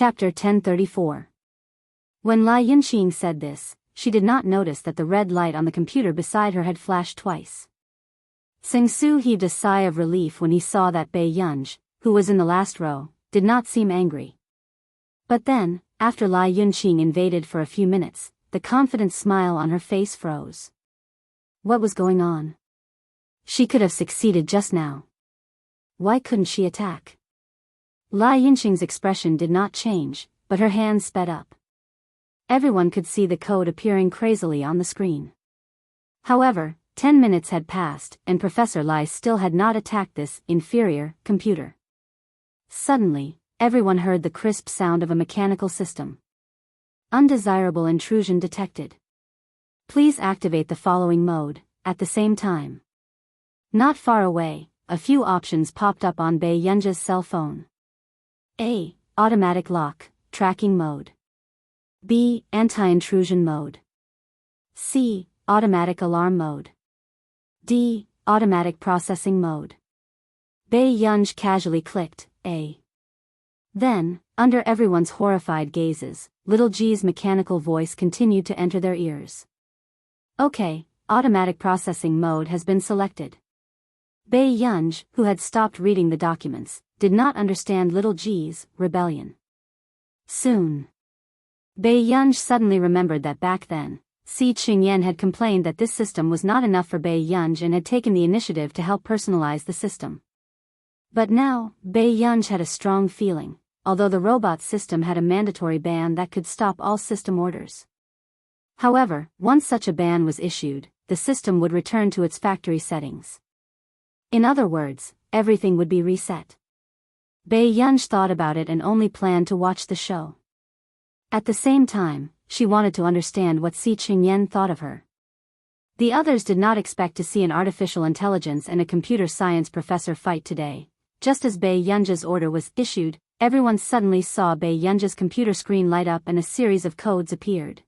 Chapter 1034. When Lai Yunqing said this, she did not notice that the red light on the computer beside her had flashed twice. Seng Su heaved a sigh of relief when he saw that Bei Yunj, who was in the last row, did not seem angry. But then, after Lai Yunqing invaded for a few minutes, the confident smile on her face froze. What was going on? She could have succeeded just now. Why couldn't she attack? Lai Yunqing's expression did not change, but her hands sped up. Everyone could see the code appearing crazily on the screen. However, 10 minutes had passed and Professor Lai still had not attacked this inferior computer. Suddenly, everyone heard the crisp sound of a mechanical system. Undesirable intrusion detected. Please activate the following mode, at the same time. Not far away, a few options popped up on Bei Yunja's cell phone. A. Automatic lock, tracking mode. B. Anti-intrusion mode. C. Automatic alarm mode. D. Automatic processing mode. Bei Yunj casually clicked A. Then, under everyone's horrified gazes, Little G's mechanical voice continued to enter their ears. Okay, automatic processing mode has been selected. Bei Yunj, who had stopped reading the documents, did not understand Little G's rebellion. Soon. Bei Yunj suddenly remembered that back then, Si Qingyan had complained that this system was not enough for Bei Yunj and had taken the initiative to help personalize the system. But now, Bei Yunj had a strong feeling, although the robot system had a mandatory ban that could stop all system orders. However, once such a ban was issued, the system would return to its factory settings. In other words, everything would be reset. Bei Yunj thought about it and only planned to watch the show. At the same time, she wanted to understand what Si Qingyan thought of her. The others did not expect to see an artificial intelligence and a computer science professor fight today. Just as Bei Yunja's order was issued, everyone suddenly saw Bei Yunja's computer screen light up and a series of codes appeared.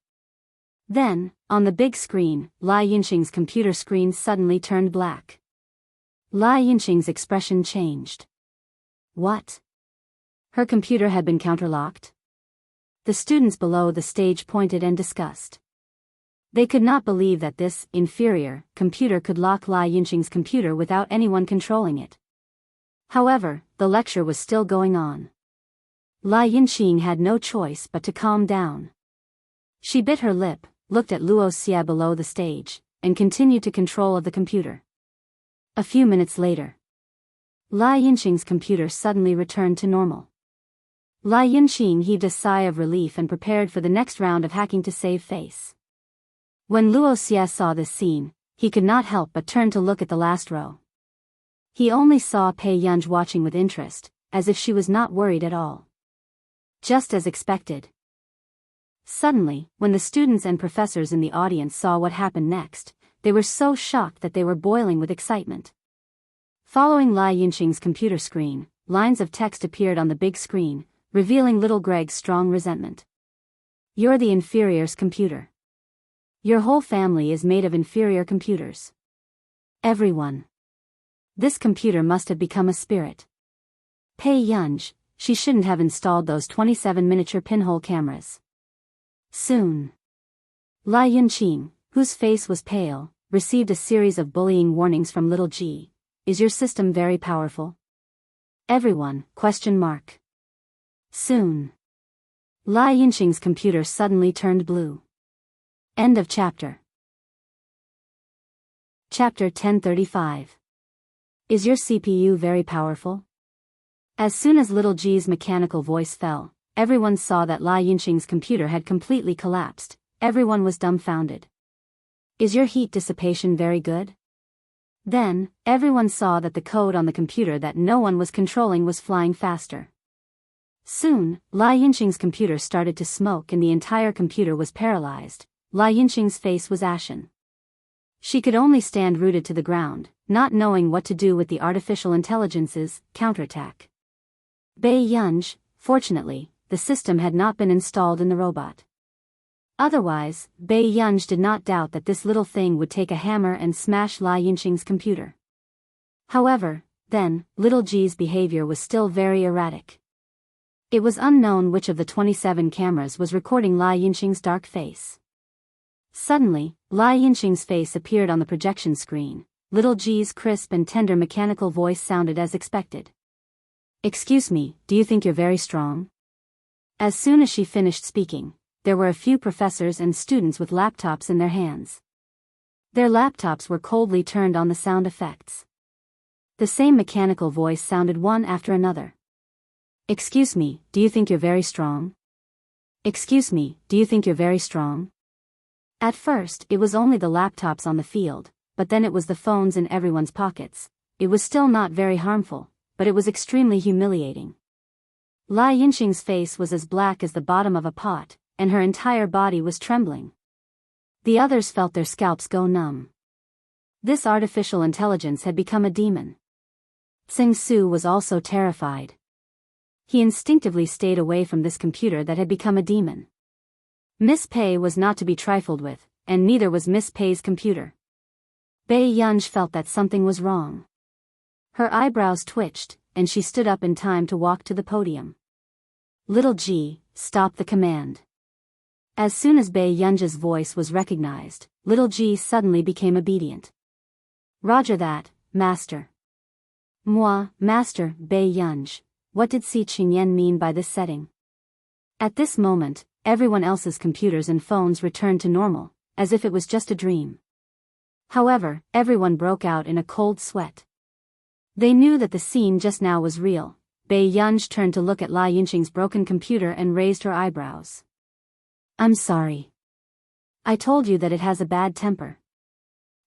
Then, on the big screen, Lai Yunqing's computer screen suddenly turned black. Lai Yunqing's expression changed. What? Her computer had been counterlocked? The students below the stage pointed and discussed. They could not believe that this inferior computer could lock Lai Yunqing's computer without anyone controlling it. However, the lecture was still going on. Lai Yunqing had no choice but to calm down. She bit her lip, looked at Luo Xia below the stage, and continued to control of the computer. A few minutes later, Lai Yunqing's computer suddenly returned to normal. Lai Yunqing heaved a sigh of relief and prepared for the next round of hacking to save face. When Luo Xia saw this scene, he could not help but turn to look at the last row. He only saw Bei Yunj watching with interest, as if she was not worried at all. Just as expected. Suddenly, when the students and professors in the audience saw what happened next, they were so shocked that they were boiling with excitement. Following Lai Yunqing's computer screen, lines of text appeared on the big screen, revealing little Greg's strong resentment. You're the inferior's computer. Your whole family is made of inferior computers. Everyone. This computer must have become a spirit. Bei Yunj, she shouldn't have installed those 27 miniature pinhole cameras. Soon. Lai Yunqing, whose face was pale, received a series of bullying warnings from Little G. Is your system very powerful? Everyone, ? Soon. Lai Yunqing's computer suddenly turned blue. End of chapter. Chapter 1035. Is your CPU very powerful? As soon as Little G's mechanical voice fell, everyone saw that Lai Yunqing's computer had completely collapsed. Everyone was dumbfounded. Is your heat dissipation very good? Then, everyone saw that the code on the computer that no one was controlling was flying faster. Soon, Lai Yunqing's computer started to smoke and the entire computer was paralyzed. Lai Yunqing's face was ashen. She could only stand rooted to the ground, not knowing what to do with the artificial intelligence's counterattack. Bei Yunj, fortunately, the system had not been installed in the robot. Otherwise, Bei Yunj did not doubt that this little thing would take a hammer and smash Lai Yunqing's computer. However, then, Little G's behavior was still very erratic. It was unknown which of the 27 cameras was recording Lai Yinxing's dark face. Suddenly, Lai Yinxing's face appeared on the projection screen. Little G's crisp and tender mechanical voice sounded as expected. "Excuse me, do you think you're very strong?" As soon as she finished speaking, there were a few professors and students with laptops in their hands. Their laptops were coldly turned on the sound effects. The same mechanical voice sounded one after another. "Excuse me, do you think you're very strong? Excuse me, do you think you're very strong?" At first, it was only the laptops on the field, but then it was the phones in everyone's pockets. It was still not very harmful, but it was extremely humiliating. Lai Yinxing's face was as black as the bottom of a pot, and her entire body was trembling. The others felt their scalps go numb. This artificial intelligence had become a demon. Tsing Su was also terrified. He instinctively stayed away from this computer that had become a demon. Miss Pei was not to be trifled with, and neither was Miss Pei's computer. Bei Yunj felt that something was wrong. Her eyebrows twitched, and she stood up in time to walk to the podium. "Little G, stop the command." As soon as Bei Yunj's voice was recognized, Little G suddenly became obedient. "Roger that, Master." "Moi, Master, Bei Yunj. What did Si Qingyan mean by this setting?" At this moment, everyone else's computers and phones returned to normal, as if it was just a dream. However, everyone broke out in a cold sweat. They knew that the scene just now was real. Bei Yunj turned to look at Lai Yinxing's broken computer and raised her eyebrows. "I'm sorry. I told you that it has a bad temper.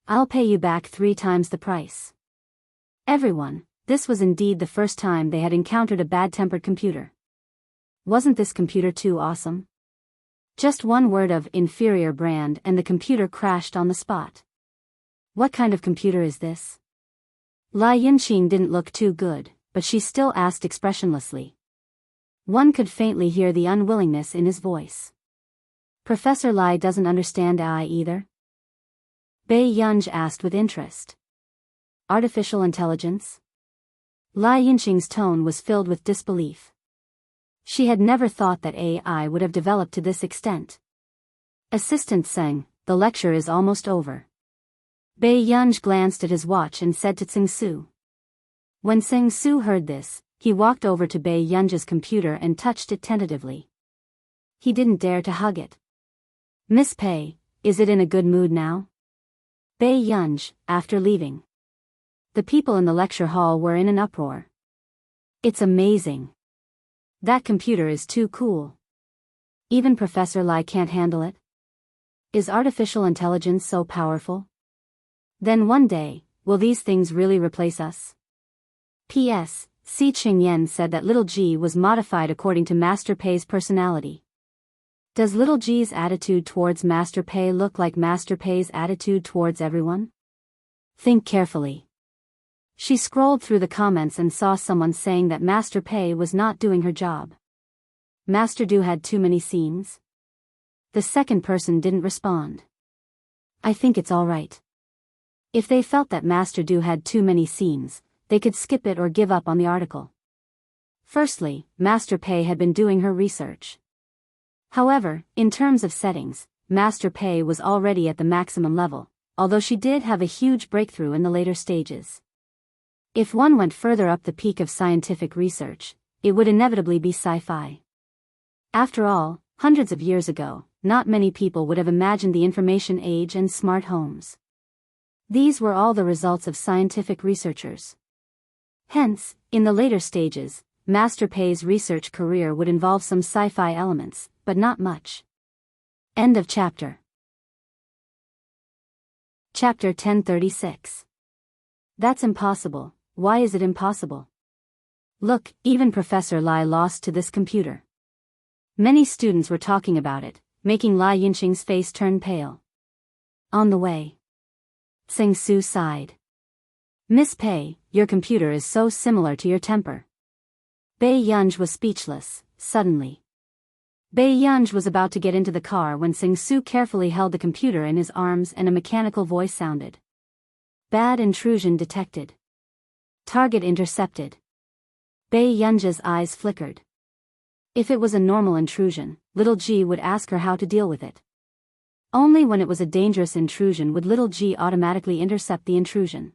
I'll pay you back 3 times the price." Everyone, this was indeed the first time they had encountered a bad-tempered computer. Wasn't this computer too awesome? Just one word of inferior brand and the computer crashed on the spot. What kind of computer is this? Lai Yinxing didn't look too good, but she still asked expressionlessly. One could faintly hear the unwillingness in his voice. "Professor Lai doesn't understand AI either?" Bei Yunj asked with interest. "Artificial intelligence?" Lai Yinxing's tone was filled with disbelief. She had never thought that AI would have developed to this extent. Assistant Seng, the lecture is almost over. Bei Yunj glanced at his watch and said to Tsing Su. When Tsing Su heard this, he walked over to Bei Yunj's computer and touched it tentatively. He didn't dare to hug it. "Miss Pei, is it in a good mood now?" Bei Yunj, after leaving. The people in the lecture hall were in an uproar. "It's amazing. That computer is too cool. Even Professor Lai can't handle it. Is artificial intelligence so powerful? Then one day, will these things really replace us?" P.S. Si Qingyan said that Little G was modified according to Master Pei's personality. Does Little G's attitude towards Master Pei look like Master Pei's attitude towards everyone? Think carefully. She scrolled through the comments and saw someone saying that Master Pei was not doing her job. Master Du had too many scenes? The second person didn't respond. I think it's all right. If they felt that Master Du had too many scenes, they could skip it or give up on the article. Firstly, Master Pei had been doing her research. However, in terms of settings, Master Pei was already at the maximum level, although she did have a huge breakthrough in the later stages. If one went further up the peak of scientific research, it would inevitably be sci-fi. After all, hundreds of years ago, not many people would have imagined the information age and smart homes. These were all the results of scientific researchers. Hence, in the later stages, Master Pei's research career would involve some sci-fi elements, but not much. End of chapter. Chapter 1036. That's impossible. Why is it impossible? Look, even Professor Lai lost to this computer. Many students were talking about it, making Lai Yinxing's face turn pale. On the way. Tsing Su sighed. Miss Pei, your computer is so similar to your temper. Bei Yunj was speechless, suddenly. Bei Yunj was about to get into the car when Tsing Su carefully held the computer in his arms and a mechanical voice sounded. Bad intrusion detected. Target intercepted. Bei Yunj's eyes flickered. If it was a normal intrusion, little G would ask her how to deal with it. Only when it was a dangerous intrusion would little G automatically intercept the intrusion.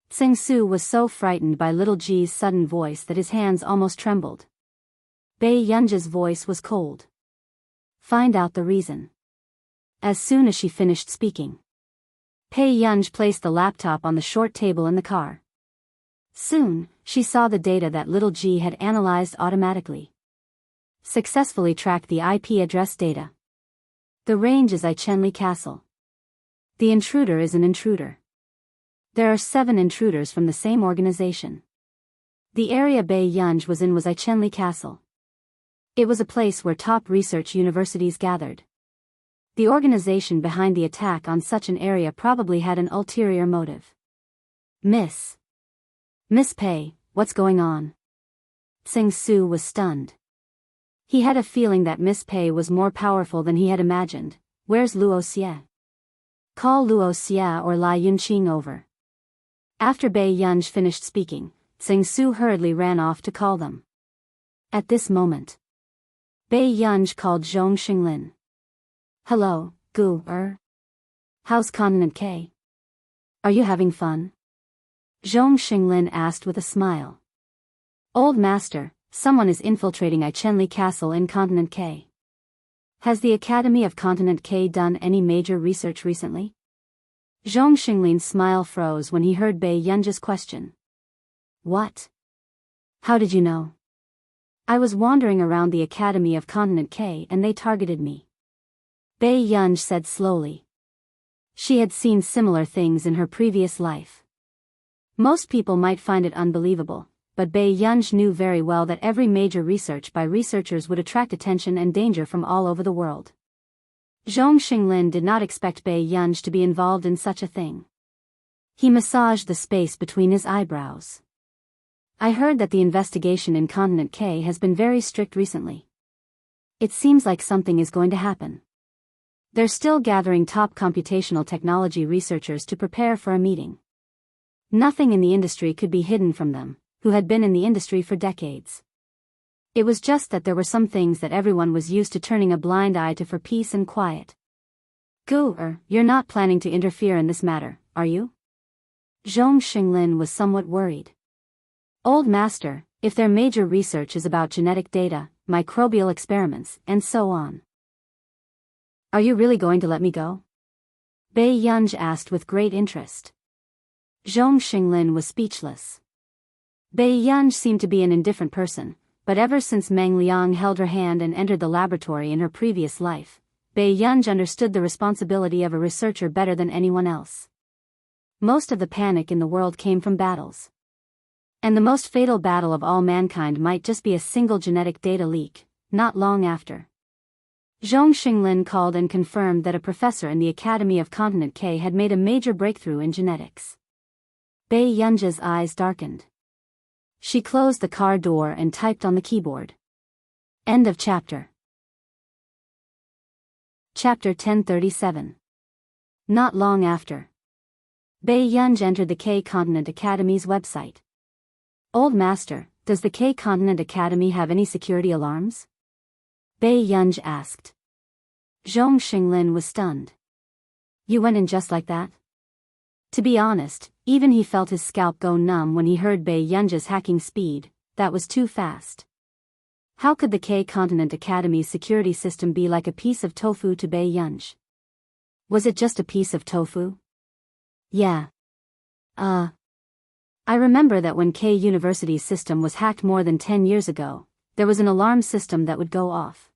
Tsing-Su was so frightened by little G's sudden voice that his hands almost trembled. Bei Yunji's voice was cold. Find out the reason. As soon as she finished speaking, Bei Yunji placed the laptop on the short table in the car. Soon, she saw the data that little G had analyzed automatically. Successfully tracked the IP address data. The range is Ichenli Castle. The intruder is an intruder. There are 7 intruders from the same organization. The area Bei Yunji was in was Ichenli Castle. It was a place where top research universities gathered. The organization behind the attack on such an area probably had an ulterior motive. Miss Pei, what's going on? Tsing-Su was stunned. He had a feeling that Miss Pei was more powerful than he had imagined. Where's Luo Xie? Call Luo Xie or Lai Yunqing over. After Bei Yunji finished speaking, Tsing-Su hurriedly ran off to call them. At this moment, Bei Yunji called Zhong Xinglin. Hello, Gu. How's Continent K? Are you having fun? Zhong Xinglin asked with a smile. Old master, someone is infiltrating Ichenli Castle in Continent K. Has the Academy of Continent K done any major research recently? Zhong Xinglin's smile froze when he heard Bei Yunji's question. What? How did you know? I was wandering around the Academy of Continent K and they targeted me. Bei Yunji said slowly. She had seen similar things in her previous life. Most people might find it unbelievable, but Bei Yunji knew very well that every major research by researchers would attract attention and danger from all over the world. Zhong Xinglin did not expect Bei Yunji to be involved in such a thing. He massaged the space between his eyebrows. I heard that the investigation in Continent K has been very strict recently. It seems like something is going to happen. They're still gathering top computational technology researchers to prepare for a meeting. Nothing in the industry could be hidden from them, who had been in the industry for decades. It was just that there were some things that everyone was used to turning a blind eye to for peace and quiet. Gu, you're not planning to interfere in this matter, are you? Zhong Xinglin was somewhat worried. Old master, if their major research is about genetic data, microbial experiments, and so on. Are you really going to let me go? Bei Yunji asked with great interest. Zhong Xinglin was speechless. Bei Yunji seemed to be an indifferent person, but ever since Meng Liang held her hand and entered the laboratory in her previous life, Bei Yunji understood the responsibility of a researcher better than anyone else. Most of the panic in the world came from battles. And the most fatal battle of all mankind might just be a single genetic data leak, not long after. Zhong Xinglin called and confirmed that a professor in the Academy of Continent K had made a major breakthrough in genetics. Bei Yunji's eyes darkened. She closed the car door and typed on the keyboard. End of chapter. Chapter 1037. Not long after, Bei Yunji entered the K Continent Academy's website. Old master, does the K Continent Academy have any security alarms? Bei Yunji asked. Zhong Xinglin was stunned. You went in just like that? To be honest, even he felt his scalp go numb when he heard Bei Yunji's hacking speed. That was too fast. How could the K Continent Academy's security system be like a piece of tofu to Bei Yunji? Was it just a piece of tofu? Yeah. I remember that when K University's system was hacked more than 10 years ago, there was an alarm system that would go off.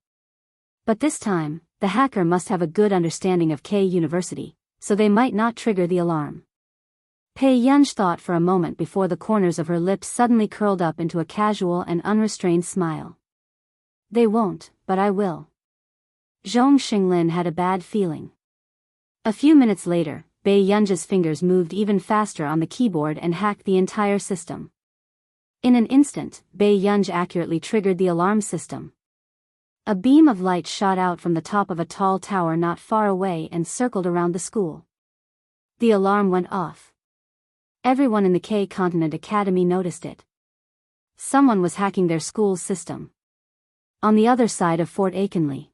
But this time, the hacker must have a good understanding of K University, so they might not trigger the alarm. Bei Yunji thought for a moment before the corners of her lips suddenly curled up into a casual and unrestrained smile. They won't, but I will. Zhong Xinglin had a bad feeling. A few minutes later, Bei Yunji's fingers moved even faster on the keyboard and hacked the entire system. In an instant, Bei Yunji accurately triggered the alarm system. A beam of light shot out from the top of a tall tower not far away and circled around the school. The alarm went off. Everyone in the K Continent Academy noticed it. Someone was hacking their school's system. on the other side of Fort Aikenley.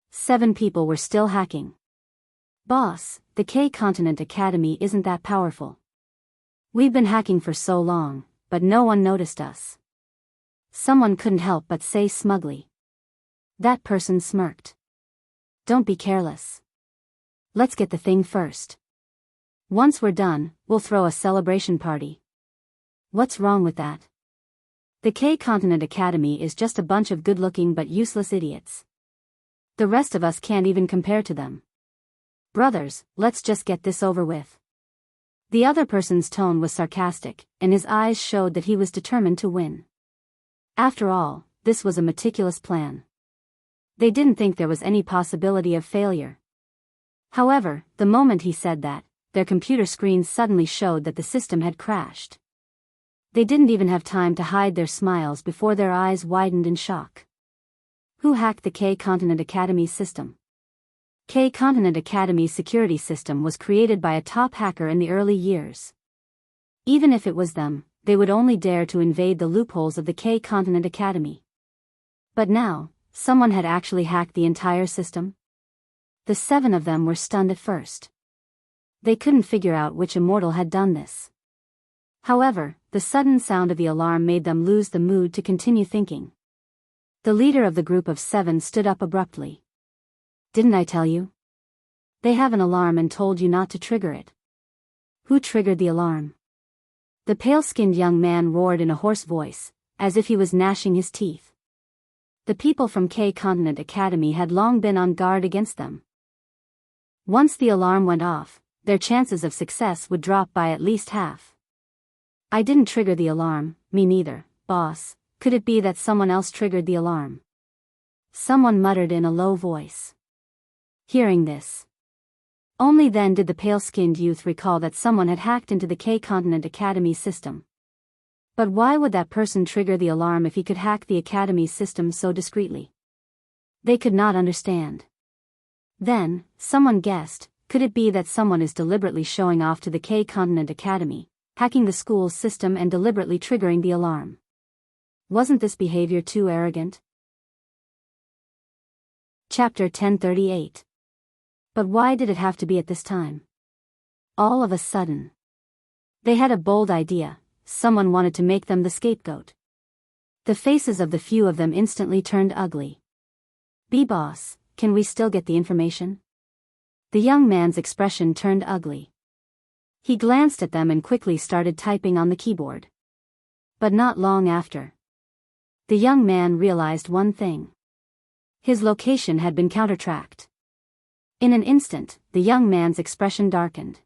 7 people were still hacking. "Boss, the K-Continent Academy isn't that powerful. We've been hacking for so long, but no one noticed us." Someone couldn't help but say smugly. That person smirked. "Don't be careless. Let's get the thing first. Once we're done, we'll throw a celebration party." "What's wrong with that? The K-Continent Academy is just a bunch of good-looking but useless idiots. The rest of us can't even compare to them. Brothers, let's just get this over with." The other person's tone was sarcastic, and his eyes showed that he was determined to win. After all, this was a meticulous plan. They didn't think there was any possibility of failure. However, the moment he said that, their computer screens suddenly showed that the system had crashed. They didn't even have time to hide their smiles before their eyes widened in shock. Who hacked the K-Continent Academy's system? K-Continent Academy's security system was created by a top hacker in the early years. Even if it was them, they would only dare to invade the loopholes of the K-Continent Academy. But now, someone had actually hacked the entire system? The 7 of them were stunned at first. They couldn't figure out which immortal had done this. However, the sudden sound of the alarm made them lose the mood to continue thinking. The leader of the group of 7 stood up abruptly. "Didn't I tell you? They have an alarm and told you not to trigger it." "Who triggered the alarm?" The pale-skinned young man roared in a hoarse voice, as if he was gnashing his teeth. The people from K-Continent Academy had long been on guard against them. Once the alarm went off, their chances of success would drop by at least half. "I didn't trigger the alarm." "Me neither, boss. Could it be that someone else triggered the alarm?" Someone muttered in a low voice. Hearing this, only then did the pale-skinned youth recall that someone had hacked into the K-Continent Academy system. But why would that person trigger the alarm if he could hack the Academy's system so discreetly? They could not understand. Then, someone guessed, could it be that someone is deliberately showing off to the K-Continent Academy, hacking the school's system and deliberately triggering the alarm? Wasn't this behavior too arrogant? Chapter 1038. But why did it have to be at this time? All of a sudden, they had a bold idea. Someone wanted to make them the scapegoat. The faces of the few of them instantly turned ugly. "B-boss, can we still get the information?" The young man's expression turned ugly. He glanced at them and quickly started typing on the keyboard. But not long after, the young man realized one thing. His location had been counter-tracked. In an instant, the young man's expression darkened.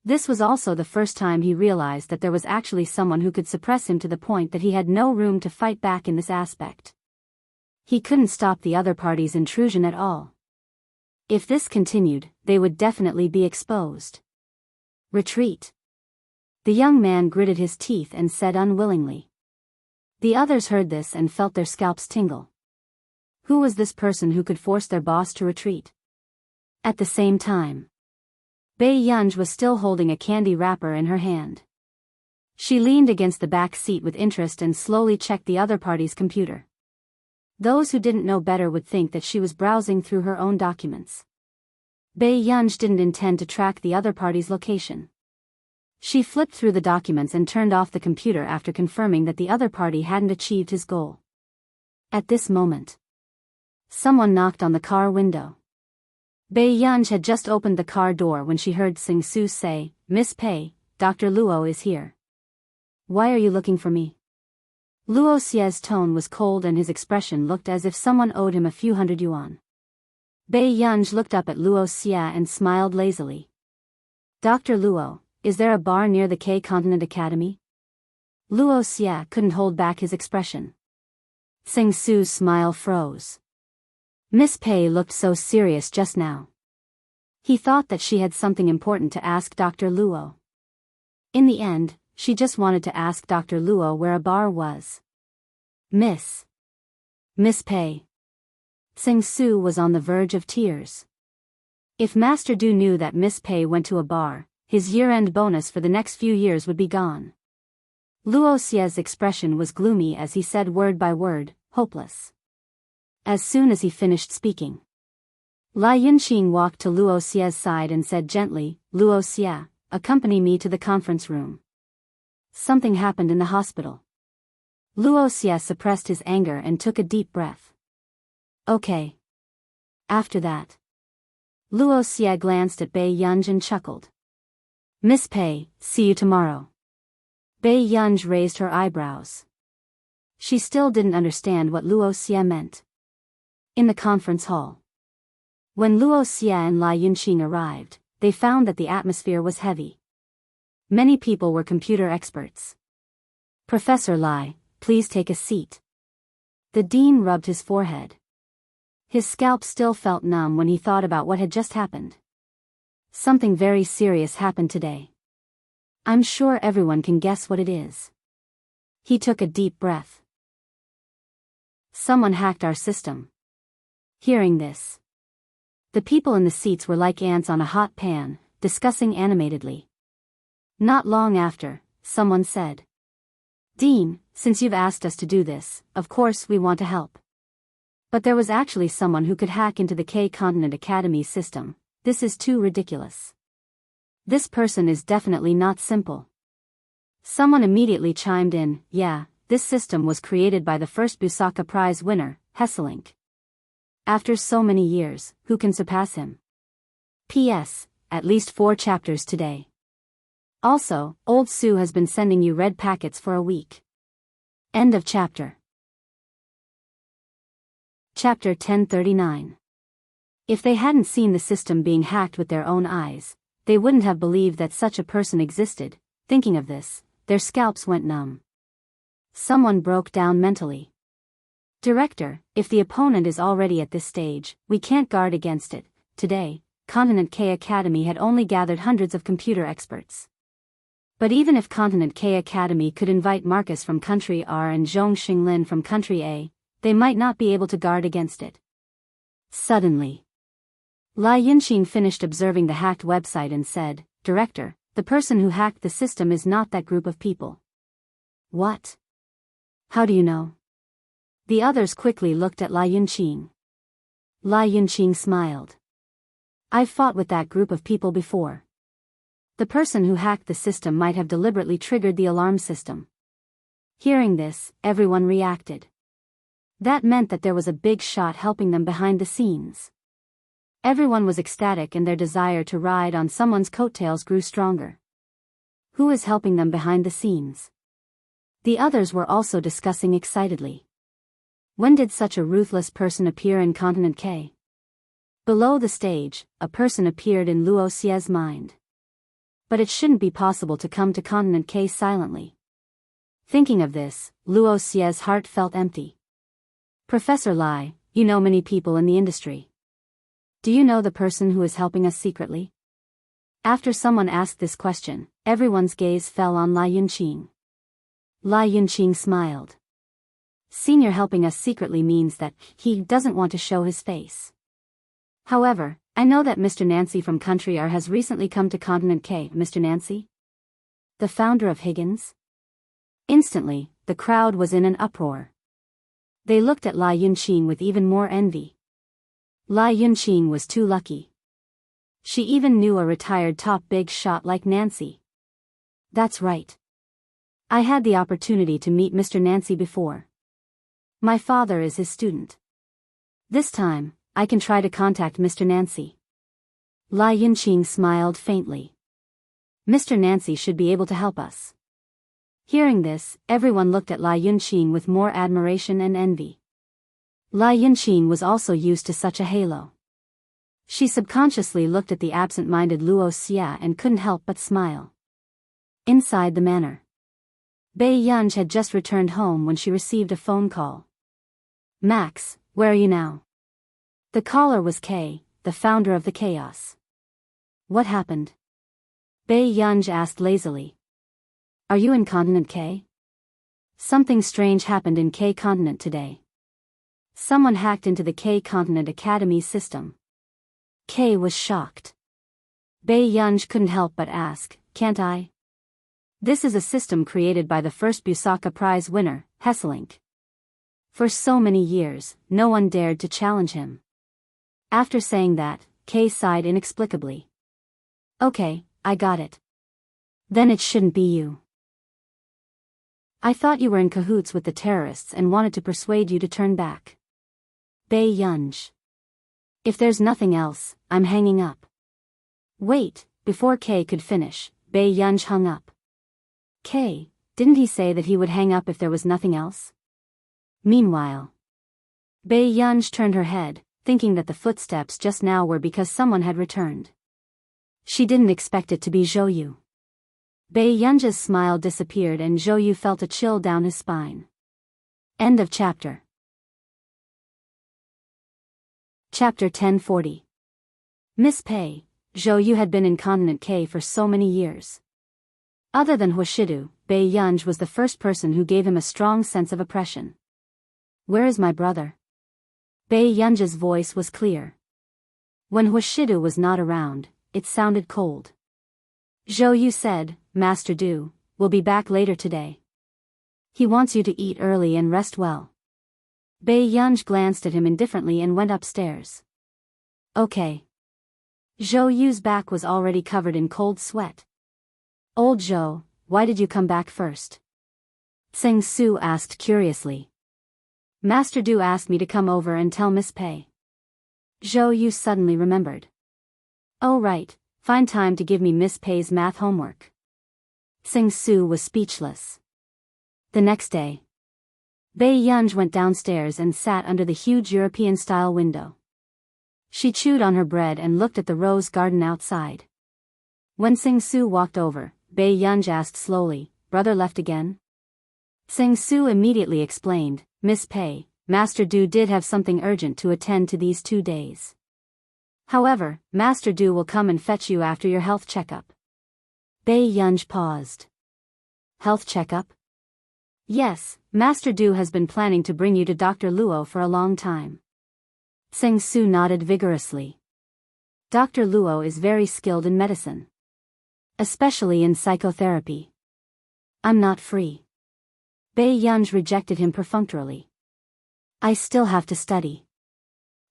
This was also the first time he realized that there was actually someone who could suppress him to the point that he had no room to fight back in this aspect. He couldn't stop the other party's intrusion at all. If this continued, they would definitely be exposed. "Retreat." The young man gritted his teeth and said unwillingly. The others heard this and felt their scalps tingle. Who was this person who could force their boss to retreat? At the same time, Bei Yunj was still holding a candy wrapper in her hand. She leaned against the back seat with interest and slowly checked the other party's computer. Those who didn't know better would think that she was browsing through her own documents. Bei Yunj didn't intend to track the other party's location. She flipped through the documents and turned off the computer after confirming that the other party hadn't achieved his goal. At this moment, someone knocked on the car window. Bei Yunj had just opened the car door when she heard Sing Su say, "Miss Pei, Dr. Luo is here." "Why are you looking for me?" Luo Xie's tone was cold and his expression looked as if someone owed him a few hundred yuan. Bei Yunj looked up at Luo Xie and smiled lazily. "Dr. Luo, is there a bar near the K-Continent Academy?" Luo Xie couldn't hold back his expression. Sing Su's smile froze. Miss Pei looked so serious just now. He thought that she had something important to ask Dr. Luo. In the end, she just wanted to ask Dr. Luo where a bar was. Miss Pei. Sing Su was on the verge of tears. If Master Du knew that Miss Pei went to a bar, his year-end bonus for the next few years would be gone. Luo Xie's expression was gloomy as he said word by word, "Hopeless." As soon as he finished speaking, Lai Yunqing walked to Luo Xie's side and said gently, "Luo Xie, accompany me to the conference room. Something happened in the hospital." Luo Xie suppressed his anger and took a deep breath. "Okay." After that, Luo Xie glanced at Bei Yunj and chuckled. "Miss Pei, see you tomorrow." Bei Yunj raised her eyebrows. She still didn't understand what Luo Xie meant. In the conference hall, when Luo Xie and Lai Yunqing arrived, they found that the atmosphere was heavy. Many people were computer experts. "Professor Lai, please take a seat." The dean rubbed his forehead. His scalp still felt numb when he thought about what had just happened. Something very serious happened today. I'm sure everyone can guess what it is. He took a deep breath. Someone hacked our system. Hearing this, the people in the seats were like ants on a hot pan, discussing animatedly. Not long after, someone said, "Dean, since you've asked us to do this, of course we want to help. But there was actually someone who could hack into the K-Continent Academy system. This is too ridiculous. This person is definitely not simple." Someone immediately chimed in, "Yeah, this system was created by the first Busaka Prize winner, Hesselink. After so many years, who can surpass him? P.S. At least 4 chapters today. Also, Old Sue has been sending you red packets for a week." End of chapter. Chapter 1039. If they hadn't seen the system being hacked with their own eyes, they wouldn't have believed that such a person existed. Thinking of this, their scalps went numb. Someone broke down mentally. "Director, if the opponent is already at this stage, we can't guard against it." Today, Continent K Academy had only gathered hundreds of computer experts. But even if Continent K Academy could invite Marcus from Country R and Zhong Xinglin from Country A, they might not be able to guard against it. Suddenly, Lai Yunqing finished observing the hacked website and said, "Director, the person who hacked the system is not that group of people." "What? How do you know?" The others quickly looked at Lai Yunqing. Lai Yunqing smiled. "I've fought with that group of people before. The person who hacked the system might have deliberately triggered the alarm system." Hearing this, everyone reacted. That meant that there was a big shot helping them behind the scenes. Everyone was ecstatic and their desire to ride on someone's coattails grew stronger. Who is helping them behind the scenes? The others were also discussing excitedly. When did such a ruthless person appear in Continent K? Below the stage, a person appeared in Luo Xie's mind. But it shouldn't be possible to come to Continent K silently. Thinking of this, Luo Xie's heart felt empty. "Professor Lai, you know many people in the industry. Do you know the person who is helping us secretly?" After someone asked this question, everyone's gaze fell on Lai Yunqing. Lai Yunqing smiled. "Senior helping us secretly means that he doesn't want to show his face. However, I know that Mr. Nancy from Country R has recently come to Continent K." "Mr. Nancy? The founder of Higgins?" Instantly, the crowd was in an uproar. They looked at Lai Yunqing with even more envy. Lai Yunqing was too lucky. She even knew a retired top big shot like Nancy. "That's right. I had the opportunity to meet Mr. Nancy before. My father is his student. This time, I can try to contact Mr. Nancy." Lai Yunqing smiled faintly. "Mr. Nancy should be able to help us." Hearing this, everyone looked at Lai Yunqing with more admiration and envy. Lai Yunqing was also used to such a halo. She subconsciously looked at the absent-minded Luo Xie and couldn't help but smile. Inside the manor, Bei Yunj had just returned home when she received a phone call. "Max, where are you now?" The caller was Kay, the founder of the chaos. "What happened?" Bei Yunj asked lazily. "Are you in Continent K?" "Something strange happened in K-Continent today. Someone hacked into the K-Continent Academy system." Kay was shocked. Bei Yunj couldn't help but ask, "Can't I? This is a system created by the first Busaka Prize winner, Hesselink." For so many years, no one dared to challenge him. After saying that, Kay sighed inexplicably. Okay, I got it. Then it shouldn't be you. I thought you were in cahoots with the terrorists and wanted to persuade you to turn back. Bei Yunj. If there's nothing else, I'm hanging up. Wait, before Kay could finish, Bei Yunj hung up. Kay, didn't he say that he would hang up if there was nothing else? Meanwhile, Bei Yunj turned her head, thinking that the footsteps just now were because someone had returned. She didn't expect it to be Zhou Yu. Bei Yunj's smile disappeared and Zhou Yu felt a chill down his spine. End of chapter. Chapter 1040. Miss Pei, Zhou Yu had been in Continent K for so many years. Other than Huashidu, Bei Yunj was the first person who gave him a strong sense of oppression. Where is my brother? Bei Yunj's voice was clear. When Huashidu was not around, it sounded cold. Zhou Yu said, Master Du will be back later today. He wants you to eat early and rest well. Bei Yunj glanced at him indifferently and went upstairs. Okay. Zhou Yu's back was already covered in cold sweat. Old Zhou, why did you come back first? Tsing Su asked curiously. Master Du asked me to come over and tell Miss Pei. Zhou Yu suddenly remembered. Oh right, find time to give me Miss Pei's math homework. Tsing Su was speechless. The next day, Bei Yunj went downstairs and sat under the huge European-style window. She chewed on her bread and looked at the rose garden outside. When Tsing Su walked over, Bei Yunj asked slowly, Brother left again? Tsing Su immediately explained, Miss Pei, Master Du did have something urgent to attend to these 2 days. However, Master Du will come and fetch you after your health checkup. Bei Yunj paused. Health checkup? Yes, Master Du has been planning to bring you to Dr. Luo for a long time. Tsing Su nodded vigorously. Dr. Luo is very skilled in medicine. Especially in psychotherapy. I'm not free. Bei Yunj rejected him perfunctorily. I still have to study.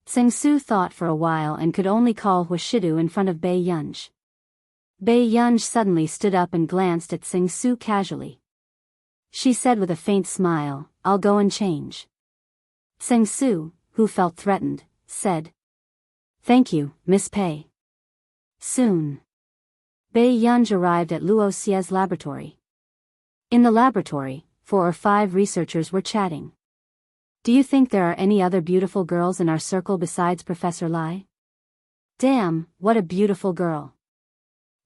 Tsing Su thought for a while and could only call Huashidu in front of Bei Yunj. Bei Yunj suddenly stood up and glanced at Tsing Su casually. She said with a faint smile, I'll go and change. Tsing Su, who felt threatened, said. Thank you, Miss Pei. Soon. Bei Yunj arrived at Luo Xie's laboratory. In the laboratory, 4 or 5 researchers were chatting. Do you think there are any other beautiful girls in our circle besides Professor Lai? Damn, what a beautiful girl.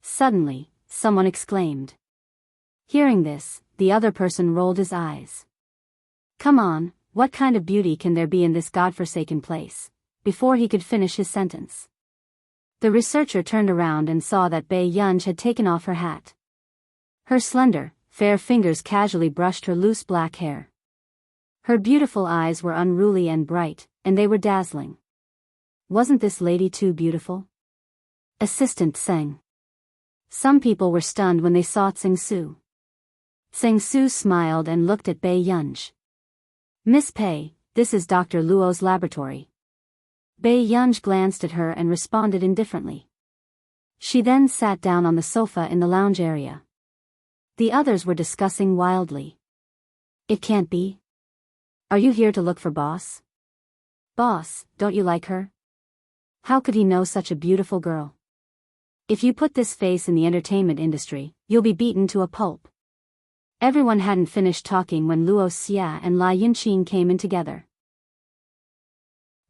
Suddenly, someone exclaimed. Hearing this, the other person rolled his eyes. Come on, what kind of beauty can there be in this godforsaken place? Before he could finish his sentence, the researcher turned around and saw that Bei Yunj had taken off her hat. Her slender, fair fingers casually brushed her loose black hair. Her beautiful eyes were unruly and bright, and they were dazzling. Wasn't this lady too beautiful? Assistant sang. Some people were stunned when they saw Tsing Su. Tsing Su smiled and looked at Bei Yunj. Miss Pei, this is Dr. Luo's laboratory. Bei Yunj glanced at her and responded indifferently. She then sat down on the sofa in the lounge area. The others were discussing wildly. It can't be. Are you here to look for Boss? Boss, don't you like her? How could he know such a beautiful girl? If you put this face in the entertainment industry, you'll be beaten to a pulp. Everyone hadn't finished talking when Luo Xia and Lai Yunqing came in together.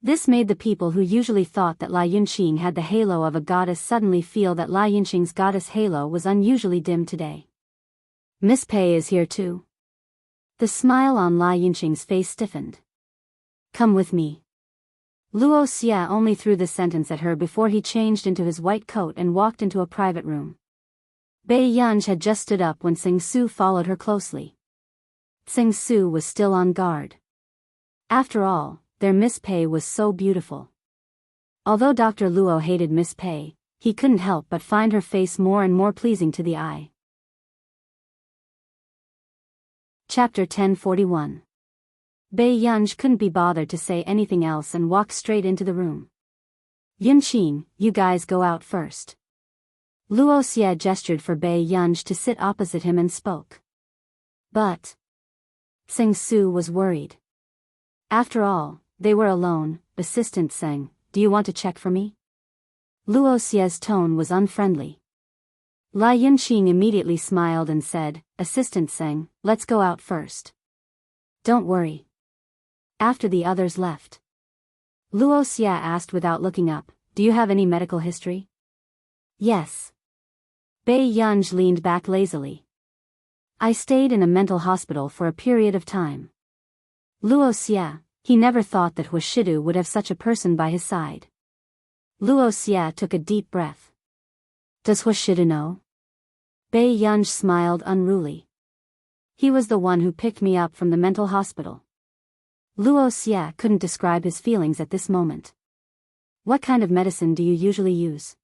This made the people who usually thought that Lai Yunqing had the halo of a goddess suddenly feel that Lai Yunqing's goddess halo was unusually dim today. Miss Pei is here too. The smile on Lai Yunqing's face stiffened. Come with me. Luo Xia only threw this sentence at her before he changed into his white coat and walked into a private room. Bei Yunj had just stood up when Tsing Su followed her closely. Tsing Su was still on guard. After all, their Miss Pei was so beautiful. Although Dr. Luo hated Miss Pei, he couldn't help but find her face more and more pleasing to the eye. Chapter 1041. Bei Yunj couldn't be bothered to say anything else and walked straight into the room. Yunqing, you guys go out first. Luo Xie gestured for Bei Yunj to sit opposite him and spoke. But Seng Su was worried. After all, they were alone. Assistant Seng, do you want to check for me? Luo Xie's tone was unfriendly. Lai Yunqing immediately smiled and said, Assistant Seng, let's go out first. Don't worry. After the others left, Luo Xie asked without looking up, do you have any medical history? Yes. Bei Yunj leaned back lazily. I stayed in a mental hospital for a period of time. Luo Xie, he never thought that Huashidu would have such a person by his side. Luo Xie took a deep breath. Does Huashidu know? Bei Yunj smiled unruly. He was the one who picked me up from the mental hospital. Luo Xie couldn't describe his feelings at this moment. What kind of medicine do you usually use?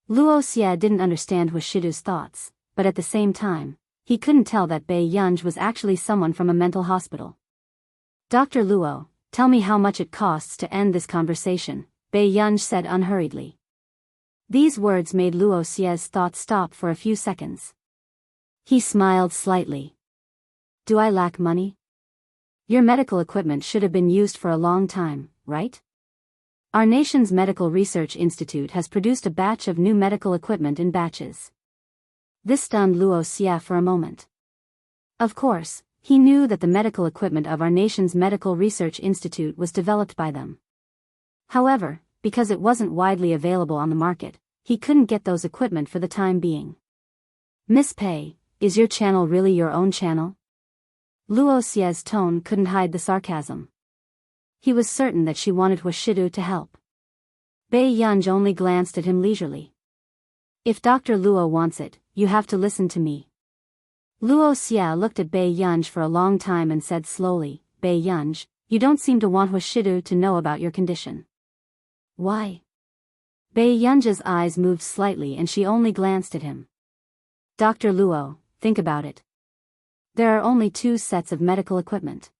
Luo Xie didn't understand Huashidu's thoughts, but at the same time, he couldn't tell that Bei Yunj was actually someone from a mental hospital. Dr. Luo, tell me how much it costs to end this conversation, Bei Yunj said unhurriedly. These words made Luo Xie's thoughts stop for a few seconds. He smiled slightly. Do I lack money? Your medical equipment should have been used for a long time, right? Our nation's Medical Research Institute has produced a batch of new medical equipment in batches. This stunned Luo Xie for a moment. Of course, he knew that the medical equipment of our nation's Medical Research Institute was developed by them. However, because it wasn't widely available on the market, he couldn't get those equipment for the time being. Miss Pei, is your channel really your own channel? Luo Xie's tone couldn't hide the sarcasm. He was certain that she wanted Huashidu to help. Bei Yunj only glanced at him leisurely. If Dr. Luo wants it, you have to listen to me. Luo Xie looked at Bei Yunj for a long time and said slowly, Bei Yunj, you don't seem to want Huashidu to know about your condition. Why? Bei Yunj's eyes moved slightly and she only glanced at him. Dr. Luo, think about it. There are only 2 sets of medical equipment.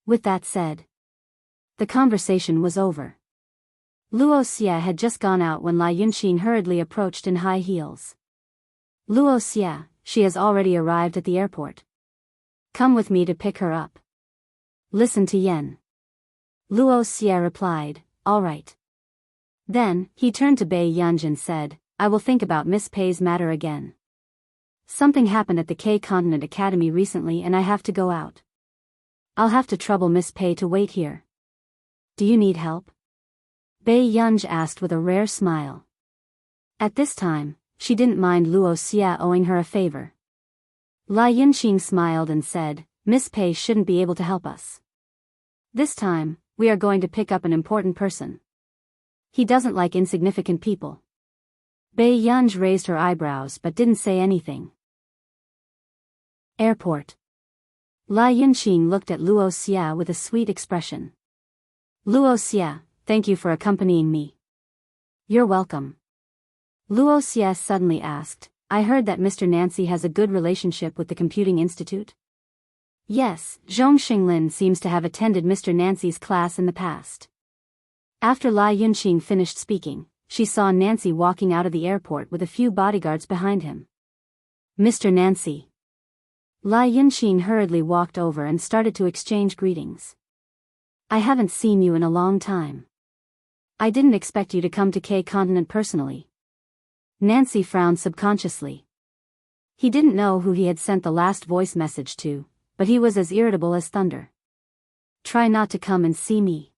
With that said, the conversation was over. Luo Xie had just gone out when Lai Yunqing hurriedly approached in high heels. Luo Xie, she has already arrived at the airport. Come with me to pick her up. Listen to Yen. Luo Xie replied, all right. Then, he turned to Bei Yunj and said, I will think about Miss Pei's matter again. Something happened at the K-Continent Academy recently and I have to go out. I'll have to trouble Miss Pei to wait here. Do you need help? Bei Yunj asked with a rare smile. At this time, she didn't mind Luo Xie owing her a favor. Lai Yunqing smiled and said, Miss Pei shouldn't be able to help us. This time, we are going to pick up an important person. He doesn't like insignificant people. Bei Yunj raised her eyebrows but didn't say anything. Airport. Lai Yunqing looked at Luo Xie with a sweet expression. Luo Xie, thank you for accompanying me. You're welcome. Luo Xie suddenly asked, I heard that Mr. Nancy has a good relationship with the Computing Institute? Yes, Zhong Xinglin seems to have attended Mr. Nancy's class in the past. After Lai Yunqing finished speaking, she saw Nancy walking out of the airport with a few bodyguards behind him. Mr. Nancy. Lai Yunqing hurriedly walked over and started to exchange greetings. I haven't seen you in a long time. I didn't expect you to come to K-Continent personally. Nancy frowned subconsciously. He didn't know who he had sent the last voice message to, but he was as irritable as thunder. Try not to come and see me.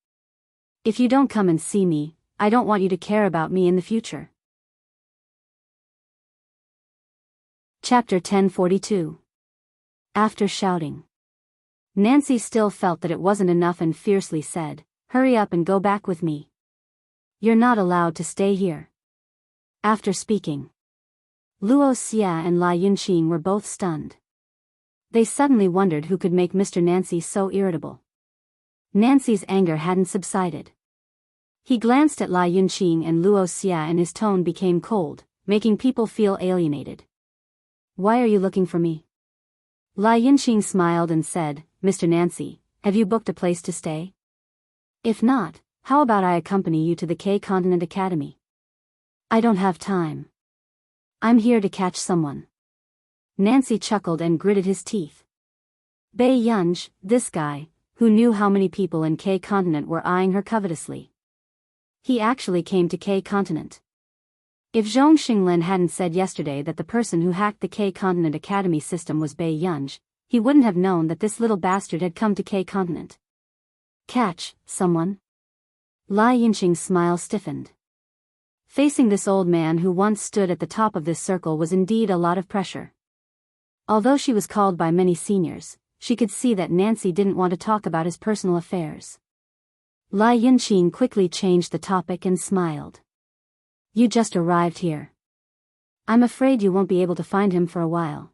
If you don't come and see me, I don't want you to care about me in the future. Chapter 1042. After shouting. Nancy still felt that it wasn't enough and fiercely said, hurry up and go back with me. You're not allowed to stay here. After speaking, Luo Xie and Lai Yunqing were both stunned. They suddenly wondered who could make Mr. Nancy so irritable. Nancy's anger hadn't subsided. He glanced at Lai Yunqing and Luo Xie and his tone became cold, making people feel alienated. Why are you looking for me? Lai Yunqing smiled and said, Mr. Nancy, have you booked a place to stay? If not, how about I accompany you to the K-Continent Academy? I don't have time. I'm here to catch someone. Nancy chuckled and gritted his teeth. Bei Yunj, this guy, who knew how many people in K-Continent were eyeing her covetously. He actually came to K-Continent. If Zhong Xinglin hadn't said yesterday that the person who hacked the K-Continent Academy system was Bei Yunj, he wouldn't have known that this little bastard had come to K-Continent. Catch someone? Lai Yinqing's smile stiffened. Facing this old man who once stood at the top of this circle was indeed a lot of pressure. Although she was called by many seniors, she could see that Nancy didn't want to talk about his personal affairs. Lai Yinqing quickly changed the topic and smiled. You just arrived here. I'm afraid you won't be able to find him for a while.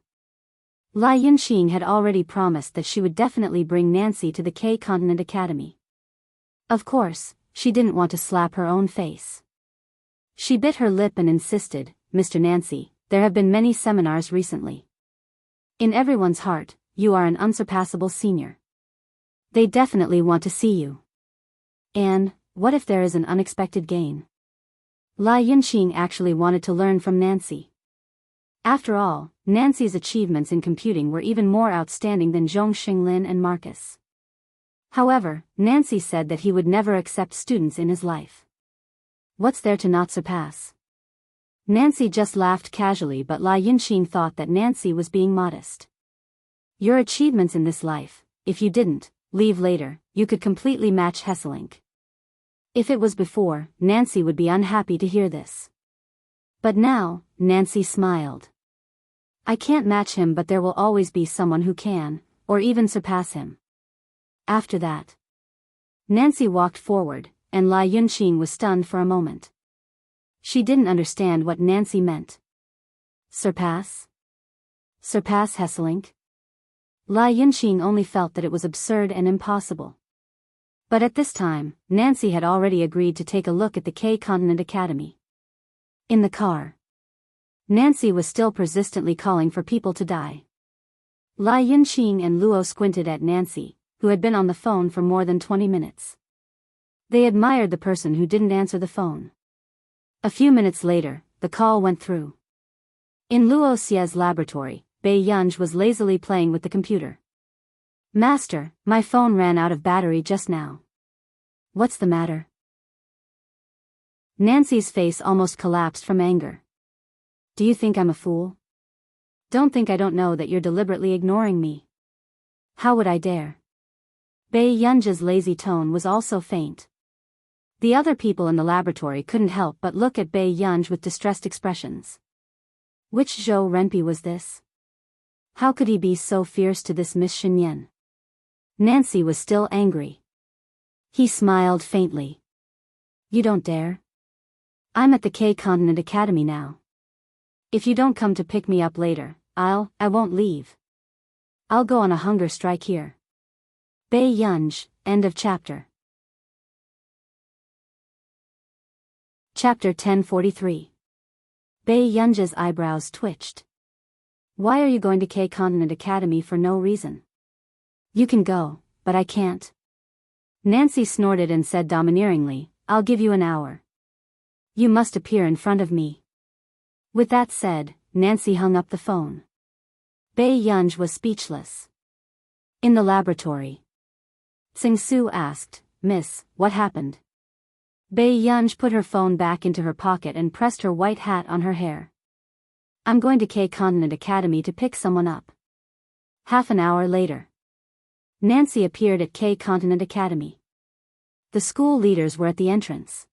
Lai Yinqing had already promised that she would definitely bring Nancy to the K-Continent Academy. Of course, she didn't want to slap her own face. She bit her lip and insisted, Mr. Nancy, there have been many seminars recently. In everyone's heart, you are an unsurpassable senior. They definitely want to see you. And, what if there is an unexpected gain? Lai Yinqing actually wanted to learn from Nancy. After all, Nancy's achievements in computing were even more outstanding than Zhong Xinglin and Marcus. However, Nancy said that he would never accept students in his life. What's there to not surpass? Nancy just laughed casually, but Lai Yinqing thought that Nancy was being modest. Your achievements in this life, if you didn't leave later, you could completely match Hesselink. If it was before, Nancy would be unhappy to hear this. But now, Nancy smiled. I can't match him, but there will always be someone who can, or even surpass him. After that, Nancy walked forward, and Lai Yinqing was stunned for a moment. She didn't understand what Nancy meant. Surpass? Surpass Hesselink? Lai Yinqing only felt that it was absurd and impossible. But at this time, Nancy had already agreed to take a look at the K-Continent Academy. In the car, Nancy was still persistently calling for people to die. Lai Yinqing and Luo squinted at Nancy, who had been on the phone for more than 20 minutes. They admired the person who didn't answer the phone. A few minutes later, the call went through. In Luo Xie's laboratory, Bei Yunj was lazily playing with the computer. Master, my phone ran out of battery just now. What's the matter? Nancy's face almost collapsed from anger. Do you think I'm a fool? Don't think I don't know that you're deliberately ignoring me. How would I dare? Bei Yunj's lazy tone was also faint. The other people in the laboratory couldn't help but look at Bei Yunj with distressed expressions. Which Zhou Renpi was this? How could he be so fierce to this Miss Xinyan? Nancy was still angry. He smiled faintly. You don't dare? I'm at the K-Continent Academy now. If you don't come to pick me up later, I won't leave. I'll go on a hunger strike here. Bei Yunj, end of chapter. Chapter 1043. Bei Yunj's eyebrows twitched. Why are you going to K-Continent Academy for no reason? You can go, but I can't. Nancy snorted and said domineeringly, I'll give you an hour. You must appear in front of me. With that said, Nancy hung up the phone. Bei Yunj was speechless. In the laboratory, Tsing Su asked, Miss, what happened? Bei Yunj put her phone back into her pocket and pressed her white hat on her hair. I'm going to K-Continent Academy to pick someone up. Half an hour later, Nancy appeared at K-Continent Academy. The school leaders were at the entrance.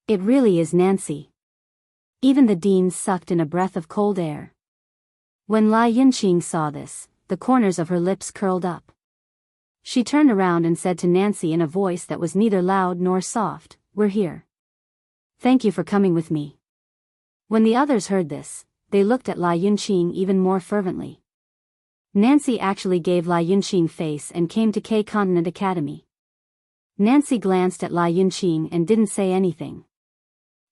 It really is Nancy. Even the dean sucked in a breath of cold air. When Lai Yinqing saw this, the corners of her lips curled up. She turned around and said to Nancy in a voice that was neither loud nor soft, We're here. Thank you for coming with me. When the others heard this, they looked at Lai Yinqing even more fervently. Nancy actually gave Lai Yinqing face and came to K-Continent Academy. Nancy glanced at Lai Yinqing and didn't say anything.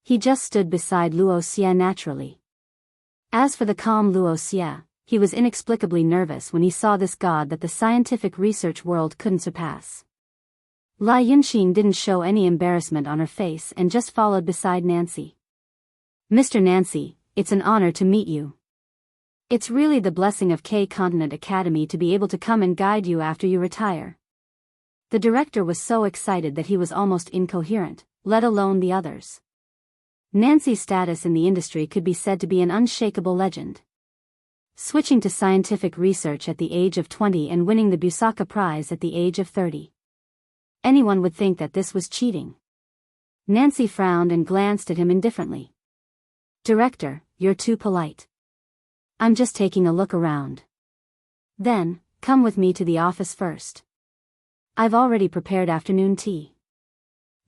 He just stood beside Luo Xie naturally. As for the calm Luo Xie, he was inexplicably nervous when he saw this god that the scientific research world couldn't surpass. Lai Yunxing didn't show any embarrassment on her face and just followed beside Nancy. "Mr. Nancy, it's an honor to meet you. It's really the blessing of K Continent Academy to be able to come and guide you after you retire." The director was so excited that he was almost incoherent, let alone the others. Nancy's status in the industry could be said to be an unshakable legend. Switching to scientific research at the age of 20 and winning the Busaka Prize at the age of 30. Anyone would think that this was cheating. Nancy frowned and glanced at him indifferently. "Director, you're too polite. I'm just taking a look around." "Then, come with me to the office first. I've already prepared afternoon tea."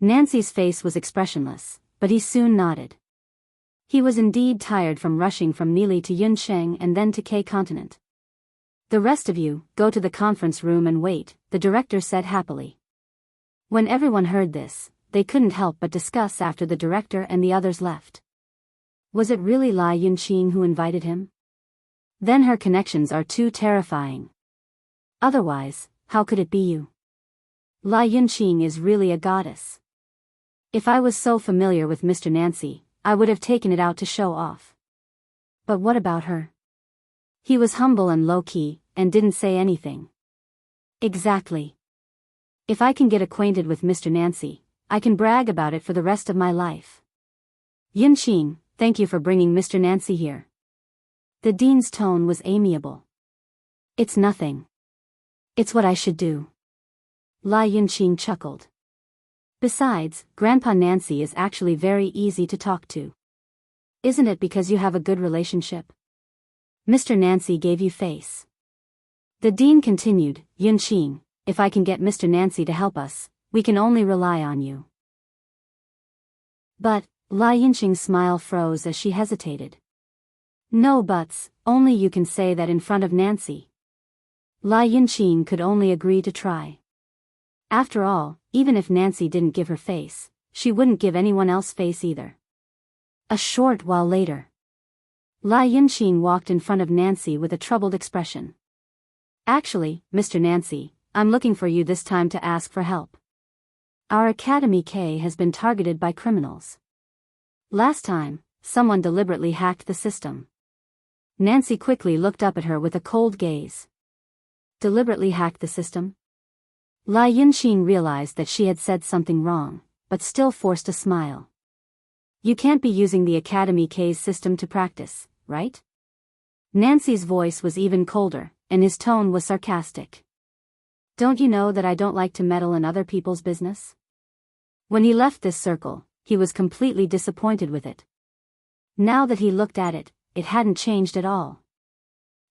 Nancy's face was expressionless, but he soon nodded. He was indeed tired from rushing from Nili to Yunsheng and then to K Continent. "The rest of you, go to the conference room and wait," the director said happily. When everyone heard this, they couldn't help but discuss after the director and the others left. Was it really Lai Yunqing who invited him? Then her connections are too terrifying. Otherwise, how could it be you? Lai Yunqing is really a goddess. If I was so familiar with Mr. Nancy, I would have taken it out to show off. But what about her? He was humble and low-key, and didn't say anything. Exactly. If I can get acquainted with Mr. Nancy, I can brag about it for the rest of my life. "Yunqing, thank you for bringing Mr. Nancy here." The dean's tone was amiable. "It's nothing. It's what I should do." Lai Yunqing chuckled. "Besides, Grandpa Nancy is actually very easy to talk to. Isn't it because you have a good relationship? Mr. Nancy gave you face." The dean continued, "Yunqing, if I can get Mr. Nancy to help us, we can only rely on you." "But," Lai Yunqing's smile froze as she hesitated. "No buts, only you can say that in front of Nancy." Lai Yunqing could only agree to try. After all, even if Nancy didn't give her face, she wouldn't give anyone else face either. A short while later, Lai Yunqing walked in front of Nancy with a troubled expression. "Actually, Mr. Nancy, I'm looking for you this time to ask for help. Our Academy K has been targeted by criminals. Last time, someone deliberately hacked the system." Nancy quickly looked up at her with a cold gaze. "Deliberately hacked the system?" Lai Yunqing realized that she had said something wrong, but still forced a smile. "You can't be using the Academy K's system to practice, right?" Nancy's voice was even colder, and his tone was sarcastic. "Don't you know that I don't like to meddle in other people's business?" When he left this circle, he was completely disappointed with it. Now that he looked at it, it hadn't changed at all.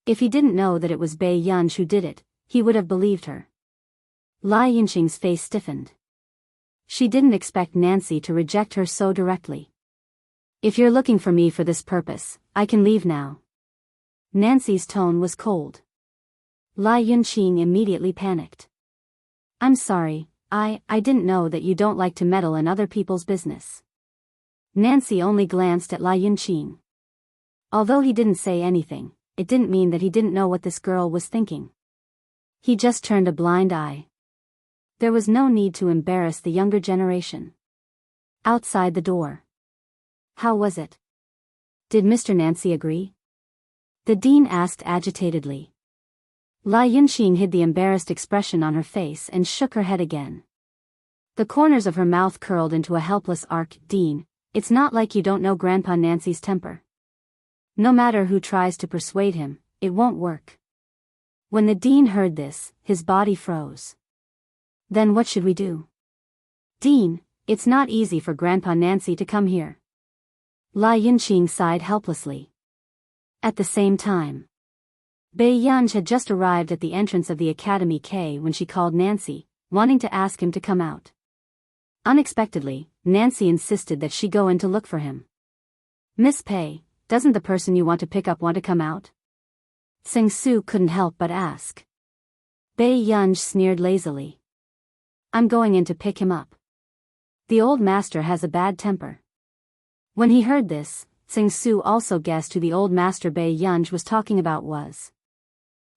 If he didn't know that it was Bai Yunj who did it, he would have believed her. Lai Yunqing's face stiffened. She didn't expect Nancy to reject her so directly. "If you're looking for me for this purpose, I can leave now." Nancy's tone was cold. Lai Yunqing immediately panicked. "I'm sorry, I didn't know that you don't like to meddle in other people's business." Nancy only glanced at Lai Yunqing. Although he didn't say anything, it didn't mean that he didn't know what this girl was thinking. He just turned a blind eye. There was no need to embarrass the younger generation. Outside the door. "How was it? Did Mr. Nancy agree?" the dean asked agitatedly. Lai Yunqing hid the embarrassed expression on her face and shook her head again. The corners of her mouth curled into a helpless arc. "Dean, it's not like you don't know Grandpa Nancy's temper. No matter who tries to persuade him, it won't work." When the dean heard this, his body froze. "Then what should we do?" "Dean, it's not easy for Grandpa Nancy to come here." Lai Yunqing sighed helplessly. At the same time, Bai Yunj had just arrived at the entrance of the Academy K when she called Nancy, wanting to ask him to come out. Unexpectedly, Nancy insisted that she go in to look for him. "Miss Pei, doesn't the person you want to pick up want to come out?" Seng Su couldn't help but ask. Bai Yunj sneered lazily. "I'm going in to pick him up. The old master has a bad temper." When he heard this, Tsing-su also guessed who the old master Bei Yunj was talking about was.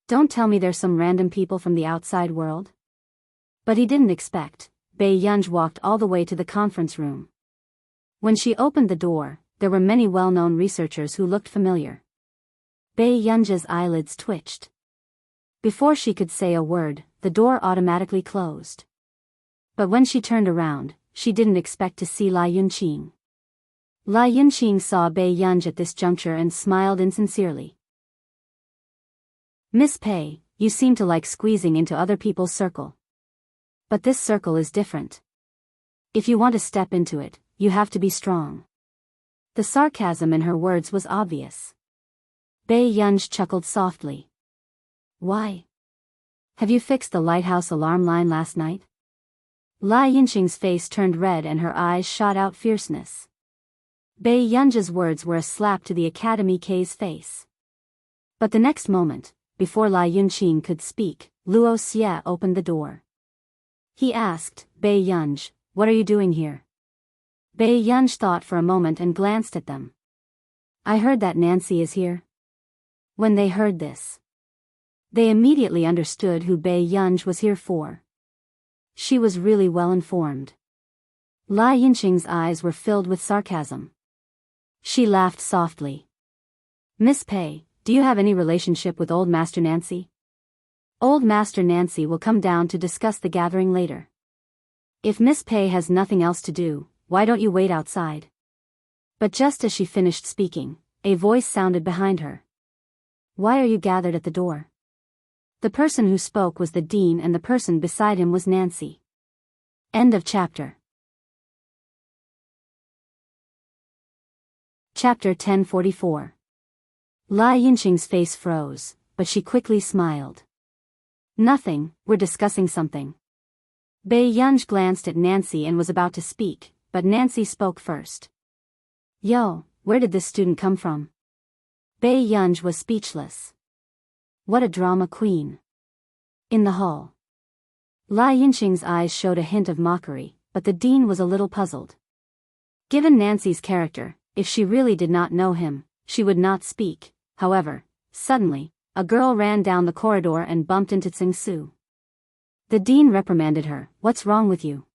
Don't tell me there's some random people from the outside world? But he didn't expect. Bei Yunj walked all the way to the conference room. When she opened the door, there were many well-known researchers who looked familiar. Bei Yunj's eyelids twitched. Before she could say a word, the door automatically closed. But when she turned around, she didn't expect to see Lai Yunqing. Lai Yunqing saw Bei Yunj at this juncture and smiled insincerely. Miss Pei, you seem to like squeezing into other people's circle. But this circle is different. If you want to step into it, you have to be strong. The sarcasm in her words was obvious. Bei Yunj chuckled softly. Why? Have you fixed the lighthouse alarm line last night? Lai Yunqing's face turned red and her eyes shot out fierceness. Bei Yunj's words were a slap to the Academy K's face. But the next moment, before Lai Yunqing could speak, Luo Xie opened the door. He asked, Bei Yunj, what are you doing here? Bei Yunj thought for a moment and glanced at them. I heard that Nancy is here. When they heard this, they immediately understood who Bei Yunj was here for. She was really well informed. Lai Yunqing's eyes were filled with sarcasm. She laughed softly. Miss Pei, do you have any relationship with Old Master Nancy? Old Master Nancy will come down to discuss the gathering later. If Miss Pei has nothing else to do, why don't you wait outside? But just as she finished speaking, a voice sounded behind her. Why are you gathered at the door? The person who spoke was the dean and the person beside him was Nancy. End of chapter. Chapter 1044. Lai Yunqing's face froze, but she quickly smiled. Nothing, we're discussing something. Bei Yunj glanced at Nancy and was about to speak, but Nancy spoke first. Yo, where did this student come from? Bei Yunj was speechless. What a drama queen. In the hall. Lai Yunqing's eyes showed a hint of mockery, but the dean was a little puzzled. Given Nancy's character, if she really did not know him, she would not speak. However, suddenly, a girl ran down the corridor and bumped into Tsing-su. The dean reprimanded her. What's wrong with you?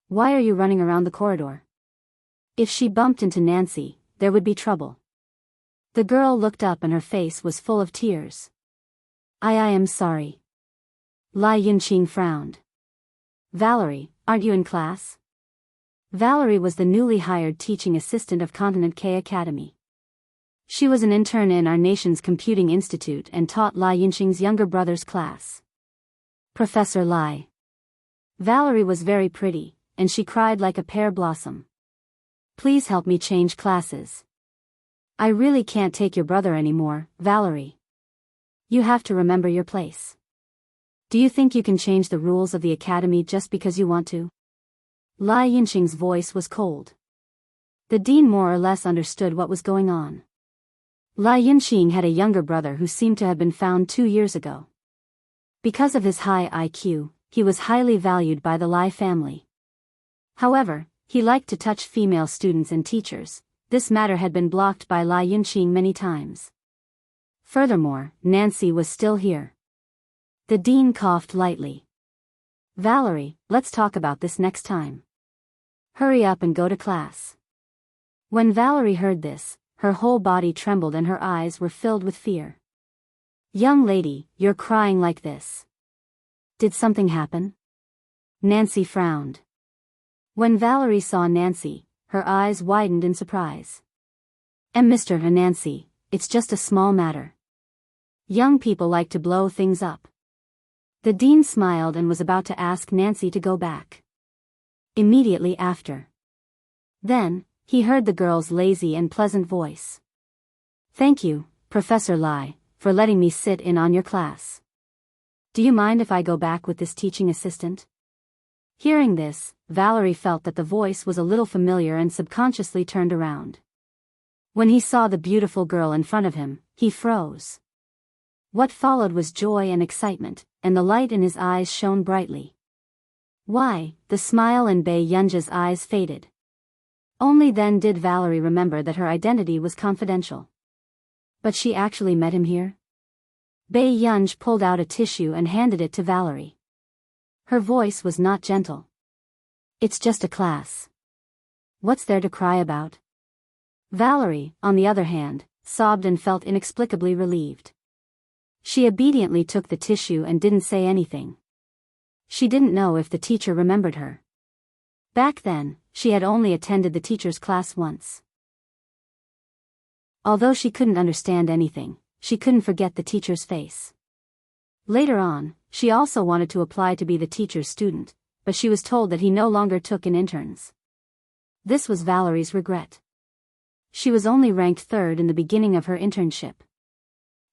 Why are you running around the corridor? If she bumped into Nancy, there would be trouble. The girl looked up and her face was full of tears. I am sorry. Lai Yunqing frowned. Valerie, aren't you in class? Valerie was the newly hired teaching assistant of Continent K Academy. She was an intern in our nation's computing institute and taught Lai Yunqing's younger brother's class. Professor Lai. Valerie was very pretty, and she cried like a pear blossom. Please help me change classes. I really can't take your brother anymore, Valerie. You have to remember your place. Do you think you can change the rules of the academy just because you want to? Lai Yunqing's voice was cold. The dean more or less understood what was going on. Lai Yunqing had a younger brother who seemed to have been found 2 years ago. Because of his high IQ, he was highly valued by the Lai family. However, he liked to touch female students and teachers. This matter had been blocked by Lai Yunqing many times. Furthermore, Nancy was still here. The dean coughed lightly. Valerie, let's talk about this next time. Hurry up and go to class. When Valerie heard this, her whole body trembled and her eyes were filled with fear. Young lady, you're crying like this. Did something happen? Nancy frowned. When Valerie saw Nancy, her eyes widened in surprise. Mr. Nancy, it's just a small matter. Young people like to blow things up. The dean smiled and was about to ask Nancy to go back. Immediately after. Then, he heard the girl's lazy and pleasant voice. Thank you, Professor Lai, for letting me sit in on your class. Do you mind if I go back with this teaching assistant? Hearing this, Valerie felt that the voice was a little familiar and subconsciously turned around. When he saw the beautiful girl in front of him, he froze. What followed was joy and excitement, and the light in his eyes shone brightly. Why, the smile in Bei Yunj's eyes faded. Only then did Valerie remember that her identity was confidential. But she actually met him here? Bei Yunj pulled out a tissue and handed it to Valerie. Her voice was not gentle. It's just a class. What's there to cry about? Valerie, on the other hand, sobbed and felt inexplicably relieved. She obediently took the tissue and didn't say anything. She didn't know if the teacher remembered her. Back then, she had only attended the teacher's class once. Although she couldn't understand anything, she couldn't forget the teacher's face. Later on, she also wanted to apply to be the teacher's student, but she was told that he no longer took in interns. This was Valerie's regret. She was only ranked third in the beginning of her internship.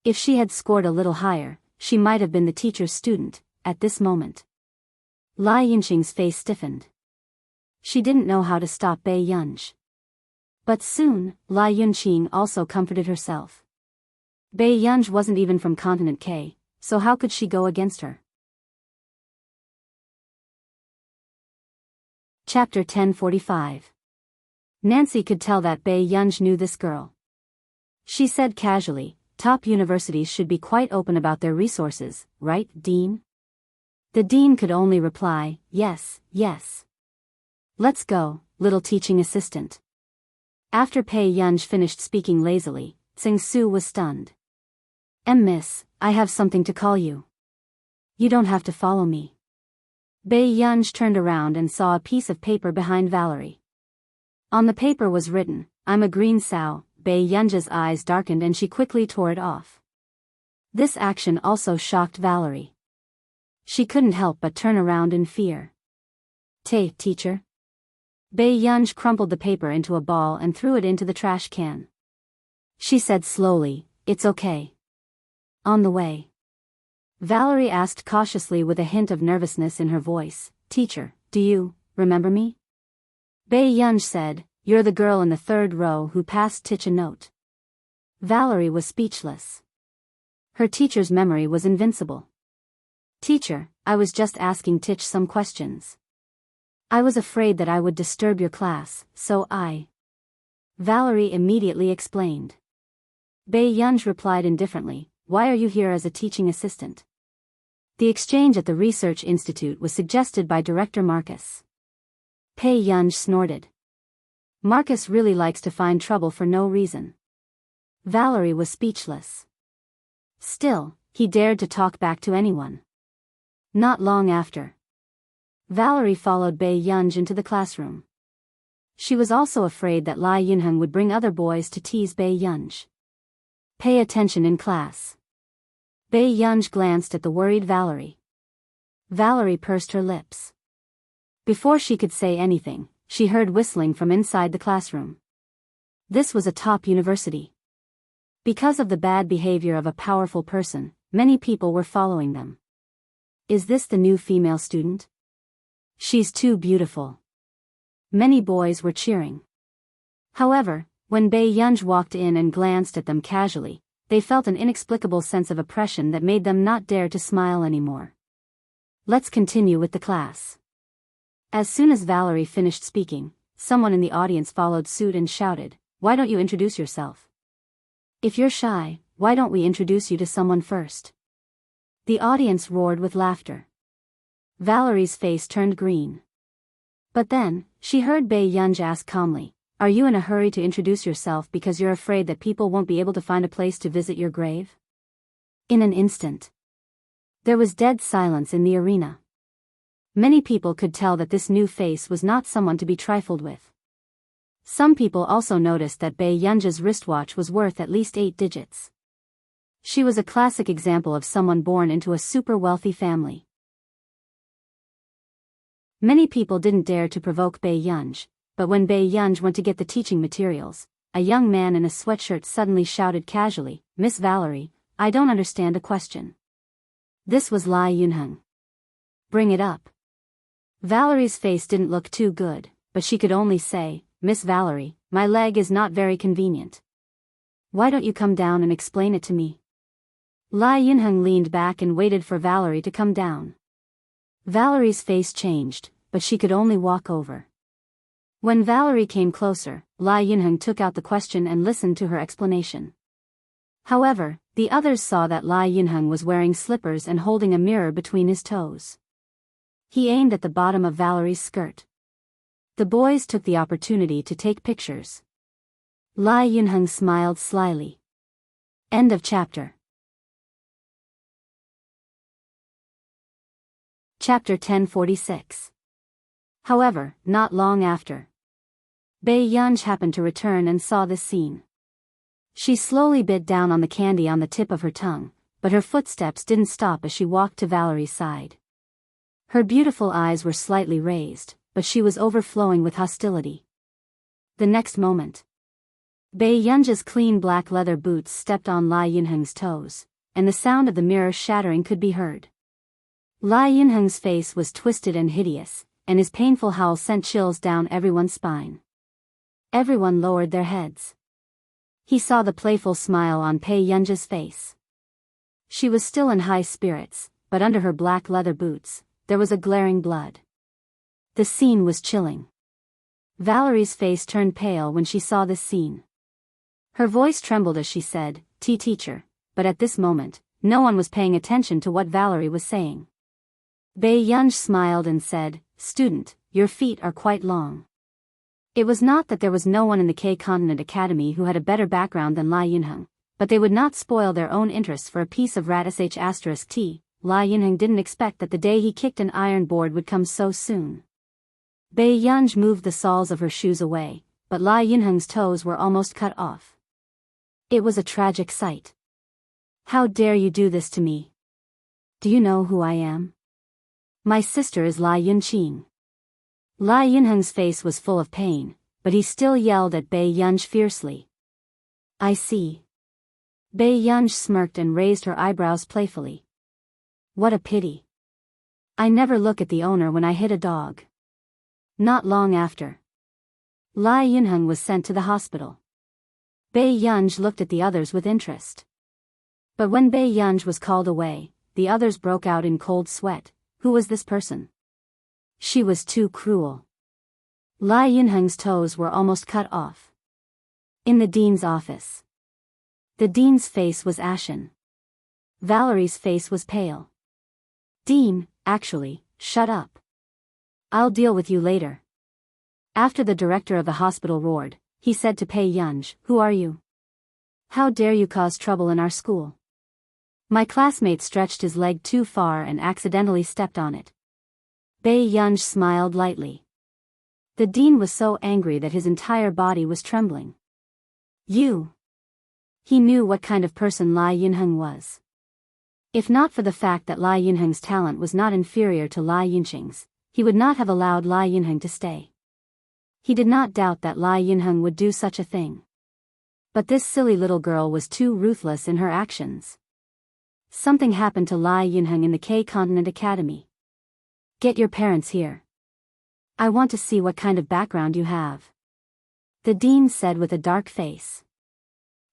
If she had scored a little higher, she might have been the teacher's student, at this moment. Lai Yunqing's face stiffened. She didn't know how to stop Bei Yunj. But soon, Lai Yunqing also comforted herself. Bei Yunj wasn't even from Continent K, so how could she go against her? Chapter 1045. Nancy could tell that Bei Yunj knew this girl. She said casually, "Top universities should be quite open about their resources, right, Dean?" The dean could only reply, "Yes, yes. Let's go, little teaching assistant." After Bei Yunj finished speaking lazily, Tsing Su was stunned. Miss, I have something to call you. You don't have to follow me." Bei Yunj turned around and saw a piece of paper behind Valerie. On the paper was written, "I'm a green sow." Bei Yunj's eyes darkened and she quickly tore it off. This action also shocked Valerie. She couldn't help but turn around in fear. Teacher." Bei Yunj crumpled the paper into a ball and threw it into the trash can. She said slowly, "It's okay." On the way. Valerie asked cautiously with a hint of nervousness in her voice, "Teacher, do you remember me?" Bei Yunj said, "You're the girl in the third row who passed Tich a note." Valerie was speechless. Her teacher's memory was invincible. "Teacher, I was just asking Tich some questions. I was afraid that I would disturb your class, so I..." Valerie immediately explained. Bei Yunj replied indifferently, "Why are you here as a teaching assistant?" The exchange at the research institute was suggested by Director Marcus. Bei Yunj snorted. Marcus really likes to find trouble for no reason. Valerie was speechless. Still, he dared to talk back to anyone. Not long after, Valerie followed Bei Yunj into the classroom. She was also afraid that Lai Yunheng would bring other boys to tease Bei Yunj. "Pay attention in class." Bei Yunj glanced at the worried Valerie. Valerie pursed her lips. Before she could say anything, she heard whistling from inside the classroom. This was a top university. Because of the bad behavior of a powerful person, many people were following them. Is this the new female student? She's too beautiful. Many boys were cheering. However, when Bei Yunj walked in and glanced at them casually, they felt an inexplicable sense of oppression that made them not dare to smile anymore. Let's continue with the class. As soon as Valerie finished speaking, someone in the audience followed suit and shouted, "Why don't you introduce yourself? If you're shy, why don't we introduce you to someone first?" The audience roared with laughter. Valerie's face turned green. But then, she heard Bei Yunj ask calmly, "Are you in a hurry to introduce yourself because you're afraid that people won't be able to find a place to visit your grave?" In an instant, there was dead silence in the arena. Many people could tell that this new face was not someone to be trifled with. Some people also noticed that Bei Yunj's wristwatch was worth at least 8 digits. She was a classic example of someone born into a super wealthy family. Many people didn't dare to provoke Bei Yunj, but when Bei Yunj went to get the teaching materials, a young man in a sweatshirt suddenly shouted casually, "Miss Valerie, I don't understand a question." This was Lai Yunheng. "Bring it up." Valerie's face didn't look too good, but she could only say, "Miss Valerie, my leg is not very convenient. Why don't you come down and explain it to me?" Lai Yunheng leaned back and waited for Valerie to come down. Valerie's face changed, but she could only walk over. When Valerie came closer, Lai Yunheng took out the question and listened to her explanation. However, the others saw that Lai Yunheng was wearing slippers and holding a mirror between his toes. He aimed at the bottom of Valerie's skirt. The boys took the opportunity to take pictures. Lai Yunheng smiled slyly. End of chapter. Chapter 1046. However, not long after, Bei Yunj happened to return and saw this scene. She slowly bit down on the candy on the tip of her tongue, but her footsteps didn't stop as she walked to Valerie's side. Her beautiful eyes were slightly raised, but she was overflowing with hostility. The next moment, Bei Yunja's clean black leather boots stepped on Lai Yunheng's toes, and the sound of the mirror shattering could be heard. Lai Yunheng's face was twisted and hideous, and his painful howl sent chills down everyone's spine. Everyone lowered their heads. He saw the playful smile on Bei Yunja's face. She was still in high spirits, but under her black leather boots, there was a glaring blood. The scene was chilling. Valerie's face turned pale when she saw this scene. Her voice trembled as she said, Teacher," but at this moment, no one was paying attention to what Valerie was saying. Bei Yunj smiled and said, "Student, your feet are quite long." It was not that there was no one in the K-Continent Academy who had a better background than Lai Yunheng, but they would not spoil their own interests for a piece of rat **T. Lai Yunheng didn't expect that the day he kicked an iron board would come so soon. Bei Yunj moved the soles of her shoes away, but Lai Yunheng's toes were almost cut off. It was a tragic sight. "How dare you do this to me? Do you know who I am? My sister is Lai Yunqing." Lai Yunheng's face was full of pain, but he still yelled at Bei Yunj fiercely. "I see." Bei Yunj smirked and raised her eyebrows playfully. "What a pity. I never look at the owner when I hit a dog." Not long after, Lai Yunheng was sent to the hospital. Bei Yunj looked at the others with interest. But when Bei Yunj was called away, the others broke out in cold sweat. Who was this person? She was too cruel. Lai Yunheng's toes were almost cut off. In the dean's office, the dean's face was ashen. Valerie's face was pale. "Dean, actually, shut up. I'll deal with you later." After the director of the hospital roared, he said to Bei Yunj, "Who are you? How dare you cause trouble in our school?" My classmate stretched his leg too far and accidentally stepped on it. Bei Yunj smiled lightly. The dean was so angry that his entire body was trembling. "You!" He knew what kind of person Lai Yunheng was. If not for the fact that Lai Yunheng's talent was not inferior to Lai Yunqing's, he would not have allowed Lai Yunheng to stay. He did not doubt that Lai Yunheng would do such a thing. But this silly little girl was too ruthless in her actions. Something happened to Lai Yunheng in the K-Continent Academy. "Get your parents here. I want to see what kind of background you have," the dean said with a dark face.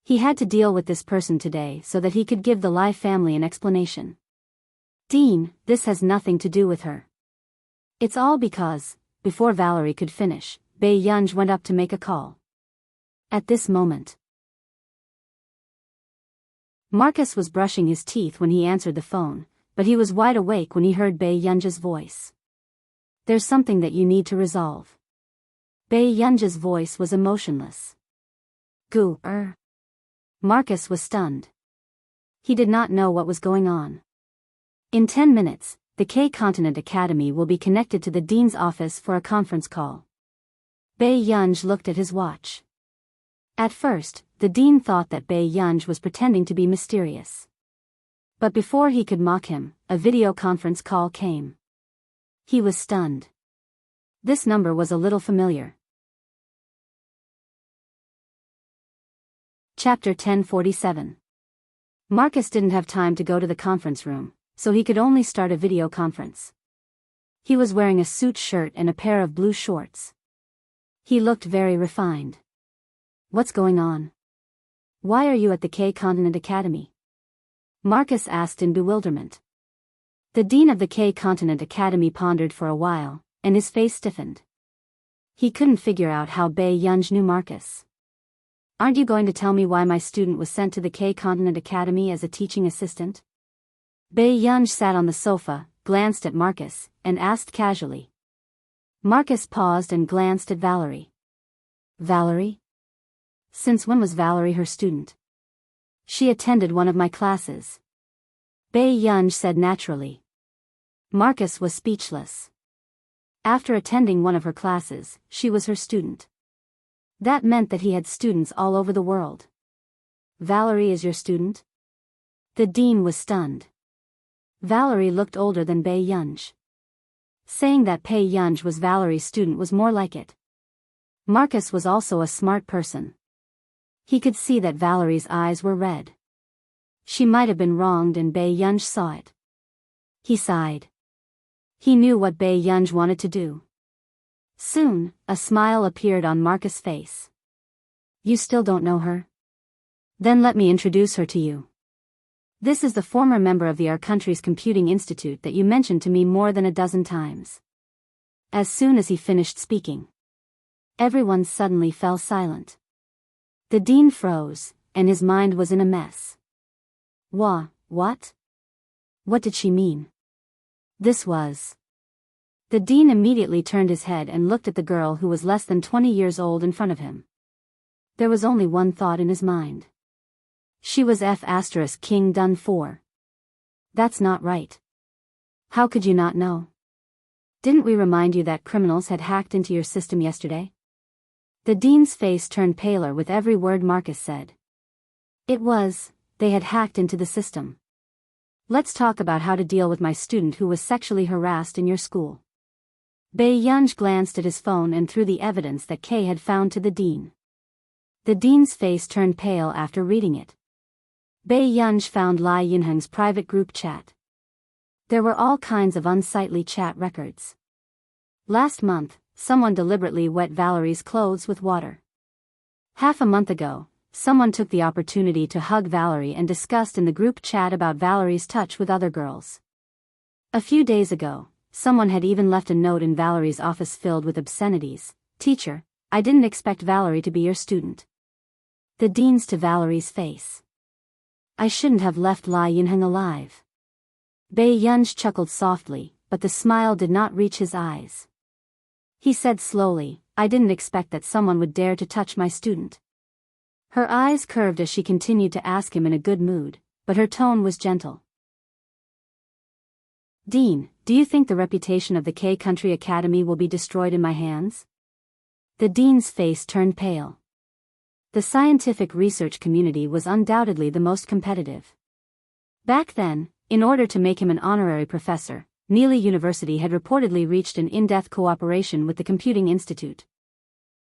He had to deal with this person today so that he could give the Lai family an explanation. "Dean, this has nothing to do with her. It's all because," before Valerie could finish, Bei Yunj went up to make a call. At this moment, Marcus was brushing his teeth when he answered the phone, but he was wide awake when he heard Bei Yunj's voice. "There's something that you need to resolve." Bei Yunj's voice was emotionless. Marcus was stunned. He did not know what was going on. In 10 minutes, the K-Continent Academy will be connected to the dean's office for a conference call. Bei Yunj looked at his watch. At first, the dean thought that Bei Yunj was pretending to be mysterious. But before he could mock him, a video conference call came. He was stunned. This number was a little familiar. Chapter 1047. Marcus didn't have time to go to the conference room, so he could only start a video conference. He was wearing a suit shirt and a pair of blue shorts. He looked very refined. "What's going on? Why are you at the K-Continent Academy?" Marcus asked in bewilderment. The dean of the K-Continent Academy pondered for a while, and his face stiffened. He couldn't figure out how Bei Yunj knew Marcus. Aren't you going to tell me why my student was sent to the K-Continent Academy as a teaching assistant? Bei Yunj sat on the sofa, glanced at Marcus, and asked casually. Marcus paused and glanced at Valerie. Valerie? Since when was Valerie her student? She attended one of my classes. Bei Yunj said naturally. Marcus was speechless. After attending one of her classes, she was her student. That meant that he had students all over the world. Valerie is your student? The dean was stunned. Valerie looked older than Bei Yunj. Saying that Bei Yunj was Valerie's student was more like it. Marcus was also a smart person. He could see that Valerie's eyes were red. She might have been wronged and Bei Yunj saw it. He sighed. He knew what Bei Yunj wanted to do. Soon, a smile appeared on Marcus' face. You still don't know her? Then let me introduce her to you. This is the former member of our country's computing institute that you mentioned to me more than a dozen times. As soon as he finished speaking, everyone suddenly fell silent. The dean froze, and his mind was in a mess. What? What did she mean? This was. The dean immediately turned his head and looked at the girl who was less than 20 years old in front of him. There was only one thought in his mind. She was King Dun 4. That's not right. How could you not know? Didn't we remind you that criminals had hacked into your system yesterday? The dean's face turned paler with every word Marcus said. They had hacked into the system. Let's talk about how to deal with my student who was sexually harassed in your school. Bei Yunj glanced at his phone and threw the evidence that Kay had found to the dean. The dean's face turned pale after reading it. Bei Yunj found Lai Yunheng's private group chat. There were all kinds of unsightly chat records. Last month, someone deliberately wet Valerie's clothes with water. Half a month ago, someone took the opportunity to hug Valerie and discussed in the group chat about Valerie's touch with other girls. A few days ago, someone had even left a note in Valerie's office filled with obscenities. Teacher, I didn't expect Valerie to be your student. The dean's to Valerie's face. I shouldn't have left Lai Yunheng alive. Bei Yunj chuckled softly, but the smile did not reach his eyes. He said slowly, I didn't expect that someone would dare to touch my student. Her eyes curved as she continued to ask him in a good mood, but her tone was gentle. Dean, do you think the reputation of the K-Country Academy will be destroyed in my hands? The dean's face turned pale. The scientific research community was undoubtedly the most competitive. Back then, in order to make him an honorary professor, Neely University had reportedly reached an in-depth cooperation with the Computing Institute.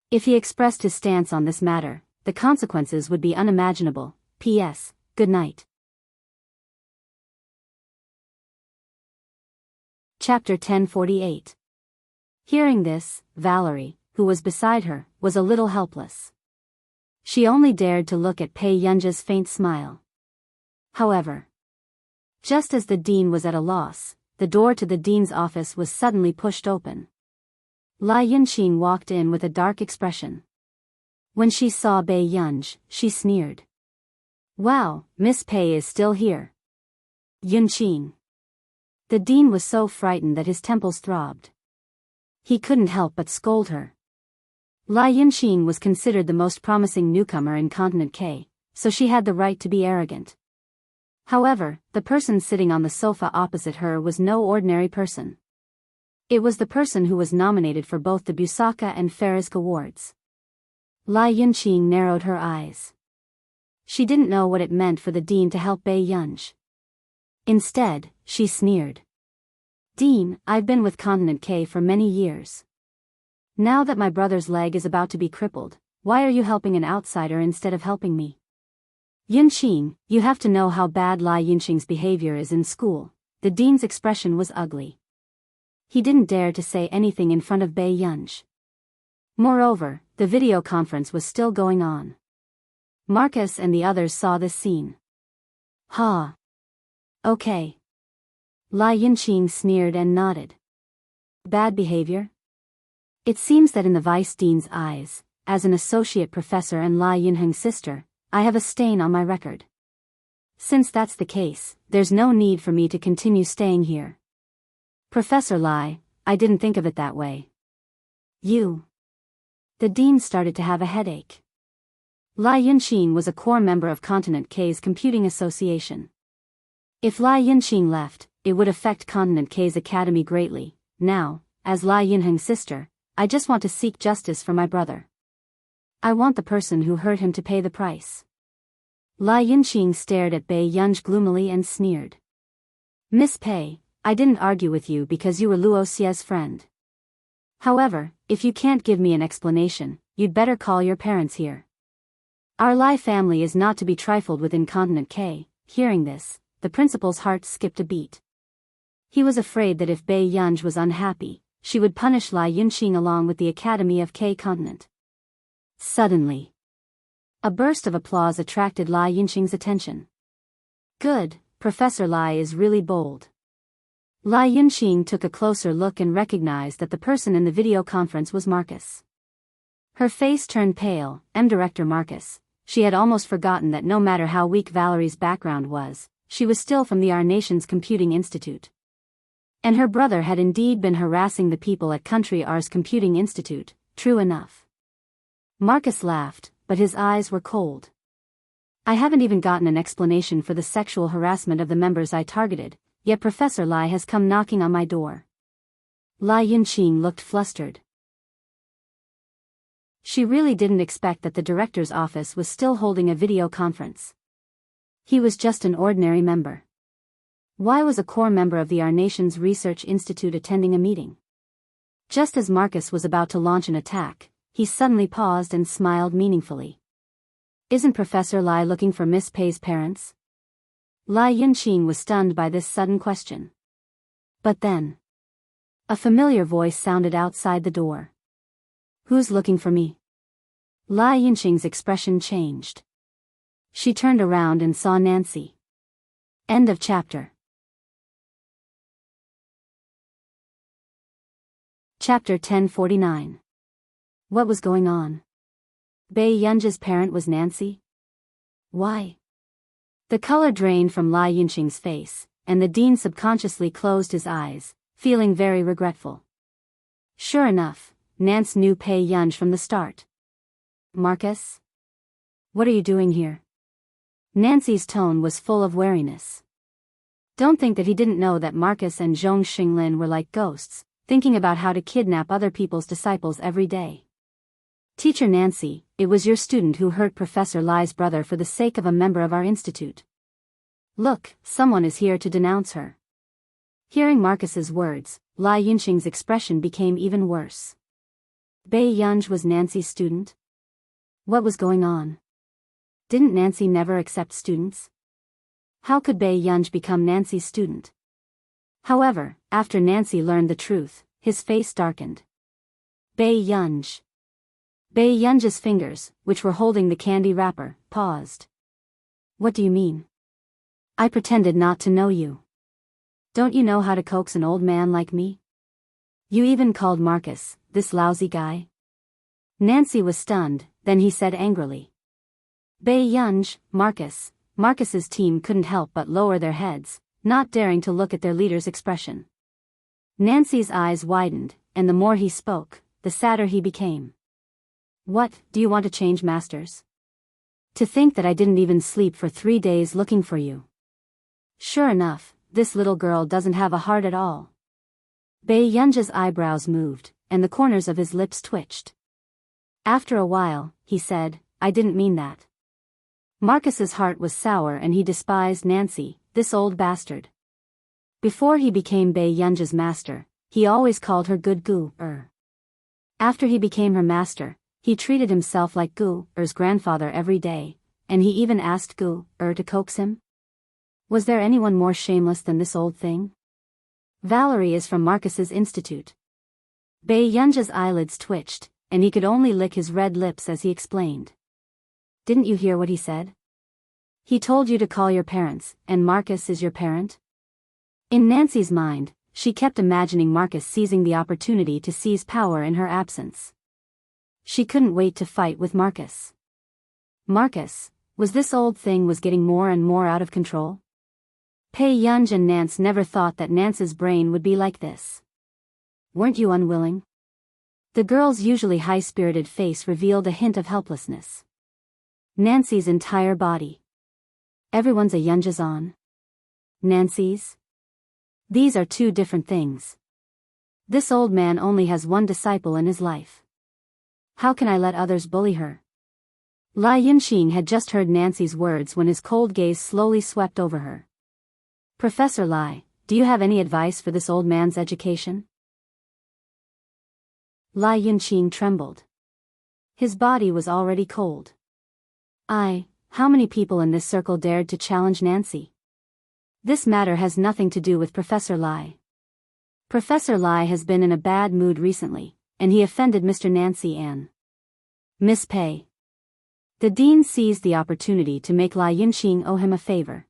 If he expressed his stance on this matter, the consequences would be unimaginable. P.S. Good night. Chapter 1048. Hearing this, Valerie, who was beside her, was a little helpless. She only dared to look at Bei Yunj's faint smile. However, just as the dean was at a loss, the door to the dean's office was suddenly pushed open. Lai Yunqing walked in with a dark expression. When she saw Bei Yunj, she sneered. Wow, Miss Pei is still here. Yunqing. The dean was so frightened that his temples throbbed. He couldn't help but scold her. Lai Yunqing was considered the most promising newcomer in Continent K, so she had the right to be arrogant. However, the person sitting on the sofa opposite her was no ordinary person. It was the person who was nominated for both the Busaka and Farisk awards. Lai Yunqing narrowed her eyes. She didn't know what it meant for the dean to help Bei Yunj. Instead, she sneered. Dean, I've been with Continent K for many years. Now that my brother's leg is about to be crippled, why are you helping an outsider instead of helping me? Yunqing, you have to know how bad Lai Yunqing's behavior is in school. The dean's expression was ugly. He didn't dare to say anything in front of Bei Yunj. Moreover, the video conference was still going on. Marcus and the others saw this scene. Ha. Okay. Lai Yunqing sneered and nodded. Bad behavior? It seems that in the vice dean's eyes, as an associate professor and Lai Yunheng's sister, I have a stain on my record. Since that's the case, there's no need for me to continue staying here. Professor Lai, I didn't think of it that way. You. The dean started to have a headache. Lai Yunxing was a core member of Continent K's computing association. If Lai Yunxing left, it would affect Continent K's academy greatly. Now, as Lai Yunheng's sister, I just want to seek justice for my brother. I want the person who hurt him to pay the price. Lai Yunxing stared at Bei Yunj gloomily and sneered. Miss Pei, I didn't argue with you because you were Luo Xie's friend. However, if you can't give me an explanation, you'd better call your parents here. Our Lai family is not to be trifled with in Continent K. Hearing this, the principal's heart skipped a beat. He was afraid that if Bei Yunj was unhappy, she would punish Lai Yunxing along with the Academy of K Continent. Suddenly, a burst of applause attracted Lai Yunxing's attention. Good, Professor Lai is really bold. Lai Yunxing took a closer look and recognized that the person in the video conference was Marcus. Her face turned pale. Director Marcus. She had almost forgotten that no matter how weak Valerie's background was, she was still from the Our Nation's Computing Institute. And her brother had indeed been harassing the people at Country R's Computing Institute, true enough. Marcus laughed, but his eyes were cold. I haven't even gotten an explanation for the sexual harassment of the members I targeted, yet Professor Lai has come knocking on my door. Lai Yunxing looked flustered. She really didn't expect that the director's office was still holding a video conference. He was just an ordinary member. Why was a core member of the Our Nation's Research Institute attending a meeting? Just as Marcus was about to launch an attack, he suddenly paused and smiled meaningfully. Isn't Professor Lai looking for Miss Pei's parents? Lai Yunxing was stunned by this sudden question. But then, a familiar voice sounded outside the door. Who's looking for me? Lai Yunxing's expression changed. She turned around and saw Nancy. End of chapter. Chapter 1049. What was going on? Bei Yunj's parent was Nancy? Why? The color drained from Lai Yunxing's face, and the dean subconsciously closed his eyes, feeling very regretful. Sure enough, Nance knew Bei Yunj from the start. Marcus? What are you doing here? Nancy's tone was full of wariness. Don't think that he didn't know that Marcus and Zhong Xinglin were like ghosts, thinking about how to kidnap other people's disciples every day. Teacher Nancy, it was your student who hurt Professor Lai's brother for the sake of a member of our institute. Look, someone is here to denounce her. Hearing Marcus's words, Lai Yunxing's expression became even worse. Bei Yunj was Nancy's student? What was going on? Didn't Nancy never accept students? How could Bei Yunj become Nancy's student? However, after Nancy learned the truth, his face darkened. Bei Yunj. Bei Yunj's fingers, which were holding the candy wrapper, paused. What do you mean? I pretended not to know you. Don't you know how to coax an old man like me? You even called Marcus, this lousy guy? Nancy was stunned, then he said angrily. Bei Yunj, Marcus's team couldn't help but lower their heads, not daring to look at their leader's expression. Nancy's eyes widened, and the more he spoke, the sadder he became. What, do you want to change masters? To think that I didn't even sleep for 3 days looking for you. Sure enough, this little girl doesn't have a heart at all. Bei Yunj's eyebrows moved, and the corners of his lips twitched. After a while, he said, I didn't mean that. Marcus's heart was sour and he despised Nancy, this old bastard. Before he became Bei Yunj's master, he always called her Good Gu-er. After he became her master, he treated himself like Gu-er's grandfather every day, and he even asked Gu-er to coax him. Was there anyone more shameless than this old thing? Valerie is from Marcus's institute. Bei Yunj's eyelids twitched, and he could only lick his red lips as he explained. Didn't you hear what he said? He told you to call your parents, and Marcus is your parent? In Nancy's mind, she kept imagining Marcus seizing the opportunity to seize power in her absence. She couldn't wait to fight with Marcus. Marcus, was this old thing was getting more and more out of control? Pei Yunj and Nance never thought that Nance's brain would be like this. Weren't you unwilling? The girl's usually high-spirited face revealed a hint of helplessness. Nancy's entire body. Everyone's a Yunjazan. Nancy's? These are two different things. This old man only has one disciple in his life. How can I let others bully her? Lai Yunxing had just heard Nancy's words when his cold gaze slowly swept over her. Professor Lai, do you have any advice for this old man's education? Lai Yunxing trembled. His body was already cold. How many people in this circle dared to challenge Nancy? This matter has nothing to do with Professor Lai. Professor Lai has been in a bad mood recently, and he offended Mr. Nancy and Miss Pei. The dean seized the opportunity to make Lai Yunxing owe him a favor.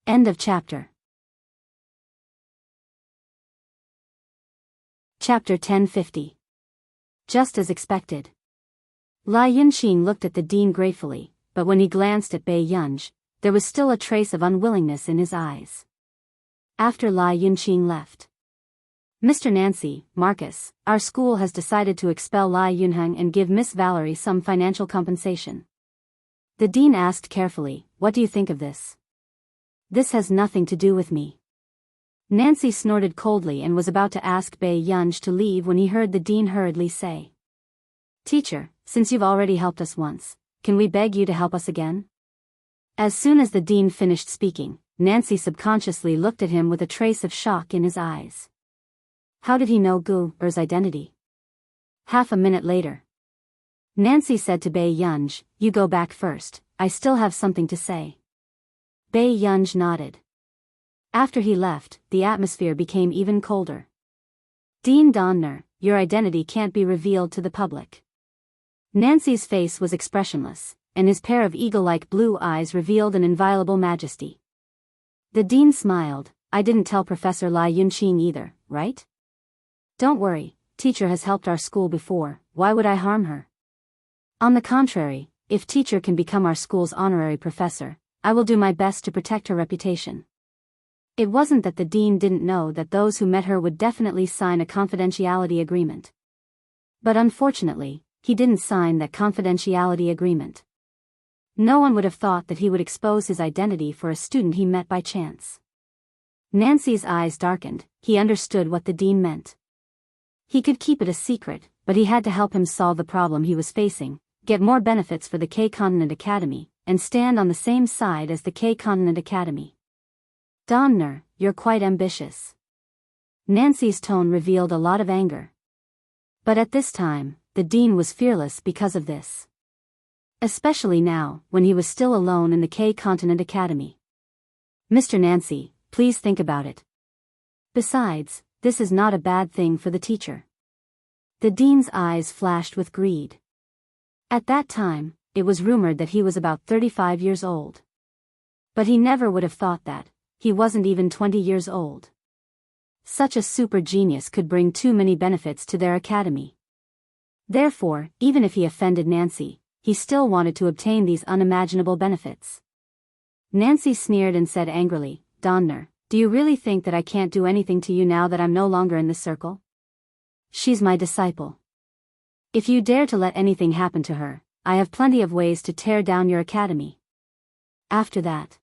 End of chapter. Chapter 1050. Just as expected. Lai Yunxing looked at the dean gratefully, but when he glanced at Bei Yunj, there was still a trace of unwillingness in his eyes. After Lai Yunxing left. Mr. Nancy, Marcus, our school has decided to expel Lai Yunheng and give Miss Valerie some financial compensation. The dean asked carefully, what do you think of this? This has nothing to do with me. Nancy snorted coldly and was about to ask Bei Yunj to leave when he heard the dean hurriedly say, Teacher, since you've already helped us once, can we beg you to help us again? As soon as the dean finished speaking, Nancy subconsciously looked at him with a trace of shock in his eyes. How did he know Gu Er's identity? Half a minute later. Nancy said to Bei Yunj, you go back first, I still have something to say. Bei Yunj nodded. After he left, the atmosphere became even colder. Dean Donner, your identity can't be revealed to the public. Nancy's face was expressionless, and his pair of eagle-like blue eyes revealed an inviolable majesty. The dean smiled, I didn't tell Professor Lai Yunxing either, right? Don't worry, teacher has helped our school before, why would I harm her? On the contrary, if teacher can become our school's honorary professor, I will do my best to protect her reputation. It wasn't that the dean didn't know that those who met her would definitely sign a confidentiality agreement. But unfortunately, he didn't sign that confidentiality agreement. No one would have thought that he would expose his identity for a student he met by chance. Nancy's eyes darkened, he understood what the dean meant. He could keep it a secret, but he had to help him solve the problem he was facing, get more benefits for the K-Continent Academy, and stand on the same side as the K-Continent Academy. Donner, you're quite ambitious. Nancy's tone revealed a lot of anger. But at this time, the dean was fearless because of this. Especially now, when he was still alone in the K-Continent Academy. Mr. Nancy, please think about it. Besides, this is not a bad thing for the teacher. The dean's eyes flashed with greed. At that time, it was rumored that he was about 35 years old. But he never would have thought that. He wasn't even 20 years old. Such a super genius could bring too many benefits to their academy. Therefore, even if he offended Nancy, he still wanted to obtain these unimaginable benefits. Nancy sneered and said angrily, Donner, do you really think that I can't do anything to you now that I'm no longer in this circle? She's my disciple. If you dare to let anything happen to her, I have plenty of ways to tear down your academy. After that,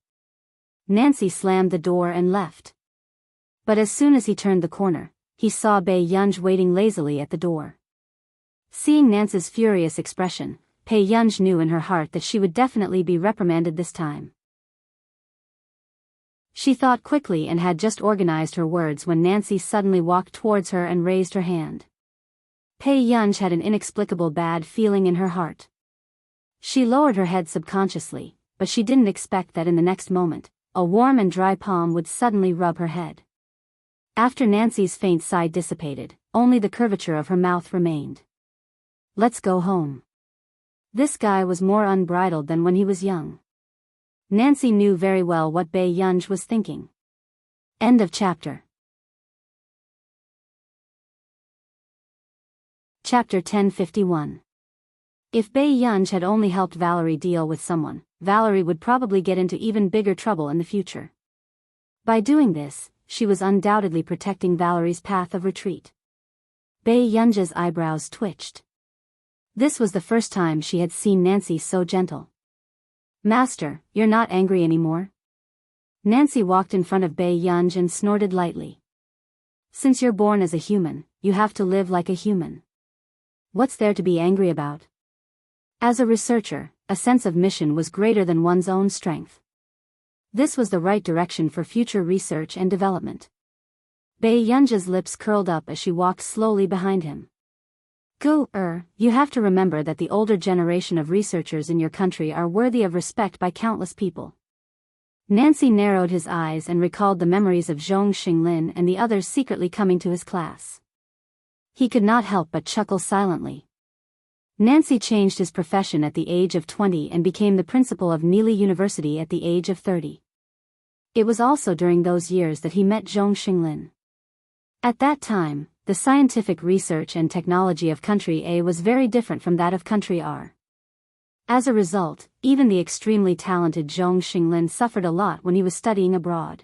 Nancy slammed the door and left. But as soon as he turned the corner, he saw Bei Yunj waiting lazily at the door. Seeing Nance's furious expression, Pei Yunj knew in her heart that she would definitely be reprimanded this time. She thought quickly and had just organized her words when Nancy suddenly walked towards her and raised her hand. Pei Yunj had an inexplicable bad feeling in her heart. She lowered her head subconsciously, but she didn't expect that in the next moment, a warm and dry palm would suddenly rub her head. After Nancy's faint sigh dissipated, only the curvature of her mouth remained. Let's go home. This guy was more unbridled than when he was young. Nancy knew very well what Bei Yunj was thinking. End of chapter. Chapter 1051. If Bai Yunj had only helped Valerie deal with someone, Valerie would probably get into even bigger trouble in the future. By doing this, she was undoubtedly protecting Valerie's path of retreat. Bai Yunj's eyebrows twitched. This was the first time she had seen Nancy so gentle. "Master, you're not angry anymore?" Nancy walked in front of Bai Yunj and snorted lightly. "Since you're born as a human, you have to live like a human. What's there to be angry about?" As a researcher, a sense of mission was greater than one's own strength. This was the right direction for future research and development. Bai Yunj's lips curled up as she walked slowly behind him. You have to remember that the older generation of researchers in your country are worthy of respect by countless people. Nancy narrowed his eyes and recalled the memories of Zhong Xinglin and the others secretly coming to his class. He could not help but chuckle silently. Nancy changed his profession at the age of 20 and became the principal of Neely University at the age of 30. It was also during those years that he met Zhong Xinglin. At that time, the scientific research and technology of Country A was very different from that of Country R. As a result, even the extremely talented Zhong Xinglin suffered a lot when he was studying abroad.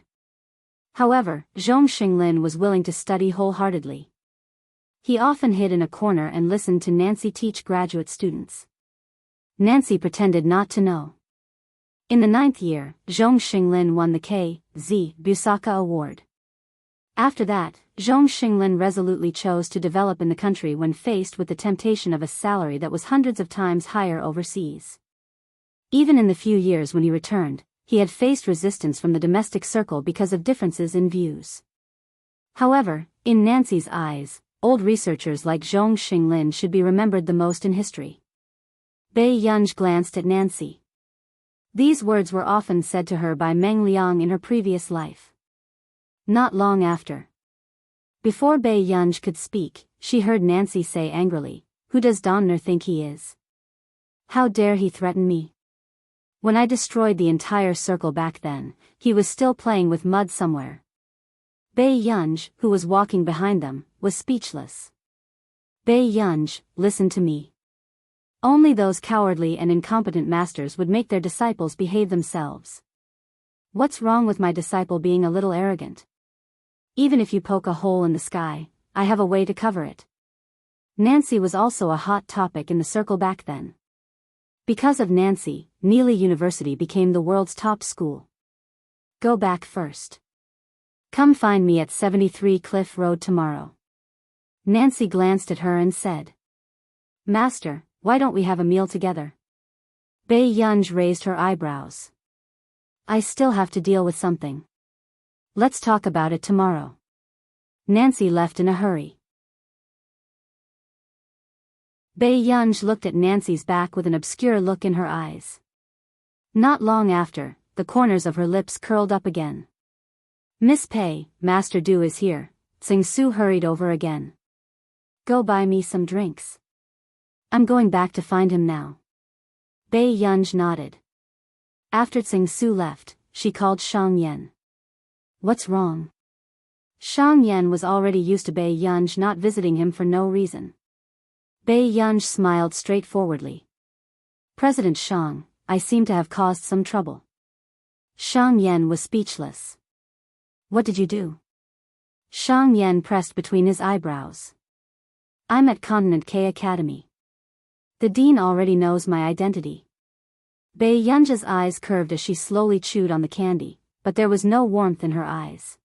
However, Zhong Xinglin was willing to study wholeheartedly. He often hid in a corner and listened to Nancy teach graduate students. Nancy pretended not to know. In the 9th year, Zhong Xinglin won the K.Z. Busaka Award. After that, Zhong Xinglin resolutely chose to develop in the country when faced with the temptation of a salary that was hundreds of times higher overseas. Even in the few years when he returned, he had faced resistance from the domestic circle because of differences in views. However, in Nancy's eyes, old researchers like Zhong Xinglin should be remembered the most in history. Bai Yunj glanced at Nancy. These words were often said to her by Meng Liang in her previous life. Not long after. Before Bai Yunj could speak, she heard Nancy say angrily, "Who does Donner think he is? How dare he threaten me? When I destroyed the entire circle back then, he was still playing with mud somewhere." Bai Yunj, who was walking behind them, was speechless. "Bai Yunj, listen to me. Only those cowardly and incompetent masters would make their disciples behave themselves. What's wrong with my disciple being a little arrogant? Even if you poke a hole in the sky, I have a way to cover it." Nancy was also a hot topic in the circle back then. Because of Nancy, Neely University became the world's top school. "Go back first. Come find me at 73 Cliff Road tomorrow." Nancy glanced at her and said, "Master, why don't we have a meal together?" Bai Yunj raised her eyebrows. "I still have to deal with something. Let's talk about it tomorrow." Nancy left in a hurry. Bai Yunj looked at Nancy's back with an obscure look in her eyes. Not long after, the corners of her lips curled up again. "Miss Pei, Master Du is here." Tsing Su hurried over again. "Go buy me some drinks. I'm going back to find him now." Bai Yunj nodded. After Tsing Su left, she called Shang Yan. "What's wrong?" Shang Yan was already used to Bai Yunj not visiting him for no reason. Bai Yunj smiled straightforwardly. "President Shang, I seem to have caused some trouble." Shang Yan was speechless. "What did you do?" Shang Yan pressed between his eyebrows. "I'm at Continent K Academy. The dean already knows my identity." Bai Yunj's eyes curved as she slowly chewed on the candy, but there was no warmth in her eyes.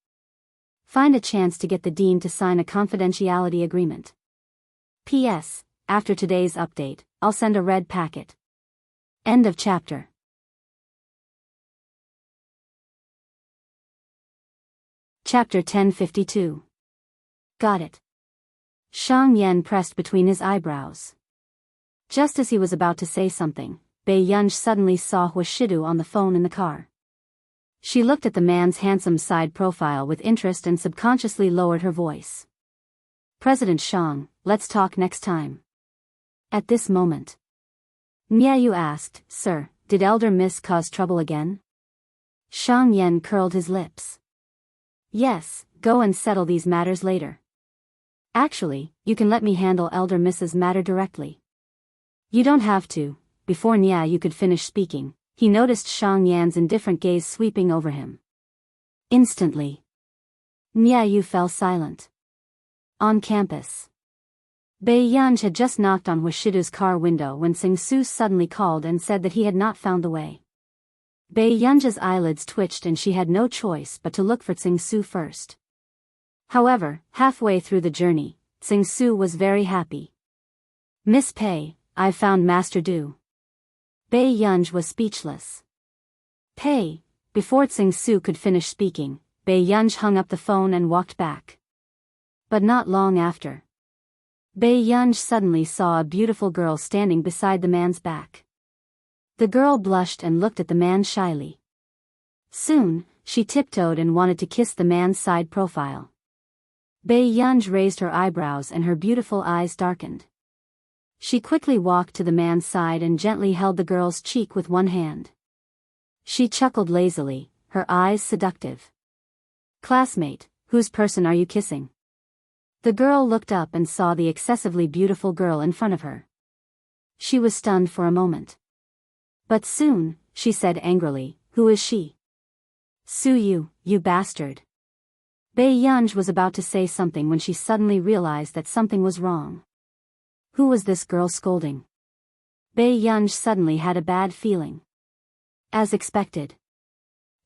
"Find a chance to get the dean to sign a confidentiality agreement. P.S. After today's update, I'll send a red packet." End of chapter. Chapter 1052. Got it. Shang Yan pressed between his eyebrows. Just as he was about to say something, Bai Yunj suddenly saw Hua Shidu on the phone in the car. She looked at the man's handsome side profile with interest and subconsciously lowered her voice. "President Shang, let's talk next time." At this moment, Yu asked, "Sir, did Elder Miss cause trouble again?" Shang Yan curled his lips. "Yes, go and settle these matters later." Actually, you can let me handle Elder Mrs. Matter directly. You don't have to. Before Nya Yu could finish speaking, he noticed Shang Yan's indifferent gaze sweeping over him. Instantly, Nya Yu fell silent. On campus, Bai Yunj had just knocked on Washidu's car window when Sing Su suddenly called and said that he had not found the way. Bai Yunj's eyelids twitched and she had no choice but to look for Sing Su first. However, halfway through the journey, Sing Su was very happy. Miss Pei, I've found Master Du. Bai Yunj was speechless. Pei, before Sing Su could finish speaking, Bai Yunj hung up the phone and walked back. But not long after, Bai Yunj suddenly saw a beautiful girl standing beside the man's back. The girl blushed and looked at the man shyly. Soon, she tiptoed and wanted to kiss the man's side profile. Bai Yunj raised her eyebrows and her beautiful eyes darkened. She quickly walked to the man's side and gently held the girl's cheek with one hand. She chuckled lazily, her eyes seductive. Classmate, whose person are you kissing? The girl looked up and saw the excessively beautiful girl in front of her. She was stunned for a moment. But soon, she said angrily, who is she? Su Yu, you bastard. Bai Yunj was about to say something when she suddenly realized that something was wrong. Who was this girl scolding? Bai Yunj suddenly had a bad feeling. As expected,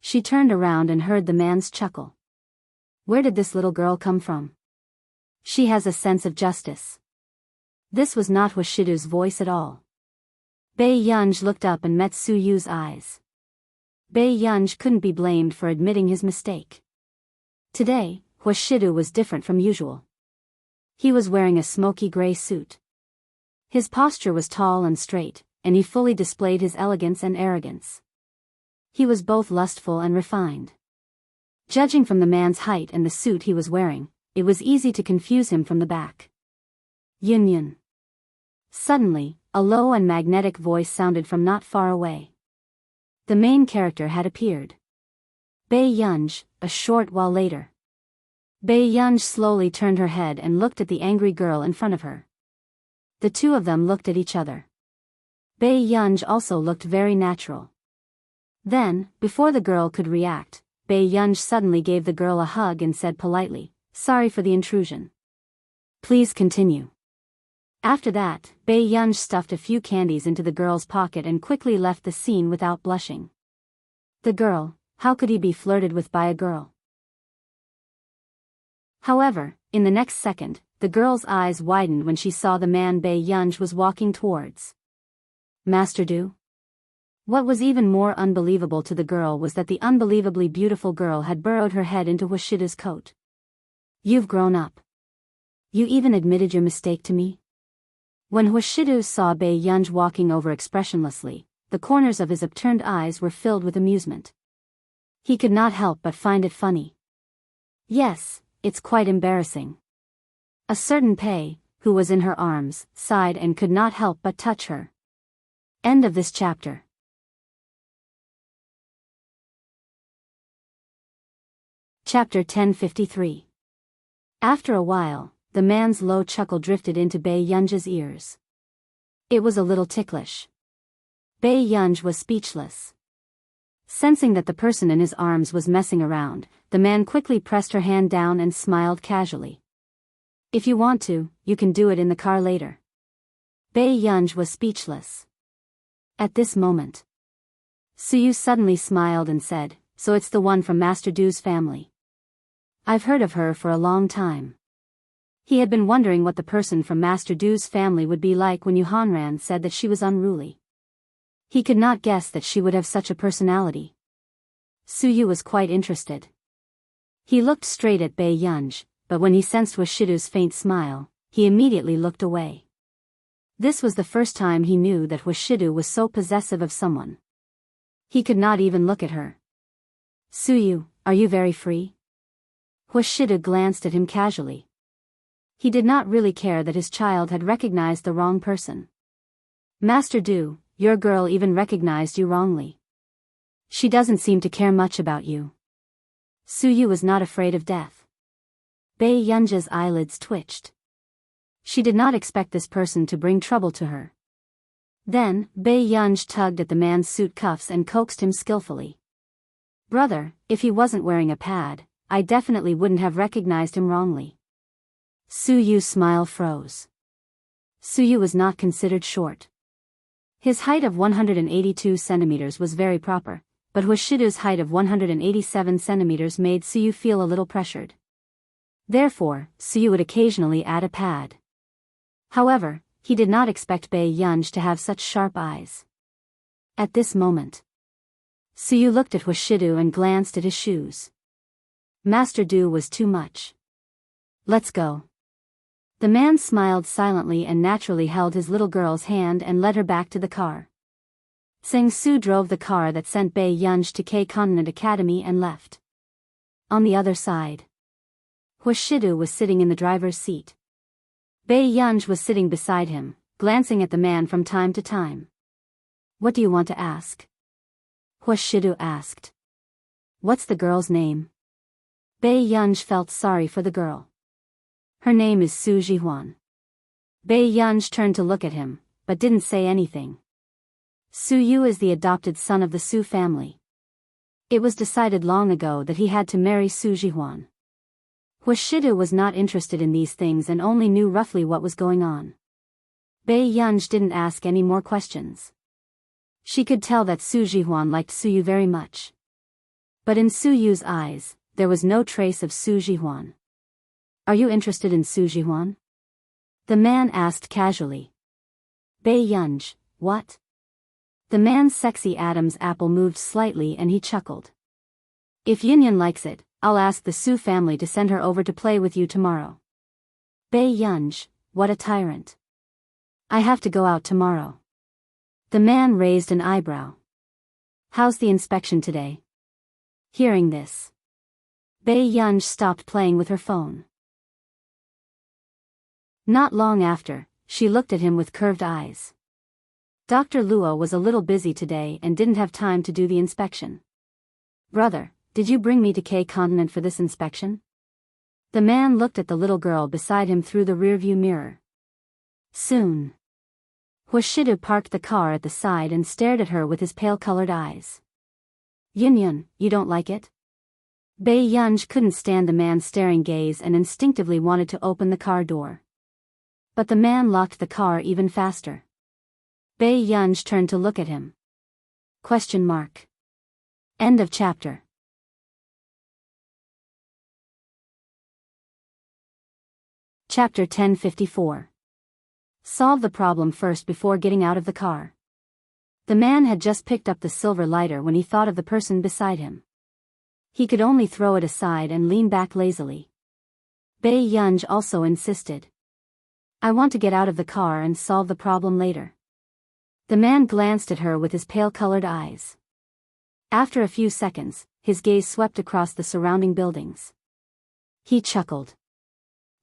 she turned around and heard the man's chuckle. Where did this little girl come from? She has a sense of justice. This was not Washidu's voice at all. Bai Yunj looked up and met Su Yu's eyes. Bai Yunj couldn't be blamed for admitting his mistake. Today, Washidu was different from usual. He was wearing a smoky gray suit. His posture was tall and straight, and he fully displayed his elegance and arrogance. He was both lustful and refined. Judging from the man's height and the suit he was wearing, it was easy to confuse him from the back. Yun Yun. Suddenly, a low and magnetic voice sounded from not far away. The main character had appeared. Bai Yunj, a short while later. Bai Yunj slowly turned her head and looked at the angry girl in front of her. The two of them looked at each other. Bai Yunj also looked very natural. Then, before the girl could react, Bai Yunj suddenly gave the girl a hug and said politely, "Sorry for the intrusion. Please continue." After that, Bai Yunj stuffed a few candies into the girl's pocket and quickly left the scene without blushing. The girl, how could he be flirted with by a girl? However, in the next second, the girl's eyes widened when she saw the man Bai Yunj was walking towards. Master Du? What was even more unbelievable to the girl was that the unbelievably beautiful girl had burrowed her head into Washida's coat. You've grown up. You even admitted your mistake to me? When Washidu saw Bai Yunj walking over expressionlessly, the corners of his upturned eyes were filled with amusement. He could not help but find it funny. Yes, it's quite embarrassing. A certain Pei, who was in her arms, sighed and could not help but touch her. End of this chapter. Chapter 1053. After a while, the man's low chuckle drifted into Bai Yunj's ears. It was a little ticklish. Bai Yunj was speechless. Sensing that the person in his arms was messing around, the man quickly pressed her hand down and smiled casually. If you want to, you can do it in the car later. Bai Yunj was speechless. At this moment, Su Yu suddenly smiled and said, "So it's the one from Master Du's family. I've heard of her for a long time." He had been wondering what the person from Master Du's family would be like when Yu Hanran said that she was unruly. He could not guess that she would have such a personality. Su Yu was quite interested. He looked straight at Bai Yunj, but when he sensed Washidu's faint smile, he immediately looked away. This was the first time he knew that Washidu was so possessive of someone. He could not even look at her. Su Yu, are you very free? Washidu glanced at him casually. He did not really care that his child had recognized the wrong person. Master Du, your girl even recognized you wrongly. She doesn't seem to care much about you. Su Yu was not afraid of death. Bai Yunj's eyelids twitched. She did not expect this person to bring trouble to her. Then, Bei Yunj tugged at the man's suit cuffs and coaxed him skillfully. "Brother, if he wasn't wearing a pad, I definitely wouldn't have recognized him wrongly." Su Yu's smile froze. Su Yu was not considered short. His height of 182 centimeters was very proper, but Huashidu's height of 187 centimeters made Su Yu feel a little pressured. Therefore, Su Yu would occasionally add a pad. However, he did not expect Bei Yunj to have such sharp eyes. At this moment, Su Yu looked at Huashidu and glanced at his shoes. Master Du was too much. "Let's go." The man smiled silently and naturally held his little girl's hand and led her back to the car. Sang Su drove the car that sent Bei Yunj to K Continent Academy and left. On the other side, Huashidu was sitting in the driver's seat. Bei Yunj was sitting beside him, glancing at the man from time to time. "What do you want to ask?" Huashidu asked. "What's the girl's name?" Bei Yunj felt sorry for the girl. "Her name is Su Jihuan." Bei Yunj turned to look at him, but didn't say anything. Su Yu is the adopted son of the Su family. It was decided long ago that he had to marry Su Jihuan. Huashidu was not interested in these things and only knew roughly what was going on. Bei Yunj didn't ask any more questions. She could tell that Su Jihuan liked Su Yu very much. But in Su Yu's eyes, there was no trace of Su Jihuan. "Are you interested in Su Jihuan?" the man asked casually. Bei Yunj, what? The man's sexy Adam's apple moved slightly and he chuckled. "If Yinyan likes it, I'll ask the Su family to send her over to play with you tomorrow." Bei Yunj, what a tyrant. "I have to go out tomorrow." The man raised an eyebrow. "How's the inspection today?" Hearing this, Bei Yunj stopped playing with her phone. Not long after, she looked at him with curved eyes. Dr. Luo was a little busy today and didn't have time to do the inspection. "Brother, did you bring me to K Continent for this inspection?" The man looked at the little girl beside him through the rearview mirror. Soon, Huashidu parked the car at the side and stared at her with his pale-colored eyes. "Yun, you don't like it?" Bei Yunj couldn't stand the man's staring gaze and instinctively wanted to open the car door. But the man locked the car even faster. Bei Yunj turned to look at him. Question mark. End of chapter. Chapter 1054. Solve the problem first before getting out of the car. The man had just picked up the silver lighter when he thought of the person beside him. He could only throw it aside and lean back lazily. Bei Yunj also insisted. "I want to get out of the car and solve the problem later." The man glanced at her with his pale-colored eyes. After a few seconds, his gaze swept across the surrounding buildings. He chuckled.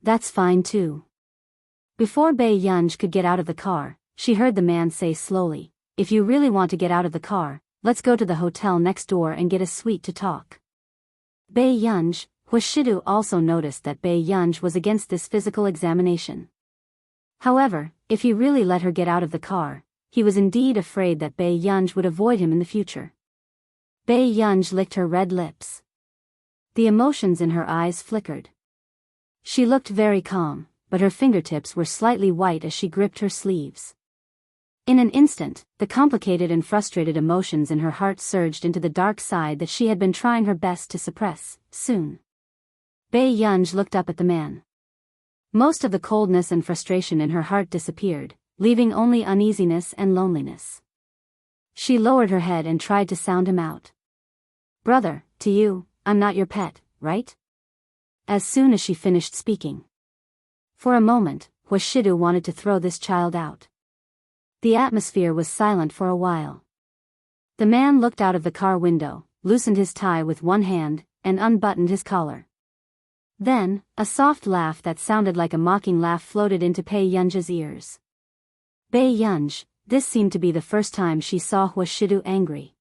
"That's fine too." Before Bei Yunj could get out of the car, she heard the man say slowly, "If you really want to get out of the car, let's go to the hotel next door and get a suite to talk." Bei Yunj, Huashidu also noticed that Bei Yunj was against this physical examination. However, if he really let her get out of the car, he was indeed afraid that Bei Yunj would avoid him in the future. Bei Yunj licked her red lips. The emotions in her eyes flickered. She looked very calm, but her fingertips were slightly white as she gripped her sleeves. In an instant, the complicated and frustrated emotions in her heart surged into the dark side that she had been trying her best to suppress. Soon, Bei Yunj looked up at the man. Most of the coldness and frustration in her heart disappeared, leaving only uneasiness and loneliness. She lowered her head and tried to sound him out. "Brother, to you, I'm not your pet, right?" As soon as she finished speaking. For a moment, Huashidu wanted to throw this child out. The atmosphere was silent for a while. The man looked out of the car window, loosened his tie with one hand, and unbuttoned his collar. Then, a soft laugh that sounded like a mocking laugh floated into Bei Yunj's ears. Bei Yunj, this seemed to be the first time she saw Huashidu angry.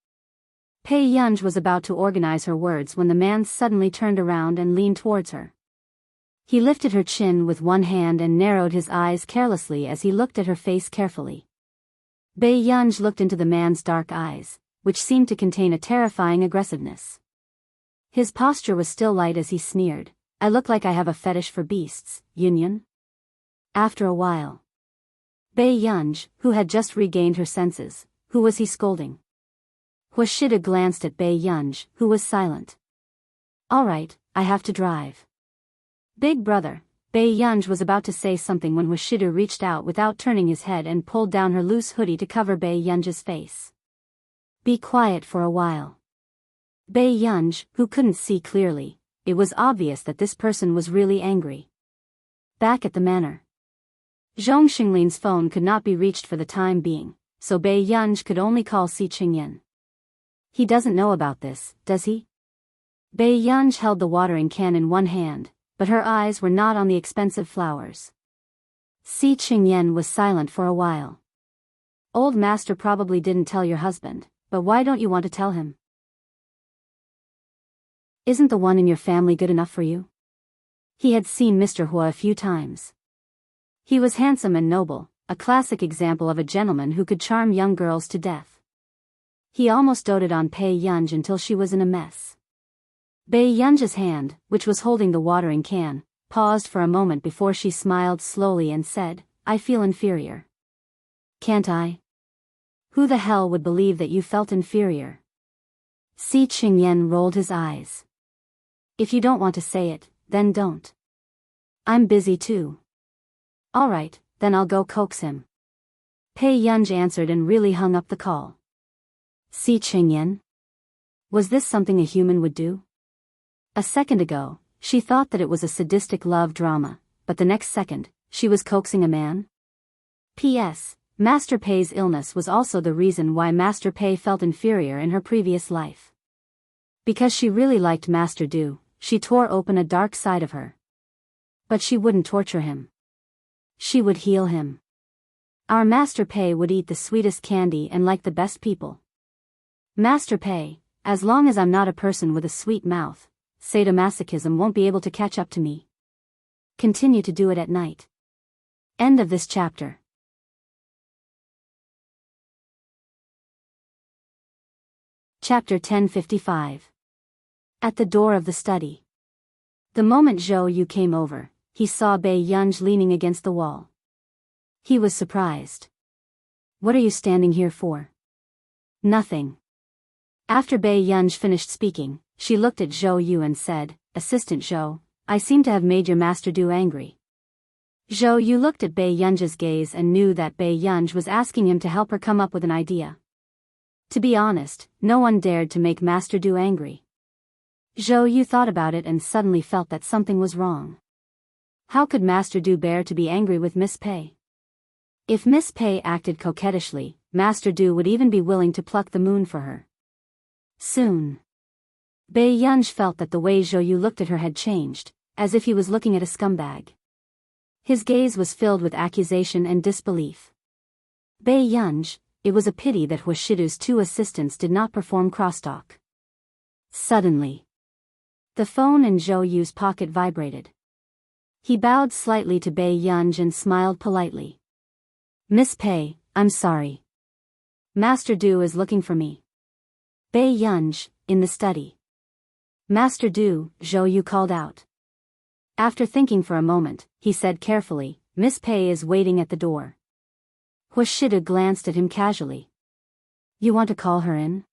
Bei Yunj was about to organize her words when the man suddenly turned around and leaned towards her. He lifted her chin with one hand and narrowed his eyes carelessly as he looked at her face carefully. Bai Yunj looked into the man's dark eyes, which seemed to contain a terrifying aggressiveness. His posture was still light as he sneered, "I look like I have a fetish for beasts, Yun." After a while, Bai Yunj, who had just regained her senses, who was he scolding? Huashida glanced at Bai Yunj, who was silent. "All right, I have to drive." "Big brother," Bai Yunj was about to say something when Huashida reached out without turning his head and pulled down her loose hoodie to cover Bai Yunj's face. "Be quiet for a while." Bai Yunj, who couldn't see clearly, it was obvious that this person was really angry. Back at the manor, Zhong Xinglin's phone could not be reached for the time being, so Bai Yunj could only call Si Qingyan. "He doesn't know about this, does he?" Bai Yunj held the watering can in one hand, but her eyes were not on the expensive flowers. Si Qingyan was silent for a while. "Old master probably didn't tell your husband, but why don't you want to tell him? Isn't the one in your family good enough for you?" He had seen Mr. Hua a few times. He was handsome and noble, a classic example of a gentleman who could charm young girls to death. He almost doted on Bai Yunj until she was in a mess. Bai Yunj's hand, which was holding the watering can, paused for a moment before she smiled slowly and said, "I feel inferior." "Can't I?" "Who the hell would believe that you felt inferior?" Si Qingyan rolled his eyes. "If you don't want to say it, then don't. I'm busy too." "All right, then I'll go coax him." Bai Yunj answered and really hung up the call. Si Qingyan? Was this something a human would do? A second ago, she thought that it was a sadistic love drama, but the next second, she was coaxing a man? P.S. Master Pei's illness was also the reason why Master Pei felt inferior in her previous life. Because she really liked Master Du, she tore open a dark side of her. But she wouldn't torture him. She would heal him. Our Master Pei would eat the sweetest candy and like the best people. Master Pei, as long as I'm not a person with a sweet mouth, sadomasochism won't be able to catch up to me. Continue to do it at night. End of this chapter. Chapter 1055. At the door of the study. The moment Zhou Yu came over, he saw Bai Yunj leaning against the wall. He was surprised. "What are you standing here for?" "Nothing." After Bai Yunj finished speaking, she looked at Zhou Yu and said, "Assistant Zhou, I seem to have made your Master Du angry." Zhou Yu looked at Bai Yunj's gaze and knew that Bai Yunj was asking him to help her come up with an idea. To be honest, no one dared to make Master Du angry. Zhou Yu thought about it and suddenly felt that something was wrong. How could Master Du bear to be angry with Miss Pei? If Miss Pei acted coquettishly, Master Du would even be willing to pluck the moon for her. Soon. Bai Yunj felt that the way Zhou Yu looked at her had changed, as if he was looking at a scumbag. His gaze was filled with accusation and disbelief. Bai Yunj, it was a pity that Huashidu's two assistants did not perform crosstalk. Suddenly, the phone in Zhou Yu's pocket vibrated. He bowed slightly to Bai Yunj and smiled politely. "Miss Pei, I'm sorry. Master Du is looking for me." Bai Yunj, in the study. "Master Du," Zhou Yu called out. After thinking for a moment, he said carefully, "Miss Pei is waiting at the door." Huashida glanced at him casually. "You want to call her in?"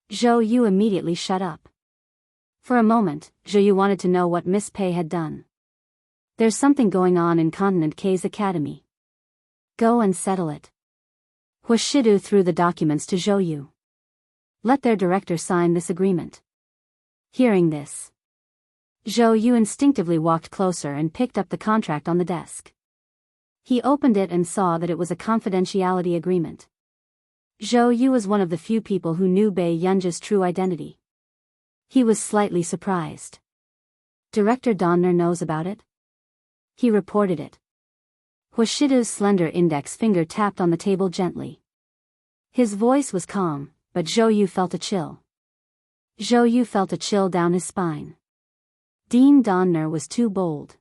Zhou Yu immediately shut up. For a moment, Zhou Yu wanted to know what Miss Pei had done. "There's something going on in Continent K's academy. Go and settle it." Huashidu threw the documents to Zhou Yu. "Let their director sign this agreement." Hearing this, Zhou Yu instinctively walked closer and picked up the contract on the desk. He opened it and saw that it was a confidentiality agreement. Zhou Yu was one of the few people who knew Bai Yunj's true identity. He was slightly surprised. "Director Donner knows about it?" He reported it. Huashidu's slender index finger tapped on the table gently. His voice was calm, but Zhou Yu felt a chill. Zhou Yu felt a chill down his spine. Dean Donner was too bold.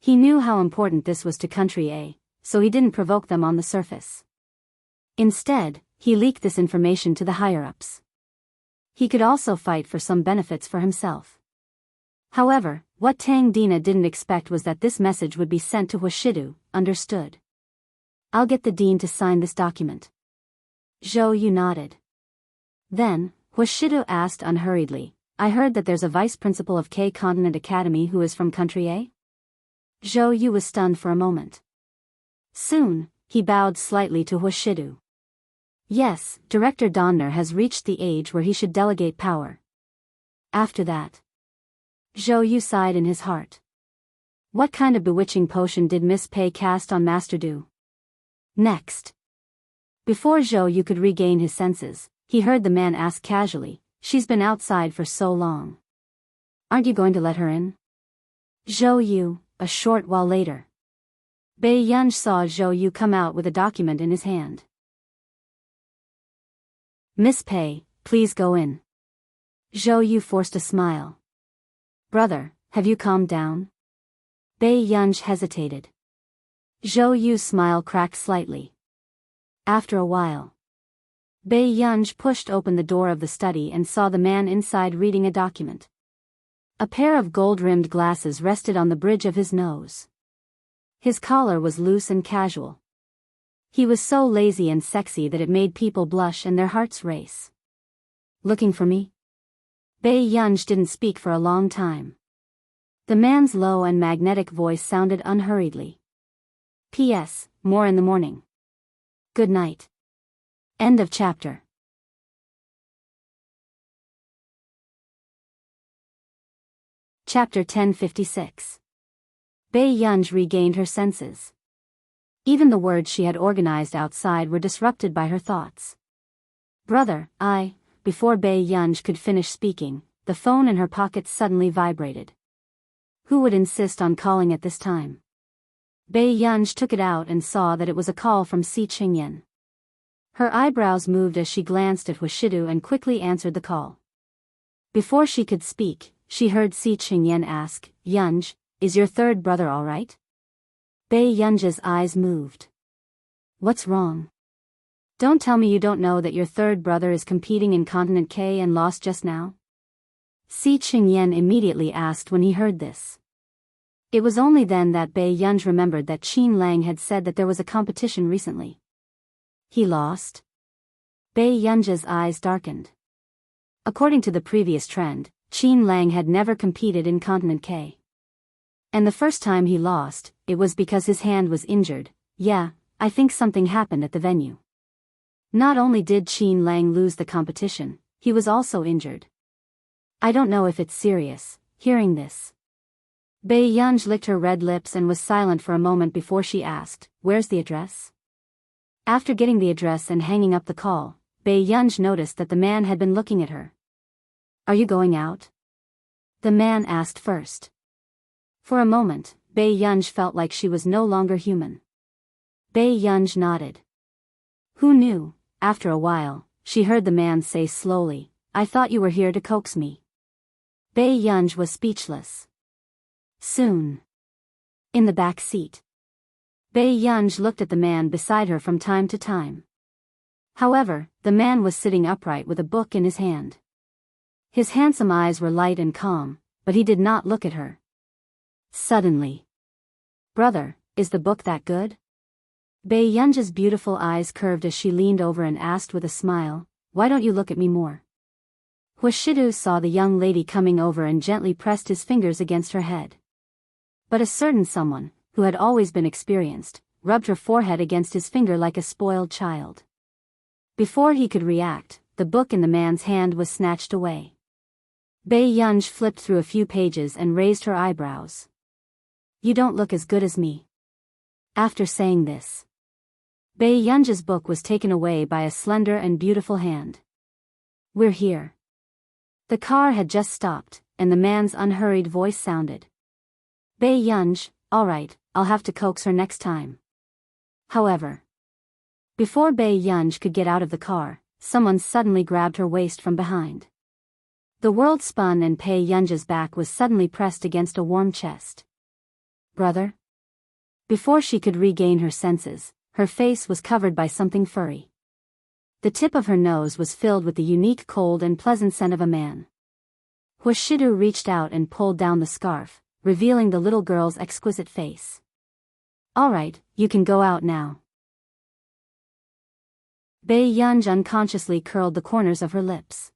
He knew how important this was to Country A, so he didn't provoke them on the surface. Instead, he leaked this information to the higher-ups. He could also fight for some benefits for himself. However, what Tang Dina didn't expect was that this message would be sent to Hwashidu. Understood. I'll get the dean to sign this document. Zhou Yu nodded. Then, Hwashidu asked unhurriedly, I heard that there's a vice principal of K Continent Academy who is from Country A? Zhou Yu was stunned for a moment. Soon, he bowed slightly to Hwashidu. Yes, Director Donner has reached the age where he should delegate power. After that, Zhou Yu sighed in his heart. What kind of bewitching potion did Miss Pei cast on Master Du? Next. Before Zhou Yu could regain his senses, he heard the man ask casually, she's been outside for so long. Aren't you going to let her in? Zhou Yu, a short while later. Bei Yunj saw Zhou Yu come out with a document in his hand. Miss Pei, please go in. Zhou Yu forced a smile. Brother, have you calmed down? Bei Yunj hesitated. Zhou Yu's smile cracked slightly. After a while, Bei Yunj pushed open the door of the study and saw the man inside reading a document. A pair of gold-rimmed glasses rested on the bridge of his nose. His collar was loose and casual. He was so lazy and sexy that it made people blush and their hearts race. Looking for me? Bei Yunj didn't speak for a long time. The man's low and magnetic voice sounded unhurriedly. P.S. More in the morning. Good night. End of chapter. Chapter 1056. Bei Yunj regained her senses. Even the words she had organized outside were disrupted by her thoughts. Brother, before Bei Yunj could finish speaking, the phone in her pocket suddenly vibrated. Who would insist on calling at this time? Bei Yunj took it out and saw that it was a call from Si Qingyan. Her eyebrows moved as she glanced at Hwashidu and quickly answered the call. Before she could speak, she heard Si Qingyan ask, Yunj, is your third brother all right? Bei Yunj's eyes moved. What's wrong? Don't tell me you don't know that your third brother is competing in Continent K and lost just now? Si Qingyan immediately asked when he heard this. It was only then that Bei Yunj remembered that Qin Lang had said that there was a competition recently. He lost? Bei Yunj's eyes darkened. According to the previous trend, Qin Lang had never competed in Continent K. And the first time he lost, it was because his hand was injured. Yeah, I think something happened at the venue. Not only did Qin Lang lose the competition, he was also injured. I don't know if it's serious. Hearing this, Bei Yunj licked her red lips and was silent for a moment before she asked, where's the address? After getting the address and hanging up the call, Bei Yunj noticed that the man had been looking at her. Are you going out? The man asked first. For a moment, Bei Yunj felt like she was no longer human. Bei Yunj nodded. Who knew? After a while, she heard the man say slowly, I thought you were here to coax me. Bei Yunj was speechless. Soon. In the back seat. Bei Yunj looked at the man beside her from time to time. However, the man was sitting upright with a book in his hand. His handsome eyes were light and calm, but he did not look at her. Suddenly. Brother, is the book that good? Bei Yunj's beautiful eyes curved as she leaned over and asked with a smile, why don't you look at me more? Hwashidu saw the young lady coming over and gently pressed his fingers against her head. But a certain someone, who had always been experienced, rubbed her forehead against his finger like a spoiled child. Before he could react, the book in the man's hand was snatched away. Bei Yunj flipped through a few pages and raised her eyebrows. You don't look as good as me. After saying this, Bei Yunj's book was taken away by a slender and beautiful hand. We're here. The car had just stopped, and the man's unhurried voice sounded. Bei Yunj, all right, I'll have to coax her next time. However, before Bei Yunj could get out of the car, someone suddenly grabbed her waist from behind. The world spun and Bei Yunj's back was suddenly pressed against a warm chest. Brother? Before she could regain her senses, her face was covered by something furry. The tip of her nose was filled with the unique cold and pleasant scent of a man. Hwashidu reached out and pulled down the scarf, revealing the little girl's exquisite face. All right, you can go out now. Bae-yunj unconsciously curled the corners of her lips.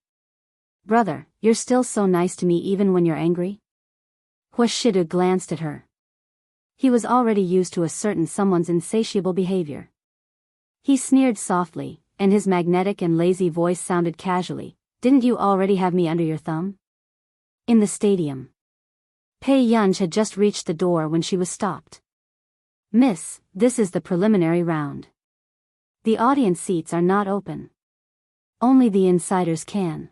Brother, you're still so nice to me even when you're angry? Hwashidu glanced at her. He was already used to a certain someone's insatiable behavior. He sneered softly, and his magnetic and lazy voice sounded casually. Didn't you already have me under your thumb? In the stadium. Bae-yunj had just reached the door when she was stopped. Miss, this is the preliminary round. The audience seats are not open. Only the insiders can.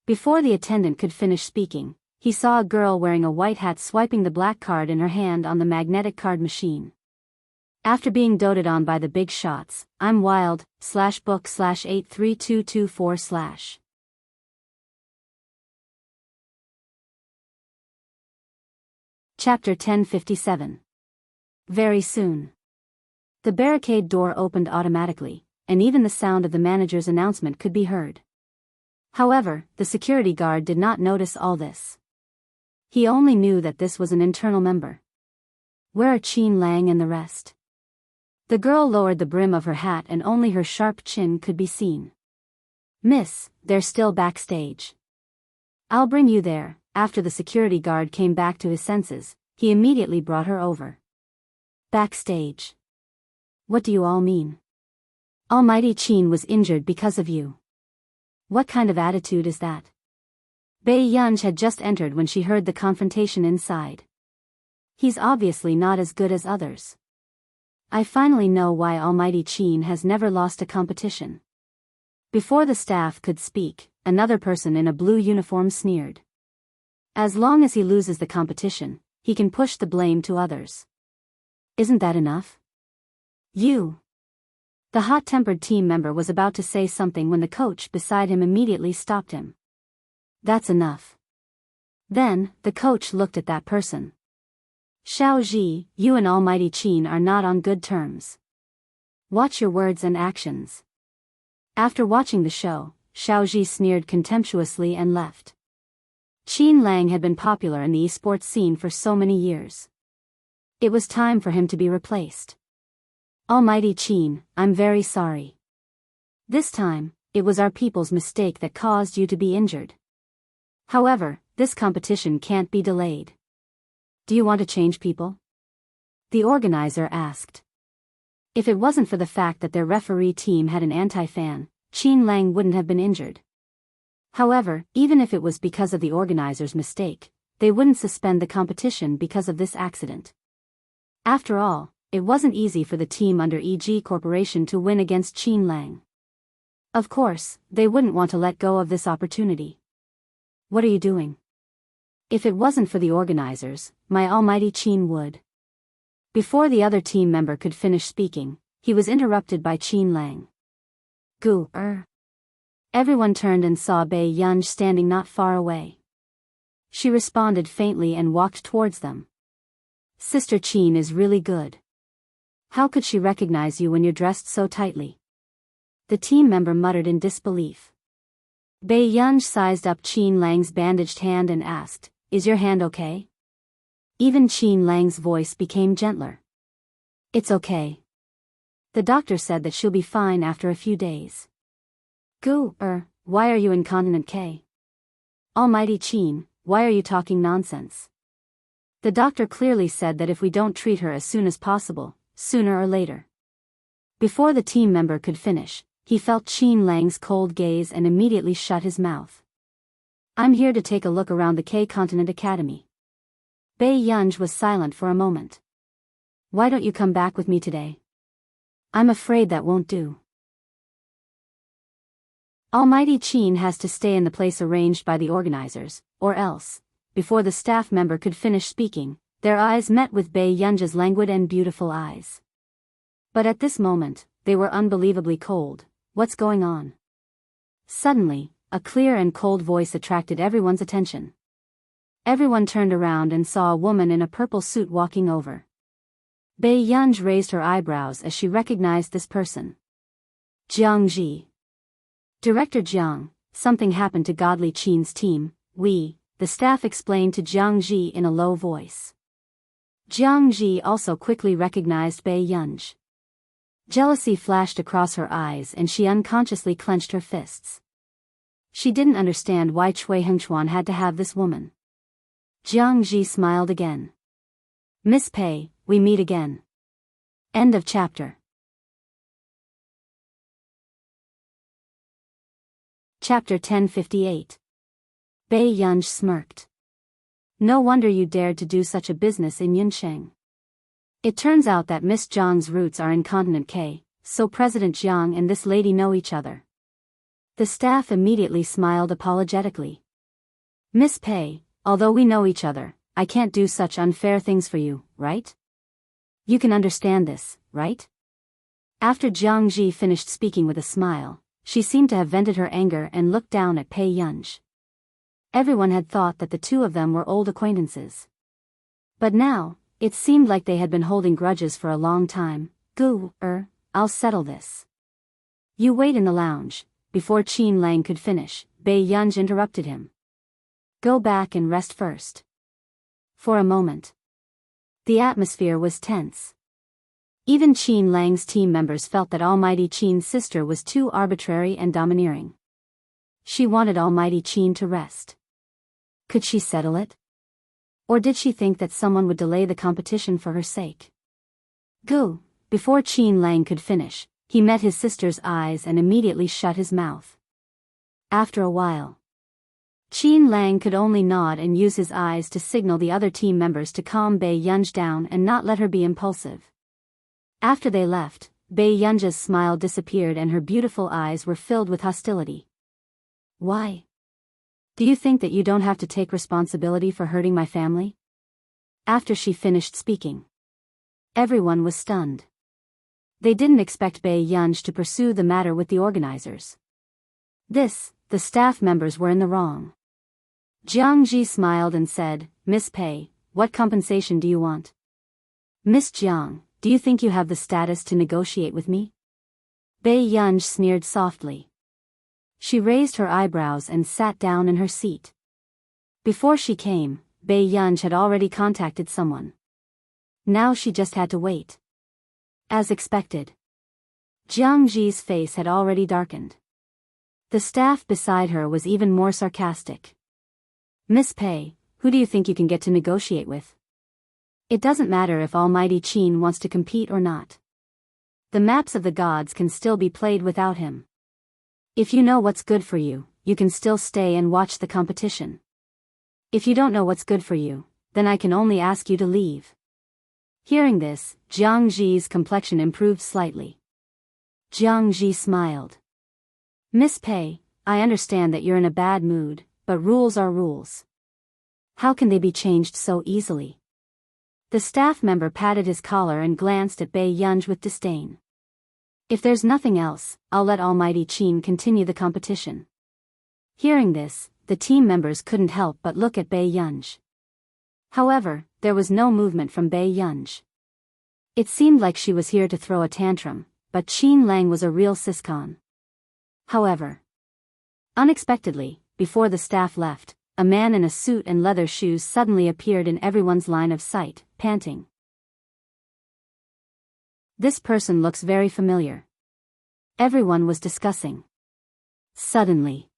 Before the attendant could finish speaking, he saw a girl wearing a white hat swiping the black card in her hand on the magnetic card machine. After being doted on by the big shots, I'm wild, /book /83224/. Chapter 1057. Very soon. The barricade door opened automatically, and even the sound of the manager's announcement could be heard. However, the security guard did not notice all this. He only knew that this was an internal member. Where are Qin Lang and the rest? The girl lowered the brim of her hat and only her sharp chin could be seen. Miss, they're still backstage. I'll bring you there. After the security guard came back to his senses, he immediately brought her over. Backstage. What do you all mean? Almighty Qin was injured because of you. What kind of attitude is that? Bae-yunj had just entered when she heard the confrontation inside. He's obviously not as good as others. I finally know why Almighty Qin has never lost a competition. Before the staff could speak, another person in a blue uniform sneered. As long as he loses the competition, he can push the blame to others. Isn't that enough? You. The hot-tempered team member was about to say something when the coach beside him immediately stopped him. That's enough. Then, the coach looked at that person. Xiaoji, you and Almighty Qin are not on good terms. Watch your words and actions. After watching the show, Xiaoji sneered contemptuously and left. Qin Lang had been popular in the esports scene for so many years. It was time for him to be replaced. Almighty Qin, I'm very sorry. This time, it was our people's mistake that caused you to be injured. However, this competition can't be delayed. Do you want to change people? The organizer asked. If it wasn't for the fact that their referee team had an anti-fan, Qin Lang wouldn't have been injured. However, even if it was because of the organizer's mistake, they wouldn't suspend the competition because of this accident. After all, it wasn't easy for the team under EG Corporation to win against Qin Lang. Of course, they wouldn't want to let go of this opportunity. What are you doing? If it wasn't for the organizers, my Almighty Qin would. Before the other team member could finish speaking, he was interrupted by Qin Lang. Everyone turned and saw Bae-yunj standing not far away. She responded faintly and walked towards them. Sister Qin is really good. How could she recognize you when you're dressed so tightly? The team member muttered in disbelief. Bae-yunj sized up Qin Lang's bandaged hand and asked, Is your hand okay? Even Qin Lang's voice became gentler. It's okay. The doctor said that she'll be fine after a few days. Why are you incontinent K? Almighty Qin, why are you talking nonsense? The doctor clearly said that if we don't treat her as soon as possible, sooner or later. Before the team member could finish, he felt Qin Lang's cold gaze and immediately shut his mouth. I'm here to take a look around the K-Continent Academy. Bae-yunj was silent for a moment. Why don't you come back with me today? I'm afraid that won't do. Almighty Qin has to stay in the place arranged by the organizers, or else. Before the staff member could finish speaking, their eyes met with Bae-yunj's languid and beautiful eyes. But at this moment, they were unbelievably cold. What's going on? Suddenly, a clear and cold voice attracted everyone's attention. Everyone turned around and saw a woman in a purple suit walking over. Bei Yunj raised her eyebrows as she recognized this person. Jiang Ji. Director Jiang, something happened to Godly Qin's team, the staff explained to Jiang Ji in a low voice. Jiang Ji also quickly recognized Bei Yunj. Jealousy flashed across her eyes and she unconsciously clenched her fists. She didn't understand why Cui Hengchuan had to have this woman. Jiang Ji smiled again. Miss Pei, we meet again. End of chapter. Chapter 1058. Bei Yunj smirked. No wonder you dared to do such a business in Yunsheng. It turns out that Miss Jiang's roots are in Continent K, so President Jiang and this lady know each other. The staff immediately smiled apologetically. Miss Pei, although we know each other, I can't do such unfair things for you, right? You can understand this, right? After Jiang Ji finished speaking with a smile, she seemed to have vented her anger and looked down at Bei Yunj. Everyone had thought that the two of them were old acquaintances. But now, it seemed like they had been holding grudges for a long time. I'll settle this. You wait in the lounge. Before Qin Lang could finish, Bei Yunj interrupted him. Go back and rest first. For a moment, the atmosphere was tense. Even Qin Lang's team members felt that Almighty Qin's sister was too arbitrary and domineering. She wanted Almighty Qin to rest. Could she settle it? Or did she think that someone would delay the competition for her sake? Before Qin Lang could finish, he met his sister's eyes and immediately shut his mouth. After a while, Qin Lang could only nod and use his eyes to signal the other team members to calm Bei Yunj down and not let her be impulsive. After they left, Bei Yunj's smile disappeared and her beautiful eyes were filled with hostility. Why? Do you think that you don't have to take responsibility for hurting my family? After she finished speaking, everyone was stunned. They didn't expect Bei Yunj to pursue the matter with the organizers. The staff members were in the wrong. Jiang Ji smiled and said, Miss Pei, what compensation do you want? Miss Jiang, do you think you have the status to negotiate with me? Bei Yunj sneered softly. She raised her eyebrows and sat down in her seat. Before she came, Bei Yunj had already contacted someone. Now she just had to wait. As expected, Jiang Ji's face had already darkened. The staff beside her was even more sarcastic. Miss Pei, who do you think you can get to negotiate with? It doesn't matter if Almighty Qin wants to compete or not. The maps of the gods can still be played without him. If you know what's good for you, you can still stay and watch the competition. If you don't know what's good for you, then I can only ask you to leave. Hearing this, Jiang Ji's complexion improved slightly. Jiang Ji smiled. Miss Pei, I understand that you're in a bad mood, but rules are rules. How can they be changed so easily? The staff member patted his collar and glanced at Bei Yunj with disdain. If there's nothing else, I'll let Almighty Qin continue the competition. Hearing this, the team members couldn't help but look at Bei Yunj. However, there was no movement from Bei Yunj. It seemed like she was here to throw a tantrum, but Qin Lang was a real siscon. However, unexpectedly, before the staff left, a man in a suit and leather shoes suddenly appeared in everyone's line of sight, panting. This person looks very familiar. Everyone was discussing. Suddenly,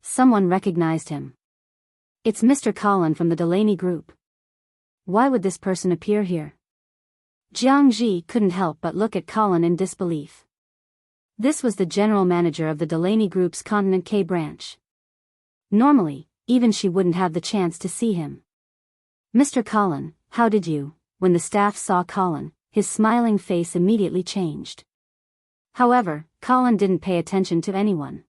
someone recognized him. It's Mr. Colin from the Delaney Group. Why would this person appear here? Jiang Ji couldn't help but look at Colin in disbelief. This was the general manager of the Delaney Group's Continent K branch. Normally, even she wouldn't have the chance to see him. Mr. Colin, how did you? When the staff saw Colin, his smiling face immediately changed. However, Colin didn't pay attention to anyone.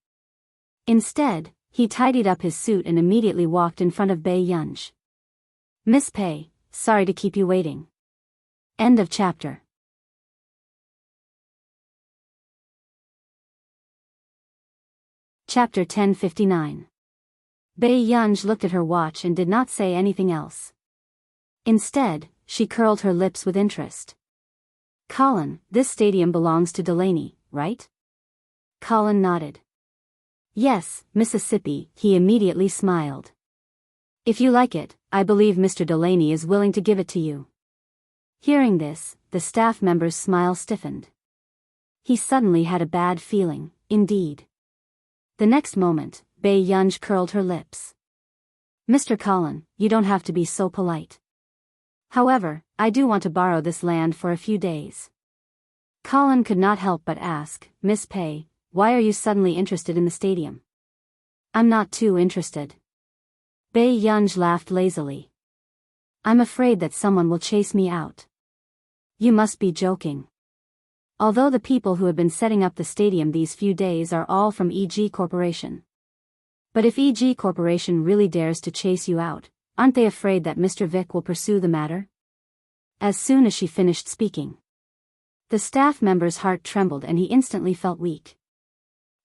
Instead, he tidied up his suit and immediately walked in front of Bei Yunj. Miss Pei, sorry to keep you waiting. End of chapter. Chapter 1059. Bei Yunj looked at her watch and did not say anything else. Instead, she curled her lips with interest. Colin, this stadium belongs to Delaney, right? Colin nodded. Yes, Mississippi, he immediately smiled. If you like it, I believe Mr. Delaney is willing to give it to you. Hearing this, the staff member's smile stiffened. He suddenly had a bad feeling, indeed. The next moment, Bei Yunj curled her lips. Mr. Colin, you don't have to be so polite. However, I do want to borrow this land for a few days. Colin could not help but ask, Miss Pei, why are you suddenly interested in the stadium? I'm not too interested. Bei Yunj laughed lazily. I'm afraid that someone will chase me out. You must be joking. Although the people who have been setting up the stadium these few days are all from EG Corporation. But if EG Corporation really dares to chase you out, aren't they afraid that Mr. Vic will pursue the matter? As soon as she finished speaking, the staff member's heart trembled and he instantly felt weak.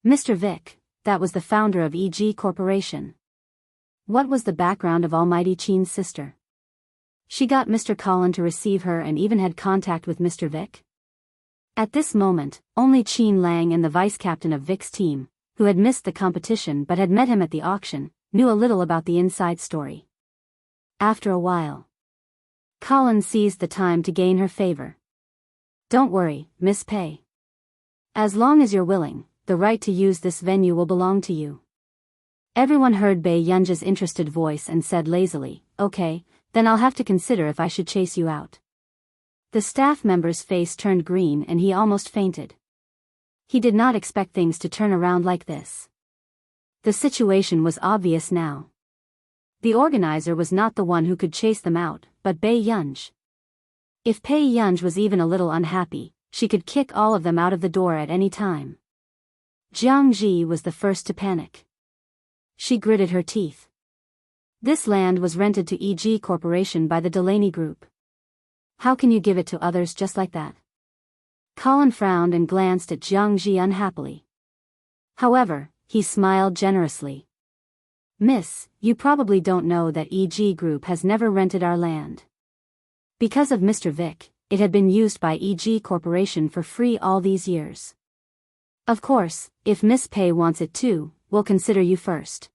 Mr. Vic, that was the founder of EG Corporation. What was the background of Almighty Chin's sister? She got Mr. Colin to receive her and even had contact with Mr. Vic? At this moment, only Qin Lang and the vice-captain of Vic's team, who had missed the competition but had met him at the auction, knew a little about the inside story. After a while, Colin seized the time to gain her favor. Don't worry, Miss Pei. As long as you're willing, the right to use this venue will belong to you. Everyone heard Bei Yunj's interested voice and said lazily, okay, then I'll have to consider if I should chase you out. The staff member's face turned green and he almost fainted. He did not expect things to turn around like this. The situation was obvious now. The organizer was not the one who could chase them out, but Bei Yunj. If Bei Yunj was even a little unhappy, she could kick all of them out of the door at any time. Jiang Ji was the first to panic. She gritted her teeth. This land was rented to EG Corporation by the Delaney Group. How can you give it to others just like that? Colin frowned and glanced at Jiang Ji unhappily. However, he smiled generously. Miss, you probably don't know that EG Group has never rented our land. Because of Mr. Vic, it had been used by EG Corporation for free all these years. Of course, if Miss Pei wants it too, we'll consider you first.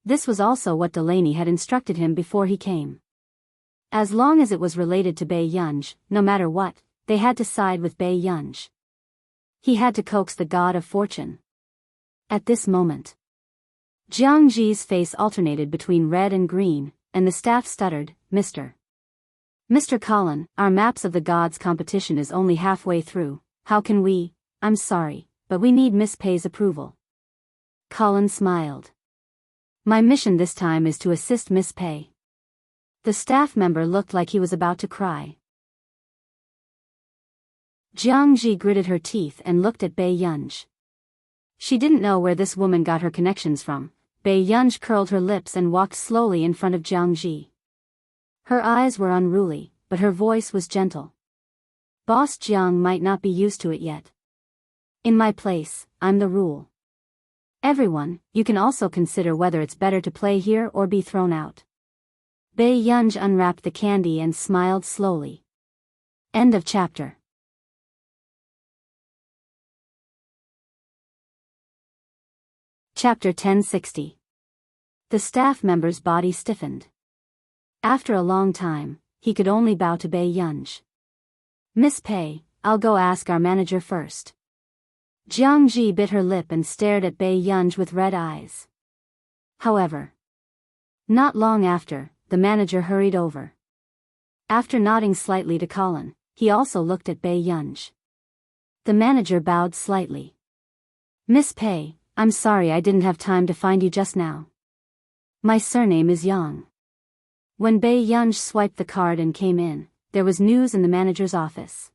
This was also what Delaney had instructed him before he came. As long as it was related to Bei Yunj, no matter what, they had to side with Bei Yunj. He had to coax the god of fortune. At this moment, Jiang Ji's face alternated between red and green, and the staff stuttered, Mr. Colin, our Maps of the Gods competition is only halfway through, how can we, I'm sorry, but we need Miss Pei's approval. Colin smiled. My mission this time is to assist Miss Pei. The staff member looked like he was about to cry. Jiang Ji gritted her teeth and looked at Bei Yunj. She didn't know where this woman got her connections from. Bei Yunj curled her lips and walked slowly in front of Jiang Ji. Her eyes were unruly, but her voice was gentle. Boss Jiang might not be used to it yet. In my place, I'm the rule. Everyone, you can also consider whether it's better to play here or be thrown out. Bei Yunj unwrapped the candy and smiled slowly. End of chapter. Chapter 1060. The staff member's body stiffened. After a long time, he could only bow to Bei Yunj. Miss Pei, I'll go ask our manager first. Jiang Ji bit her lip and stared at Bei Yunj with red eyes. However, not long after, the manager hurried over. After nodding slightly to Colin, he also looked at Bei Yunj. The manager bowed slightly. Miss Pei, I'm sorry I didn't have time to find you just now. My surname is Yang. When Bei Yunj swiped the card and came in, there was news in the manager's office.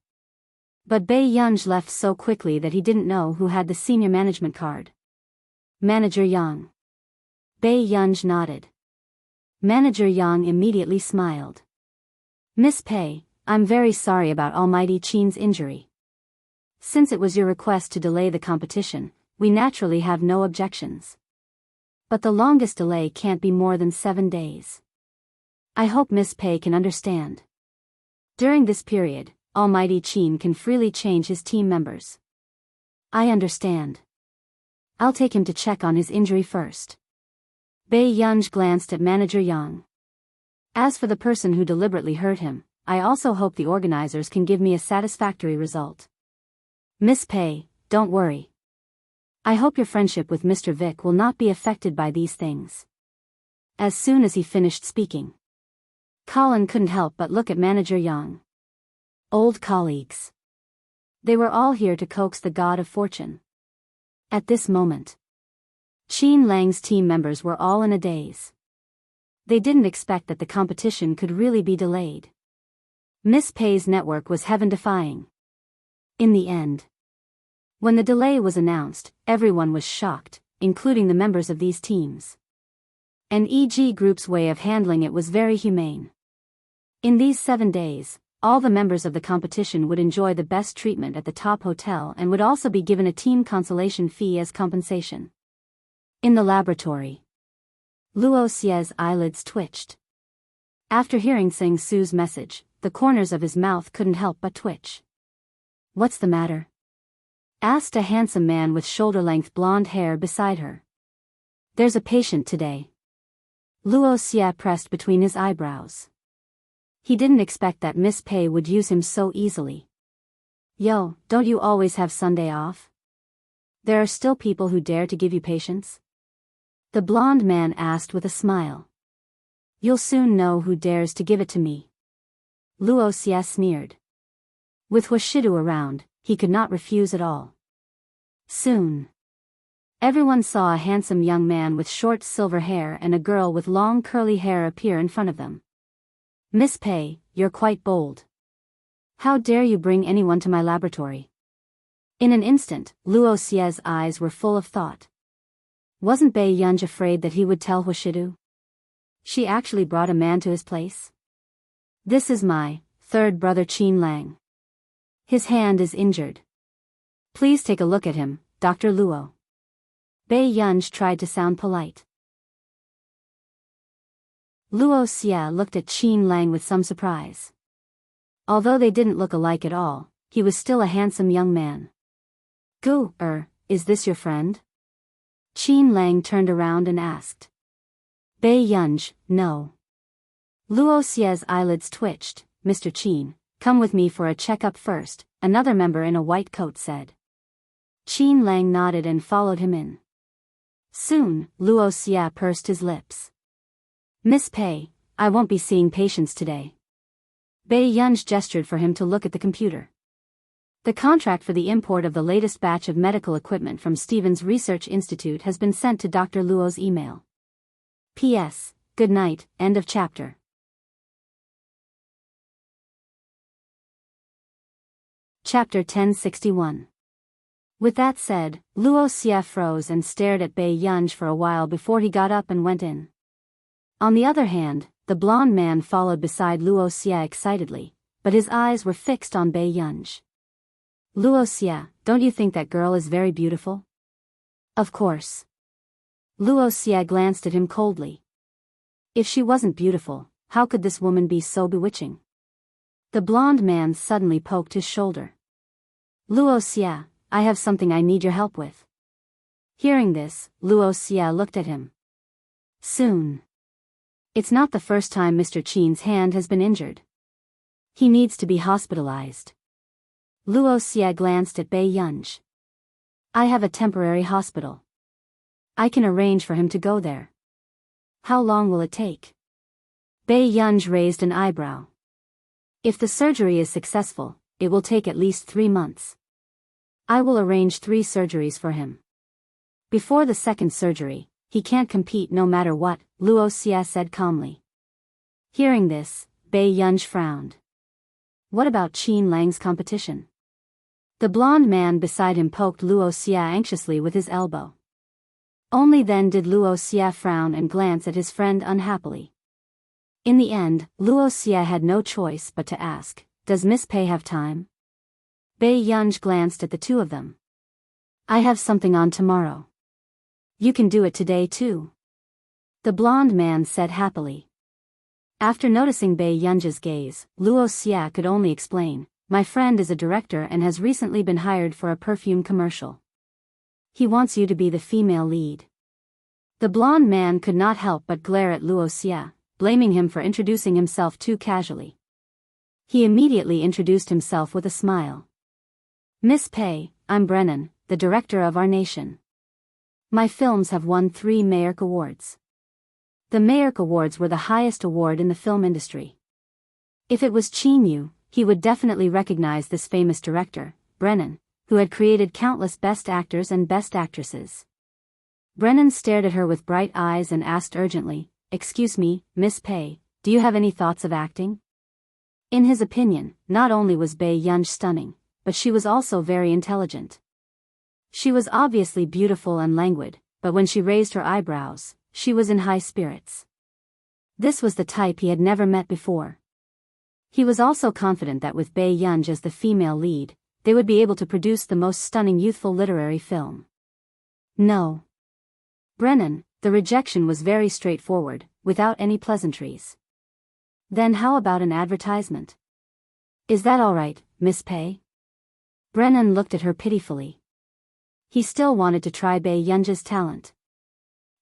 But Bei Yunj left so quickly that he didn't know who had the senior management card. Manager Yang. Bei Yunj nodded. Manager Yang immediately smiled. Miss Pei, I'm very sorry about Almighty Chin's injury. Since it was your request to delay the competition, we naturally have no objections. But the longest delay can't be more than 7 days. I hope Miss Pei can understand. During this period, Almighty Qin can freely change his team members. I understand. I'll take him to check on his injury first. Bei Yunj glanced at Manager Yang. As for the person who deliberately hurt him, I also hope the organizers can give me a satisfactory result. Miss Pei, don't worry. I hope your friendship with Mr. Vic will not be affected by these things. As soon as he finished speaking, Colin couldn't help but look at Manager Yang. Old colleagues. They were all here to coax the god of fortune. At this moment, Qin Lang's team members were all in a daze. They didn't expect that the competition could really be delayed. Miss Pei's network was heaven-defying. In the end, when the delay was announced, everyone was shocked, including the members of these teams. And EG Group's way of handling it was very humane. In these 7 days, all the members of the competition would enjoy the best treatment at the top hotel and would also be given a team consolation fee as compensation. In the laboratory, Luo Xie's eyelids twitched. After hearing Sing Su's message, the corners of his mouth couldn't help but twitch. What's the matter? Asked a handsome man with shoulder-length blonde hair beside her. There's a patient today. Luo Xie pressed between his eyebrows. He didn't expect that Miss Pei would use him so easily. Yo, don't you always have Sunday off? There are still people who dare to give you patience? The blonde man asked with a smile. You'll soon know who dares to give it to me. Luo Xie sneered. With Huashidu around, he could not refuse at all. Soon, everyone saw a handsome young man with short silver hair and a girl with long curly hair appear in front of them. Miss Pei, you're quite bold. How dare you bring anyone to my laboratory? In an instant, Luo Xie's eyes were full of thought. Wasn't Bei Yunj afraid that he would tell Huashidu? She actually brought a man to his place? This is my third brother Qin Lang. His hand is injured. Please take a look at him, Dr. Luo. Bei Yunj tried to sound polite. Luo Xie looked at Qin Lang with some surprise. Although they didn't look alike at all, he was still a handsome young man. Is this your friend? Qin Lang turned around and asked. Bei Yunj, no. Luo Xie's eyelids twitched. Mr. Qin, come with me for a checkup first, another member in a white coat said. Qin Lang nodded and followed him in. Soon, Luo Xie pursed his lips. Miss Pei, I won't be seeing patients today. Bei Yunj gestured for him to look at the computer. The contract for the import of the latest batch of medical equipment from Stevens Research Institute has been sent to Dr. Luo's email. P.S. Good night, end of chapter. Chapter 1061. With that said, Luo Xie froze and stared at Bei Yunj for a while before he got up and went in. On the other hand, the blonde man followed beside Luo Xie excitedly, but his eyes were fixed on Bei Yunj. Luo Xie, don't you think that girl is very beautiful? Of course. Luo Xie glanced at him coldly. If she wasn't beautiful, how could this woman be so bewitching? The blonde man suddenly poked his shoulder. Luo Xie, I have something I need your help with. Hearing this, Luo Xie looked at him. Soon. It's not the first time Mr. Qin's hand has been injured. He needs to be hospitalized. Luo Xie glanced at Bei Yunj. I have a temporary hospital. I can arrange for him to go there. How long will it take? Bei Yunj raised an eyebrow. If the surgery is successful, it will take at least 3 months. I will arrange 3 surgeries for him. Before the second surgery, he can't compete no matter what, Luo Xie said calmly. Hearing this, Bei Yunj frowned. What about Qin Lang's competition? The blonde man beside him poked Luo Xie anxiously with his elbow. Only then did Luo Xie frown and glance at his friend unhappily. In the end, Luo Xie had no choice but to ask, does Miss Pei have time? Bei Yunj glanced at the two of them. I have something on tomorrow. You can do it today too. the blonde man said happily. After noticing Bei Yunji's gaze, Luo Xia could only explain, "My friend is a director and has recently been hired for a perfume commercial. He wants you to be the female lead." The blonde man could not help but glare at Luo Xia, blaming him for introducing himself too casually. He immediately introduced himself with a smile. "Miss Pei, I'm Brennan, the director of our nation. My films have won 3 Mayork Awards." The Mayork Awards were the highest award in the film industry. If it was Qin Yu, he would definitely recognize this famous director, Brennan, who had created countless best actors and best actresses. Brennan stared at her with bright eyes and asked urgently, "Excuse me, Miss Pei, do you have any thoughts of acting?" In his opinion, not only was Bei Yunji stunning, but she was also very intelligent. She was obviously beautiful and languid, but when she raised her eyebrows, she was in high spirits. This was the type he had never met before. He was also confident that with Bei Yunji as the female lead, they would be able to produce the most stunning youthful literary film. No. Brennan, the rejection was very straightforward, without any pleasantries. "Then how about an advertisement? Is that all right, Miss Pei?" Brennan looked at her pitifully. He still wanted to try Bei Yunji's talent.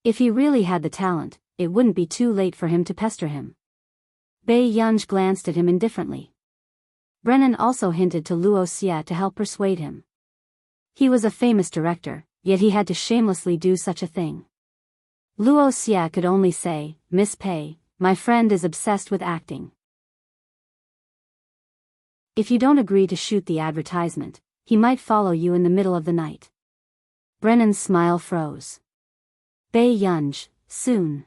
If he really had the talent, it wouldn't be too late for him to pester him. Bei Yunji glanced at him indifferently. Brennan also hinted to Luo Xia to help persuade him. He was a famous director, yet he had to shamelessly do such a thing. Luo Xia could only say, "Miss Pei, my friend is obsessed with acting. If you don't agree to shoot the advertisement, he might follow you in the middle of the night." Brennan's smile froze. "Bei Yunji, soon."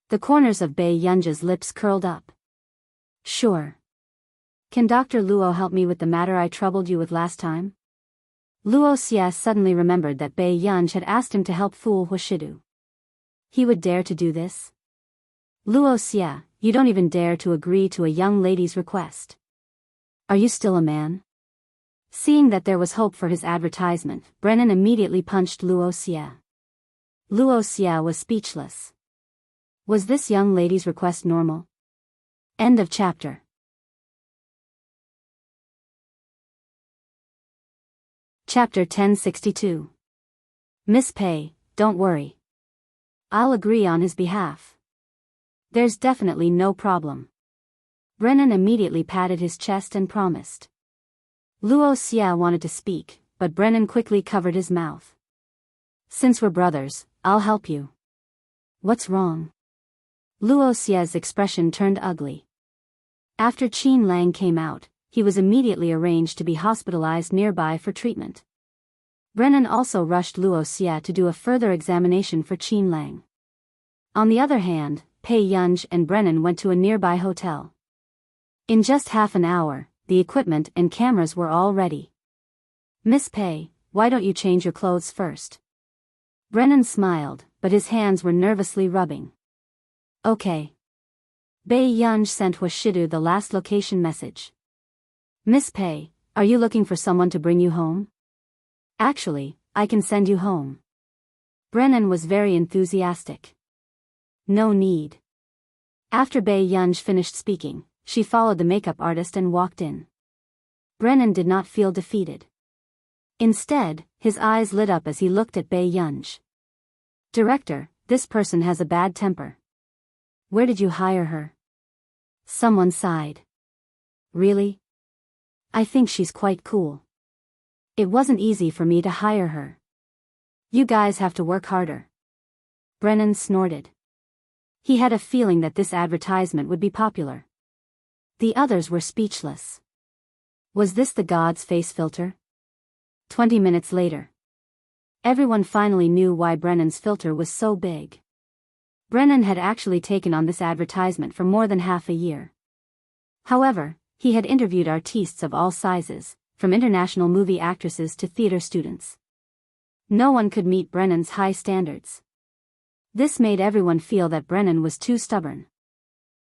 The corners of Bei Yunji's lips curled up. "Sure. Can Dr. Luo help me with the matter I troubled you with last time?" Luo Xia suddenly remembered that Bei Yunji had asked him to help fool Huashidu. He would dare to do this? "Luo Xia, you don't even dare to agree to a young lady's request. Are you still a man?" Seeing that there was hope for his advertisement, Brennan immediately punched Luo Xia. Luo Xia was speechless. Was this young lady's request normal? End of chapter. Chapter 1062. Miss Pei, don't worry. I'll agree on his behalf. There's definitely no problem. Brennan immediately patted his chest and promised. Luo Xia wanted to speak, but Brennan quickly covered his mouth. "Since we're brothers, I'll help you." "What's wrong?" Luo Xia's expression turned ugly. After Qin Lang came out, he was immediately arranged to be hospitalized nearby for treatment. Brennan also rushed Luo Xia to do a further examination for Qin Lang. On the other hand, Bei Yunji and Brennan went to a nearby hotel. In just half an hour, the equipment and cameras were all ready. "Miss Pei, why don't you change your clothes first?" Brennan smiled, but his hands were nervously rubbing. "Okay." Bei Yunji sent Huashidu the last location message. "Miss Pei, are you looking for someone to bring you home?" "Actually, I can send you home." Brennan was very enthusiastic. "No need." After Bei Yunji finished speaking, she followed the makeup artist and walked in. Brennan did not feel defeated. Instead, his eyes lit up as he looked at Bei Yunji. "Director, this person has a bad temper. Where did you hire her?" Someone sighed. "Really? I think she's quite cool. It wasn't easy for me to hire her. You guys have to work harder." Brennan snorted. He had a feeling that this advertisement would be popular. The others were speechless. Was this the God's face filter? 20 minutes later. Everyone finally knew why Brennan's filter was so big. Brennan had actually taken on this advertisement for more than half a year. However, he had interviewed artistes of all sizes, from international movie actresses to theater students. No one could meet Brennan's high standards. This made everyone feel that Brennan was too stubborn.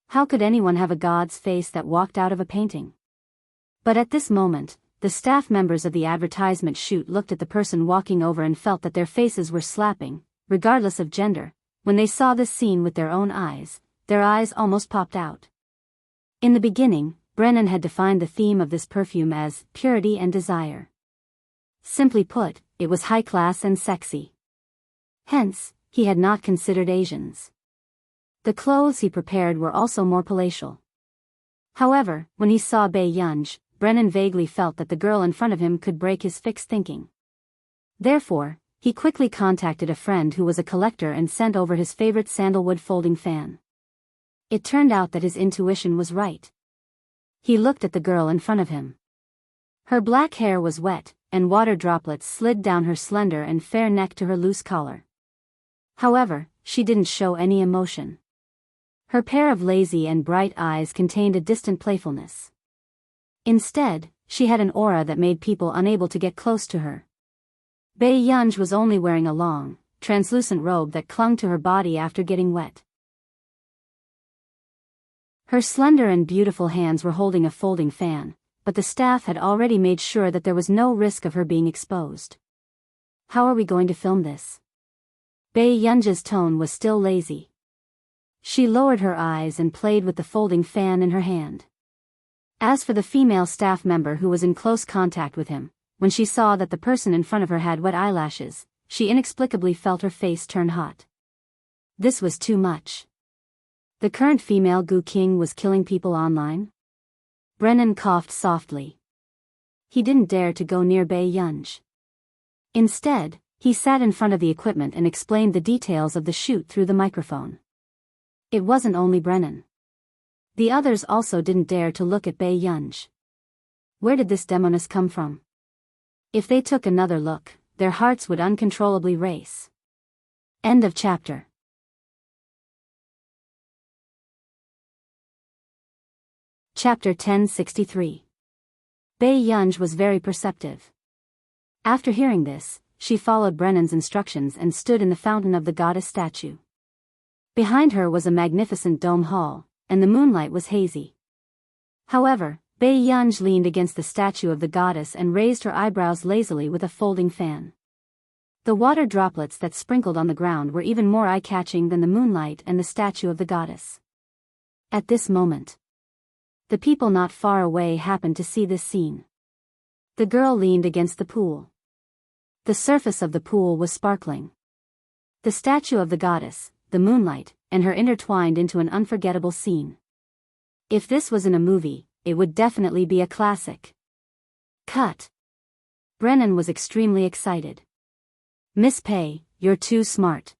How could anyone have a God's face that walked out of a painting? But at this moment, the staff members of the advertisement shoot looked at the person walking over and felt that their faces were slapping, regardless of gender. when they saw this scene with their own eyes, their eyes almost popped out. In the beginning, Brennan had defined the theme of this perfume as purity and desire. Simply put, it was high class and sexy. Hence, he had not considered Asians. The clothes he prepared were also more palatial. However, when he saw Bai Yunj, Brennan vaguely felt that the girl in front of him could break his fixed thinking. Therefore, he quickly contacted a friend who was a collector and sent over his favorite sandalwood folding fan. It turned out that his intuition was right. He looked at the girl in front of him. Her black hair was wet, and water droplets slid down her slender and fair neck to her loose collar. However, she didn't show any emotion. Her pair of lazy and bright eyes contained a distant playfulness. Instead, she had an aura that made people unable to get close to her. Bai Yunj was only wearing a long, translucent robe that clung to her body after getting wet. Her slender and beautiful hands were holding a folding fan, but the staff had already made sure that there was no risk of her being exposed. "How are we going to film this?" Bai Yunj's tone was still lazy. She lowered her eyes and played with the folding fan in her hand. As for the female staff member who was in close contact with him, when she saw that the person in front of her had wet eyelashes, she inexplicably felt her face turn hot. This was too much. The current female Gu King was killing people online? Brennan coughed softly. He didn't dare to go near Bai Yunj. Instead, he sat in front of the equipment and explained the details of the shoot through the microphone. It wasn't only Brennan. The others also didn't dare to look at Bai Yunj. Where did this demoness come from? If they took another look, their hearts would uncontrollably race. End of chapter. Chapter 1063. Bai Yunj was very perceptive. After hearing this, she followed Brennan's instructions and stood in the fountain of the goddess statue. Behind her was a magnificent dome hall, and the moonlight was hazy. However, Bai Yunj leaned against the statue of the goddess and raised her eyebrows lazily with a folding fan. The water droplets that sprinkled on the ground were even more eye-catching than the moonlight and the statue of the goddess. At this moment, the people not far away happened to see this scene. The girl leaned against the pool. The surface of the pool was sparkling. The statue of the goddess, the moonlight, and her intertwined into an unforgettable scene. If this was in a movie, it would definitely be a classic. Cut. Brennan was extremely excited. "Miss Pei, you're too smart."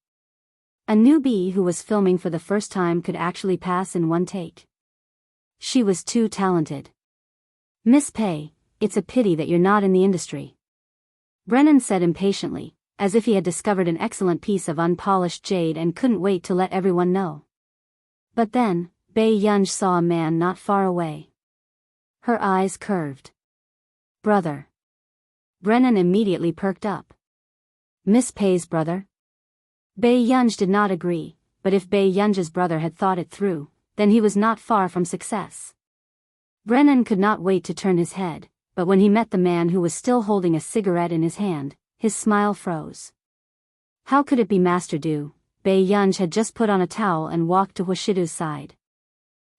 A newbie who was filming for the first time could actually pass in one take. She was too talented. "Miss Pei, it's a pity that you're not in the industry," Brennan said impatiently, as if he had discovered an excellent piece of unpolished jade and couldn't wait to let everyone know. But then, Bai Yunj saw a man not far away. Her eyes curved. "Brother." Brennan immediately perked up. "Miss Pei's brother?" Bai Yunj did not agree, but if Bai Yunj's brother had thought it through, then he was not far from success. Brennan could not wait to turn his head, but when he met the man who was still holding a cigarette in his hand, his smile froze. How could it be Master Du? Bai Yunj had just put on a towel and walked to Hoshidu's side.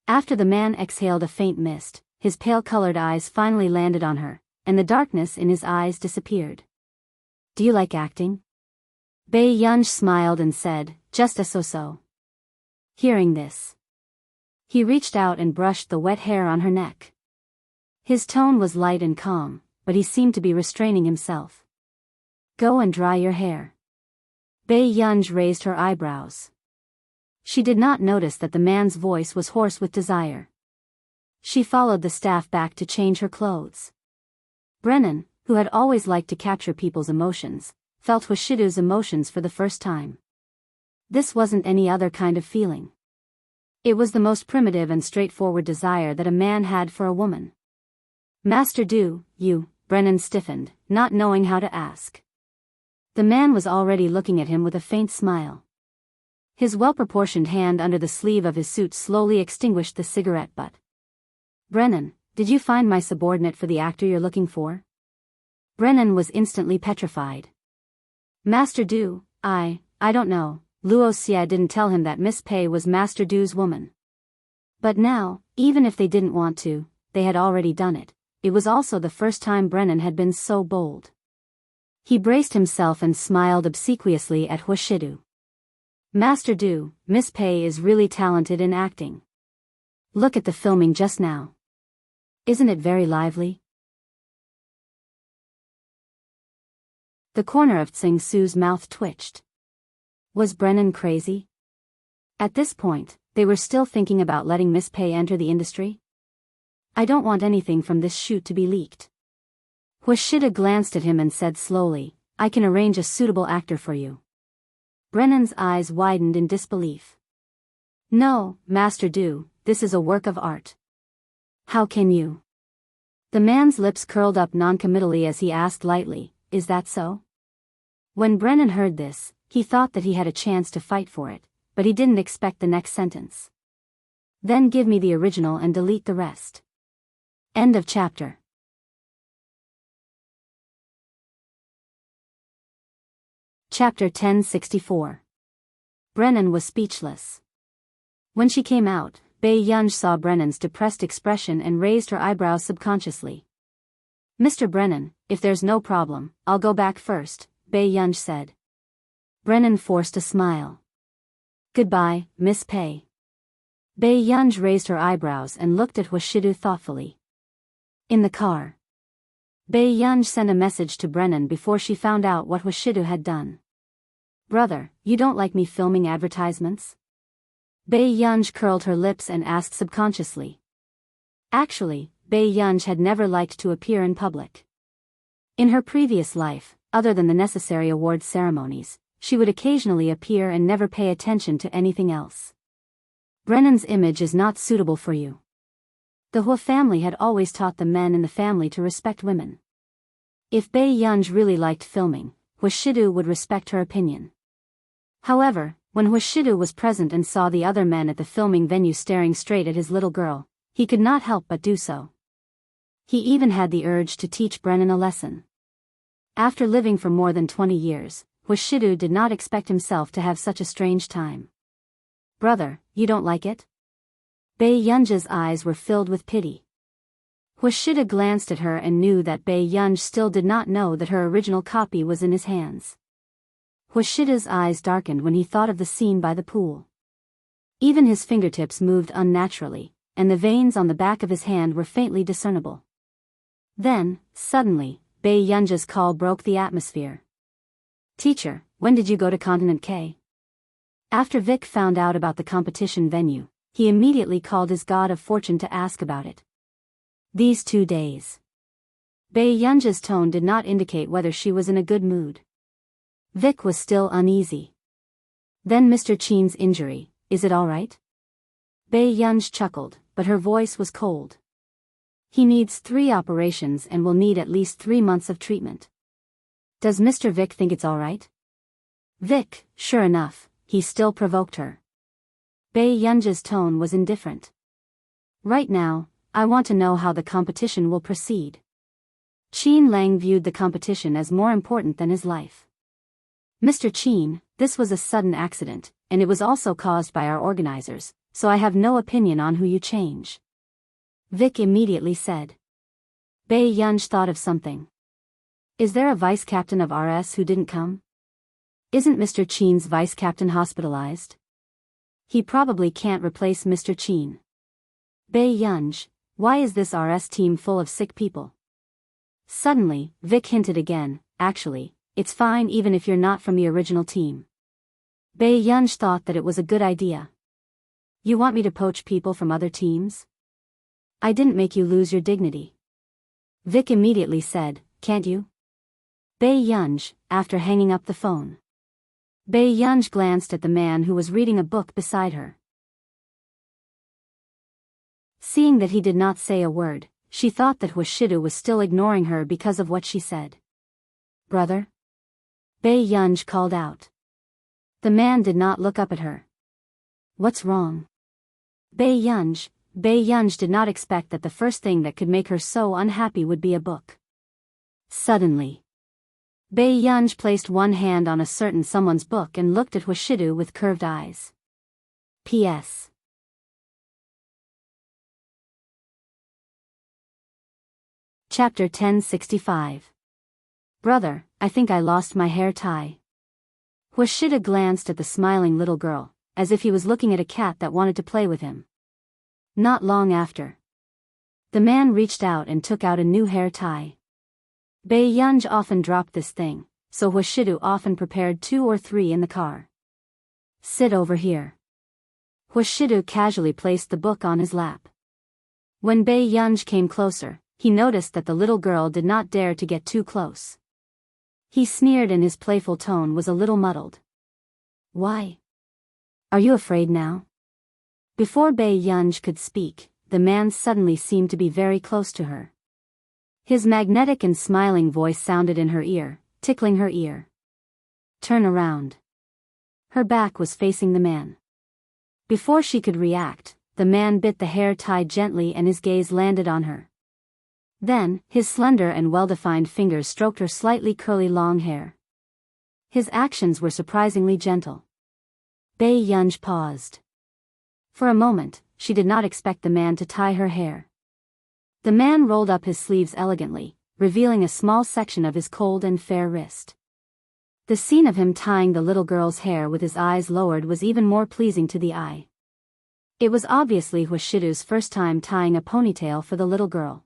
After the man exhaled a faint mist, his pale-colored eyes finally landed on her, and the darkness in his eyes disappeared. "Do you like acting?" Bai Yunj smiled and said, "Just a so-so." Hearing this, he reached out and brushed the wet hair on her neck. His tone was light and calm, but he seemed to be restraining himself. "Go and dry your hair." Bai Yunj raised her eyebrows. She did not notice that the man's voice was hoarse with desire. She followed the staff back to change her clothes. Brennan, who had always liked to capture people's emotions, felt Hoshidu's emotions for the first time. This wasn't any other kind of feeling. It was the most primitive and straightforward desire that a man had for a woman. "Master Du, you," Brennan stiffened, not knowing how to ask. The man was already looking at him with a faint smile. His well-proportioned hand under the sleeve of his suit slowly extinguished the cigarette butt. "Brennan, did you find my subordinate for the actor you're looking for?" Brennan was instantly petrified. "Master Du, I don't know," Luo Xia didn't tell him that Miss Pei was Master Du's woman. But now, even if they didn't want to, they had already done it. It was also the first time Brennan had been so bold. He braced himself and smiled obsequiously at Huashidu. Master Du, Miss Pei is really talented in acting. Look at the filming just now. Isn't it very lively? The corner of Tsing Su's mouth twitched. Was Brennan crazy? At this point, they were still thinking about letting Miss Pei enter the industry? I don't want anything from this shoot to be leaked. Huashida glanced at him and said slowly, I can arrange a suitable actor for you. Brennan's eyes widened in disbelief. No, Master Du, this is a work of art. How can you? The man's lips curled up noncommittally as he asked lightly, is that so? When Brennan heard this, he thought that he had a chance to fight for it, but he didn't expect the next sentence. Then give me the original and delete the rest. End of chapter. Chapter 1064. Brennan was speechless. When she came out, Bei Yunj saw Brennan's depressed expression and raised her eyebrows subconsciously. Mr. Brennan, if there's no problem, I'll go back first, Bei Yunj said. Brennan forced a smile. Goodbye, Miss Pei. Bei Yunj raised her eyebrows and looked at Huashidu thoughtfully. In the car. Bei Yunj sent a message to Brennan before she found out what Huashidu had done. Brother, you don't like me filming advertisements? Bei Yunj curled her lips and asked subconsciously. Actually, Bei Yunj had never liked to appear in public. In her previous life, other than the necessary awards ceremonies, she would occasionally appear and never pay attention to anything else. Brennan's image is not suitable for you. The Hua family had always taught the men in the family to respect women. If Bei Yunj really liked filming, Huashidu would respect her opinion. However, when Huashidu was present and saw the other men at the filming venue staring straight at his little girl, he could not help but do so. He even had the urge to teach Brennan a lesson. After living for more than 20 years, Huashidu did not expect himself to have such a strange time. Brother, you don't like it? Bei Yunj's eyes were filled with pity. Huashida glanced at her and knew that Bei Yunj still did not know that her original copy was in his hands. Huashida's eyes darkened when he thought of the scene by the pool. Even his fingertips moved unnaturally, and the veins on the back of his hand were faintly discernible. Then, suddenly, Bei Yunj's call broke the atmosphere. Teacher, when did you go to Continent K? After Vic found out about the competition venue, he immediately called his god of fortune to ask about it. These 2 days. Bei Yunj's tone did not indicate whether she was in a good mood. Vic was still uneasy. Then Mr. Qin's injury, is it all right? Bei Yunj chuckled, but her voice was cold. He needs 3 operations and will need at least 3 months of treatment. Does Mr. Vic think it's all right? Vic, sure enough, he still provoked her. Bei Yunj's tone was indifferent. Right now, I want to know how the competition will proceed. Qin Lang viewed the competition as more important than his life. Mr. Qin, this was a sudden accident, and it was also caused by our organizers, so I have no opinion on who you change. Vic immediately said. Bei Yunj thought of something. Is there a vice captain of RS who didn't come? Isn't Mr. Qin's vice captain hospitalized? He probably can't replace Mr. Qin. Bei Yunj, why is this RS team full of sick people? Suddenly, Vic hinted again, actually, it's fine even if you're not from the original team. Bei Yunj thought that it was a good idea. You want me to poach people from other teams? I didn't make you lose your dignity. Vic immediately said, can't you? Bei Yunj, after hanging up the phone. Bei Yunj glanced at the man who was reading a book beside her. Seeing that he did not say a word, she thought that Huashidu was still ignoring her because of what she said. Brother? Bei Yunj called out. The man did not look up at her. What's wrong? Bei Yunj did not expect that the first thing that could make her so unhappy would be a book. Suddenly, Bei Yunj placed one hand on a certain someone's book and looked at Hwashidu with curved eyes. P.S. Chapter 1065. Brother, I think I lost my hair tie. Hwashidu glanced at the smiling little girl, as if he was looking at a cat that wanted to play with him. Not long after, the man reached out and took out a new hair tie. Bei Yunj often dropped this thing, so Hwashidu often prepared 2 or 3 in the car. Sit over here. Hwashidu casually placed the book on his lap. When Bei Yunj came closer, he noticed that the little girl did not dare to get too close. He sneered and his playful tone was a little muddled. Why? Are you afraid now? Before Bei Yunj could speak, the man suddenly seemed to be very close to her. His magnetic and smiling voice sounded in her ear, tickling her ear. Turn around. Her back was facing the man. Before she could react, the man bit the hair tie gently and his gaze landed on her. Then, his slender and well-defined fingers stroked her slightly curly long hair. His actions were surprisingly gentle. Bei Yunj paused. For a moment, she did not expect the man to tie her hair. The man rolled up his sleeves elegantly, revealing a small section of his cold and fair wrist. The scene of him tying the little girl's hair with his eyes lowered was even more pleasing to the eye. It was obviously Hwashidu's first time tying a ponytail for the little girl.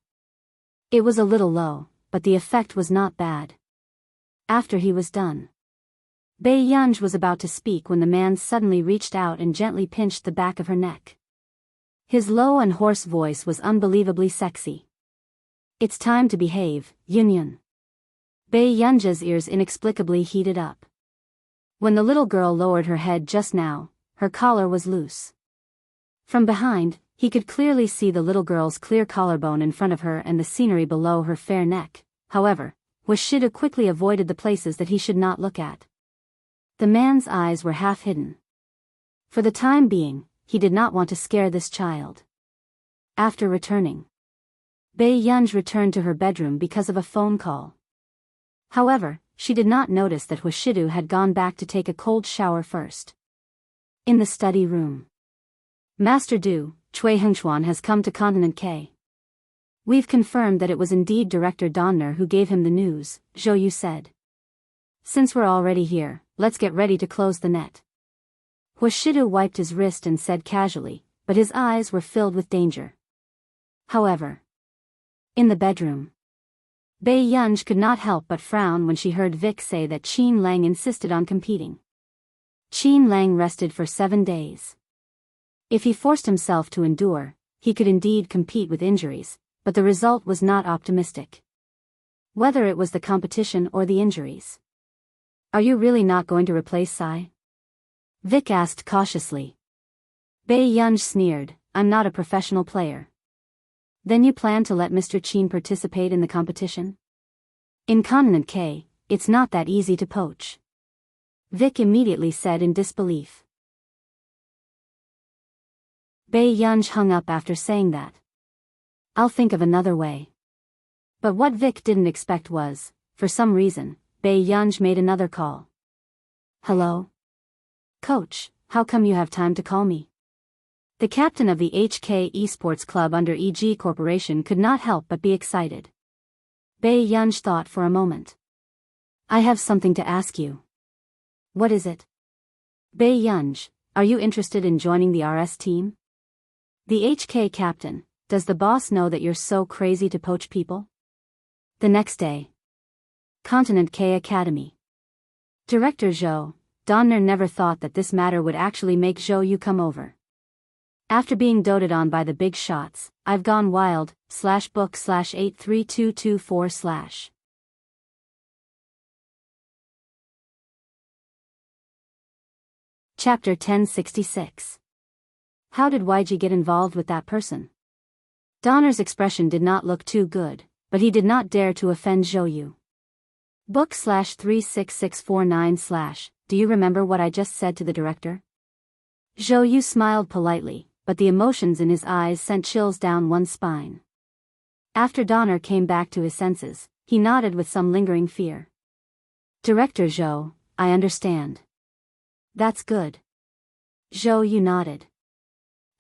It was a little low, but the effect was not bad. After he was done, Bei Yunj was about to speak when the man suddenly reached out and gently pinched the back of her neck. His low and hoarse voice was unbelievably sexy. It's time to behave, Yunyun. Bei Yunja's ears inexplicably heated up. When the little girl lowered her head just now, her collar was loose. From behind, he could clearly see the little girl's clear collarbone in front of her and the scenery below her fair neck. However, Hwashidu quickly avoided the places that he should not look at. The man's eyes were half hidden. For the time being, he did not want to scare this child. After returning, Bei Yunj returned to her bedroom because of a phone call. However, she did not notice that Hwashidu had gone back to take a cold shower first. In the study room, Master Du, Cui Hengchuan has come to Continent K. We've confirmed that it was indeed Director Donner who gave him the news, Zhou Yu said. Since we're already here, let's get ready to close the net. Hwashidu wiped his wrist and said casually, but his eyes were filled with danger. However, in the bedroom, Bei Yunj could not help but frown when she heard Vic say that Qin Lang insisted on competing. Qin Lang rested for 7 days. If he forced himself to endure, he could indeed compete with injuries, but the result was not optimistic. Whether it was the competition or the injuries. Are you really not going to replace Sai? Vic asked cautiously. Bei Yunj sneered, I'm not a professional player. Then you plan to let Mr. Qin participate in the competition? In Continent K, it's not that easy to poach. Vic immediately said in disbelief. Bei Yunj hung up after saying that. I'll think of another way. But what Vic didn't expect was, for some reason, Bei Yunj made another call. Hello? Coach, how come you have time to call me? The captain of the HK Esports Club under EG Corporation could not help but be excited. Bei Yunj thought for a moment. I have something to ask you. What is it? Bei Yunj, are you interested in joining the RS team? The HK captain, does the boss know that you're so crazy to poach people? The next day. Continent K Academy. Director Zhou, Donner never thought that this matter would actually make Zhou Yu come over. After being doted on by the big shots, I've gone wild, /book/83224/. Chapter 1066. How did YG get involved with that person? Donner's expression did not look too good, but he did not dare to offend Zhou Yu. Book/36649/. Do you remember what I just said to the director? Zhou Yu smiled politely, but the emotions in his eyes sent chills down one's spine. After Donner came back to his senses, he nodded with some lingering fear. Director Zhou, I understand. That's good. Zhou Yu nodded.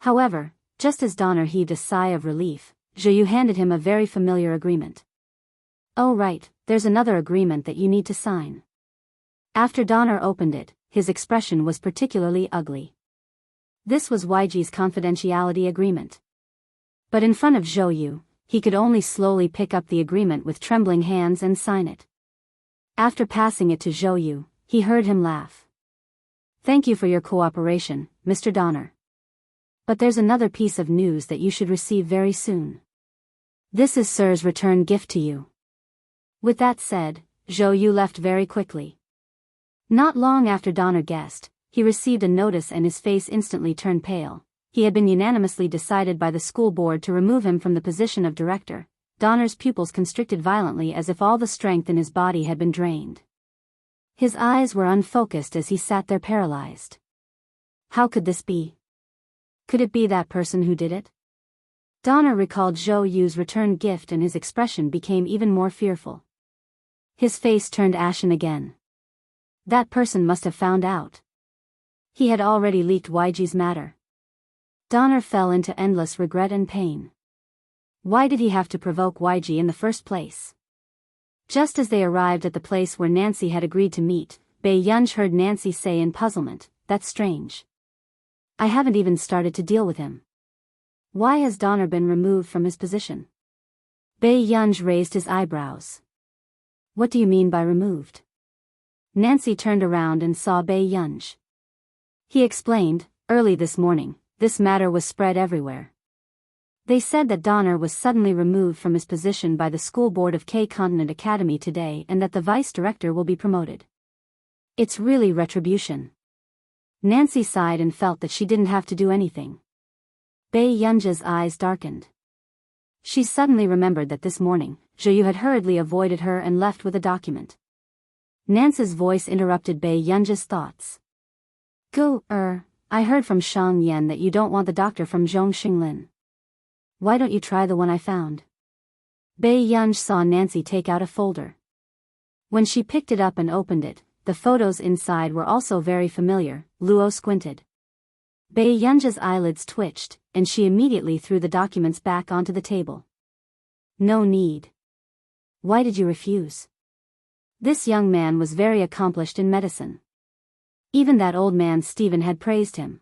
However, just as Donner heaved a sigh of relief, Zhou Yu handed him a very familiar agreement. Oh right, there's another agreement that you need to sign. After Donner opened it, his expression was particularly ugly. This was YG's confidentiality agreement. But in front of Zhou Yu, he could only slowly pick up the agreement with trembling hands and sign it. After passing it to Zhou Yu, he heard him laugh. Thank you for your cooperation, Mr. Donner. But there's another piece of news that you should receive very soon. This is Sir's return gift to you. With that said, Zhou Yu left very quickly. Not long after Donner guessed, he received a notice and his face instantly turned pale. He had been unanimously decided by the school board to remove him from the position of director. Donner's pupils constricted violently as if all the strength in his body had been drained. His eyes were unfocused as he sat there paralyzed. How could this be? Could it be that person who did it? Donner recalled Zhou Yu's return gift and his expression became even more fearful. His face turned ashen again. That person must have found out. He had already leaked YG's matter. Donner fell into endless regret and pain. Why did he have to provoke YG in the first place? Just as they arrived at the place where Nancy had agreed to meet, Bei Yunj heard Nancy say in puzzlement, "That's strange. I haven't even started to deal with him. Why has Donner been removed from his position?" Bei Yunj raised his eyebrows. What do you mean by removed? Nancy turned around and saw Bei Yunj. He explained, early this morning, this matter was spread everywhere. They said that Donner was suddenly removed from his position by the school board of K Continent Academy today and that the vice director will be promoted. It's really retribution. Nancy sighed and felt that she didn't have to do anything. Bei Yunja's eyes darkened. She suddenly remembered that this morning, Zhou Yu had hurriedly avoided her and left with a document. Nancy's voice interrupted Bei Yunja's thoughts. I heard from Shang Yan that you don't want the doctor from Zhong Xinglin. Why don't you try the one I found? Bei Yunj saw Nancy take out a folder. When she picked it up and opened it, the photos inside were also very familiar. Luo squinted. Bei Yunja's eyelids twitched, and she immediately threw the documents back onto the table. No need. Why did you refuse? This young man was very accomplished in medicine. Even that old man Stephen had praised him.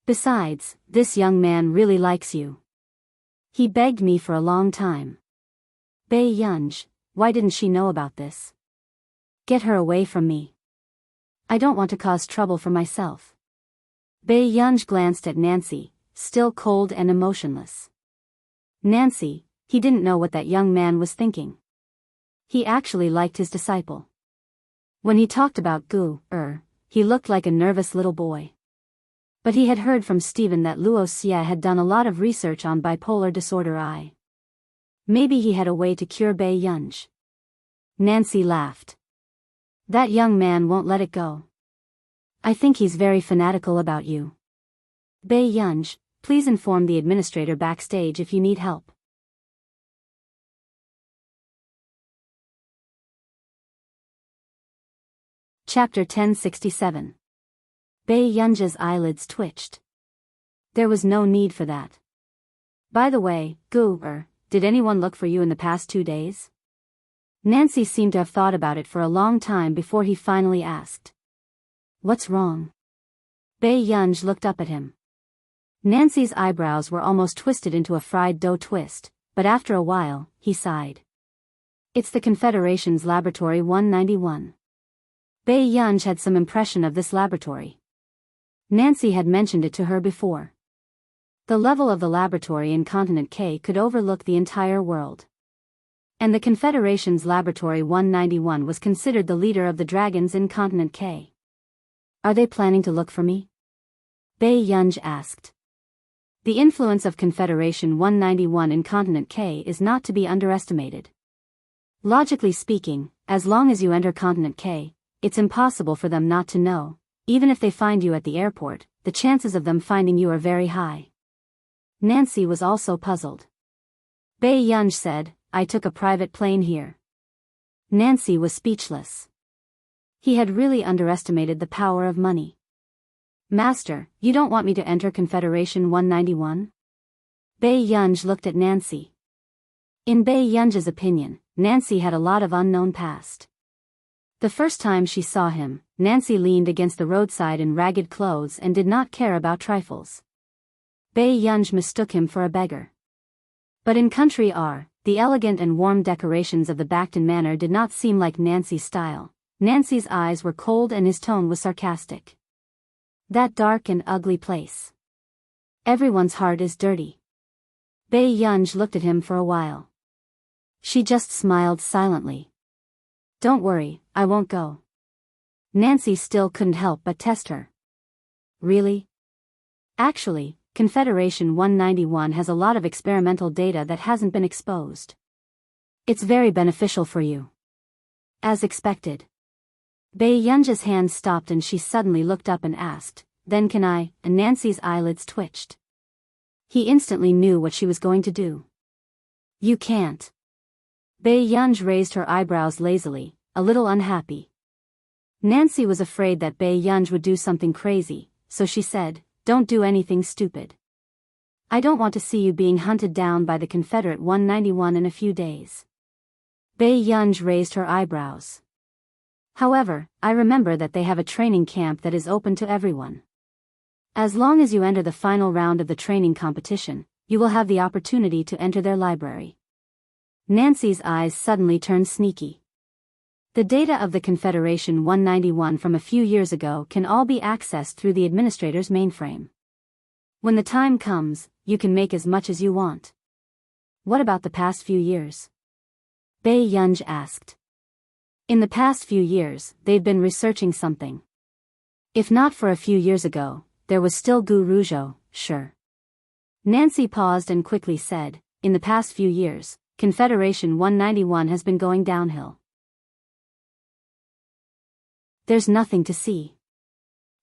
Besides, this young man really likes you. He begged me for a long time. Bei Yunj, why didn't she know about this? Get her away from me. I don't want to cause trouble for myself. Bei Yunj glanced at Nancy, still cold and emotionless. Nancy, he didn't know what that young man was thinking. He actually liked his disciple. When he talked about he looked like a nervous little boy. But he had heard from Stephen that Luo Xie had done a lot of research on bipolar disorder I. Maybe he had a way to cure Bei Yunj. Nancy laughed. That young man won't let it go. I think he's very fanatical about you. Bei Yunj, please inform the administrator backstage if you need help. Chapter 1067. Bei Yunja's eyelids twitched. There was no need for that. By the way, did anyone look for you in the past 2 days? Nancy seemed to have thought about it for a long time before he finally asked. What's wrong? Bei Yunj looked up at him. Nancy's eyebrows were almost twisted into a fried dough twist, but after a while, he sighed. It's the Confederation's Laboratory 191. Bei Yunj had some impression of this laboratory. Nancy had mentioned it to her before. The level of the laboratory in Continent K could overlook the entire world. And the Confederation's Laboratory 191 was considered the leader of the dragons in Continent K. Are they planning to look for me? Bei Yunj asked. The influence of Confederation 191 in Continent K is not to be underestimated. Logically speaking, as long as you enter Continent K, it's impossible for them not to know. Even if they find you at the airport, the chances of them finding you are very high. Nancy was also puzzled. Bei Yunj said, I took a private plane here. Nancy was speechless. He had really underestimated the power of money. Master, you don't want me to enter Confederation 191? Bai Yunj looked at Nancy. In Bai Yunj's opinion, Nancy had a lot of unknown past. The first time she saw him, Nancy leaned against the roadside in ragged clothes and did not care about trifles. Bai Yunj mistook him for a beggar. But in Country R, the elegant and warm decorations of the Bacton Manor did not seem like Nancy's style. Nancy's eyes were cold and his tone was sarcastic. That dark and ugly place. Everyone's heart is dirty. Bai Yunj looked at him for a while. She just smiled silently. Don't worry, I won't go. Nancy still couldn't help but test her. Really? Actually, Confederation 191 has a lot of experimental data that hasn't been exposed. It's very beneficial for you. As expected. Bai Yunj's hand stopped and she suddenly looked up and asked, "Then can I?" And Nancy's eyelids twitched. He instantly knew what she was going to do. You can't. Bai Yunj raised her eyebrows lazily, a little unhappy. Nancy was afraid that Bai Yunj would do something crazy, so she said, "Don't do anything stupid. I don't want to see you being hunted down by the Confederate 191 in a few days." Bai Yunj raised her eyebrows. However, I remember that they have a training camp that is open to everyone. As long as you enter the final round of the training competition, you will have the opportunity to enter their library. Nancy's eyes suddenly turned sneaky. The data of the Confederation 191 from a few years ago can all be accessed through the administrator's mainframe. When the time comes, you can make as much as you want. What about the past few years? Bai Yunj asked. In the past few years, they've been researching something. If not for a few years ago, there was still Gu Rougeau, sure. Nancy paused and quickly said, in the past few years, Confederation 191 has been going downhill. There's nothing to see.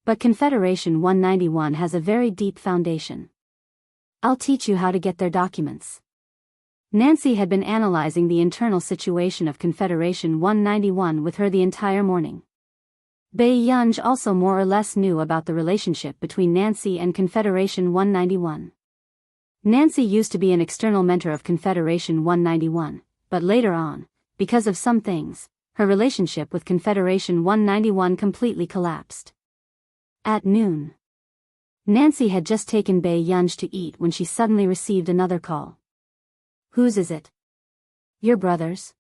But Confederation 191 has a very deep foundation. I'll teach you how to get their documents. Nancy had been analyzing the internal situation of Confederation 191 with her the entire morning. Bai Yunj also more or less knew about the relationship between Nancy and Confederation 191. Nancy used to be an external mentor of Confederation 191, but later on, because of some things, her relationship with Confederation 191 completely collapsed. At noon, Nancy had just taken Bai Yunj to eat when she suddenly received another call. Whose is it? Your brother's?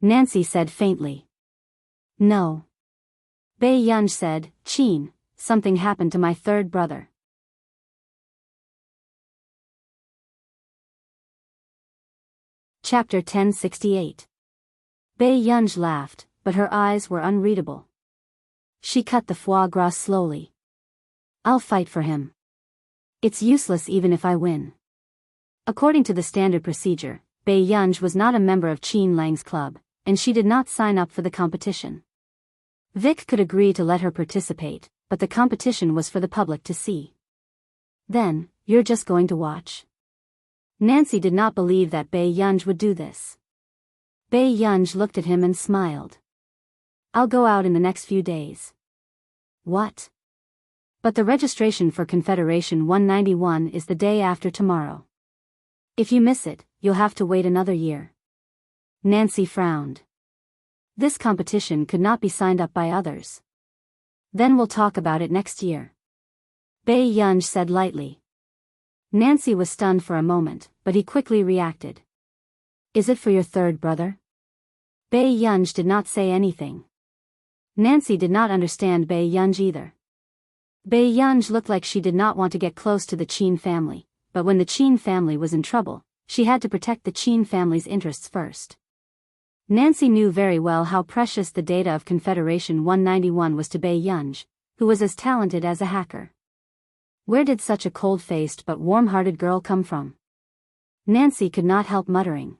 Nancy said faintly. No. Bai Yunj said, Chin, something happened to my third brother. Chapter 1068. Bai Yunj laughed, but her eyes were unreadable. She cut the foie gras slowly. I'll fight for him. It's useless even if I win. According to the standard procedure, Bai Yunj was not a member of Chin Lang's club, and she did not sign up for the competition. Vic could agree to let her participate, but the competition was for the public to see. Then, you're just going to watch? Nancy did not believe that Bai Yunj would do this. Bai Yunj looked at him and smiled. I'll go out in the next few days. What? But the registration for Confederation 191 is the day after tomorrow. If you miss it, you'll have to wait another year. Nancy frowned. This competition could not be signed up by others. Then we'll talk about it next year. Bai Yunj said lightly. Nancy was stunned for a moment, but he quickly reacted. Is it for your third brother? Bai Yunj did not say anything. Nancy did not understand Bai Yunj either. Bai Yunj looked like she did not want to get close to the Chin family. But when the Chin family was in trouble, she had to protect the Chin family's interests first. Nancy knew very well how precious the data of Confederation 191 was to Bai Yunj, who was as talented as a hacker. Where did such a cold-faced but warm-hearted girl come from? Nancy could not help muttering.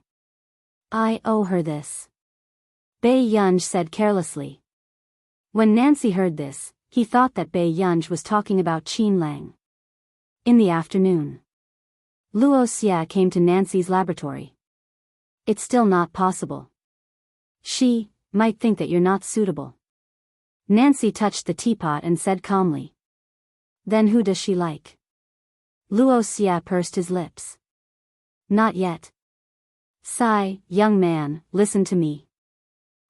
I owe her this. Bai Yunj said carelessly. When Nancy heard this, he thought that Bai Yunj was talking about Chin Lang. In the afternoon, Luo Xia came to Nancy's laboratory. It's still not possible. She might think that you're not suitable. Nancy touched the teapot and said calmly. Then who does she like? Luo Xia pursed his lips. Not yet. Sigh, young man, listen to me.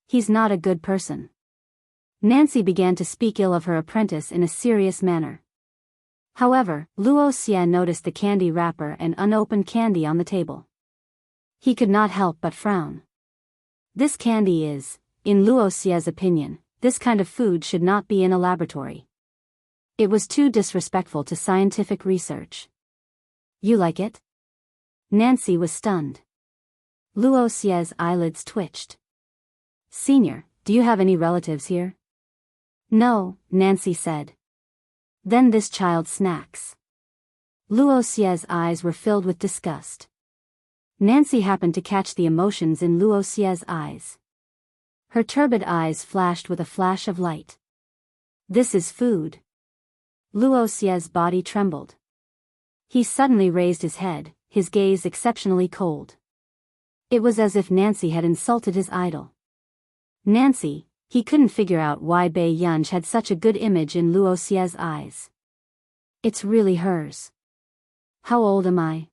He's not a good person. Nancy began to speak ill of her apprentice in a serious manner. However, Luo Xia noticed the candy wrapper and unopened candy on the table. He could not help but frown. This candy is, in Luo Xia's opinion, this kind of food should not be in a laboratory. It was too disrespectful to scientific research. You like it? Nancy was stunned. Luo Xia's eyelids twitched. Senior, do you have any relatives here? No, Nancy said. Then this child snacks. Luo Xia's eyes were filled with disgust. Nancy happened to catch the emotions in Luo Xia's eyes. Her turbid eyes flashed with a flash of light. This is food. Luo Xia's body trembled. He suddenly raised his head, his gaze exceptionally cold. It was as if Nancy had insulted his idol. Nancy, he couldn't figure out why Bei Yunj had such a good image in Luo Xia's eyes. It's really hers. How old am I?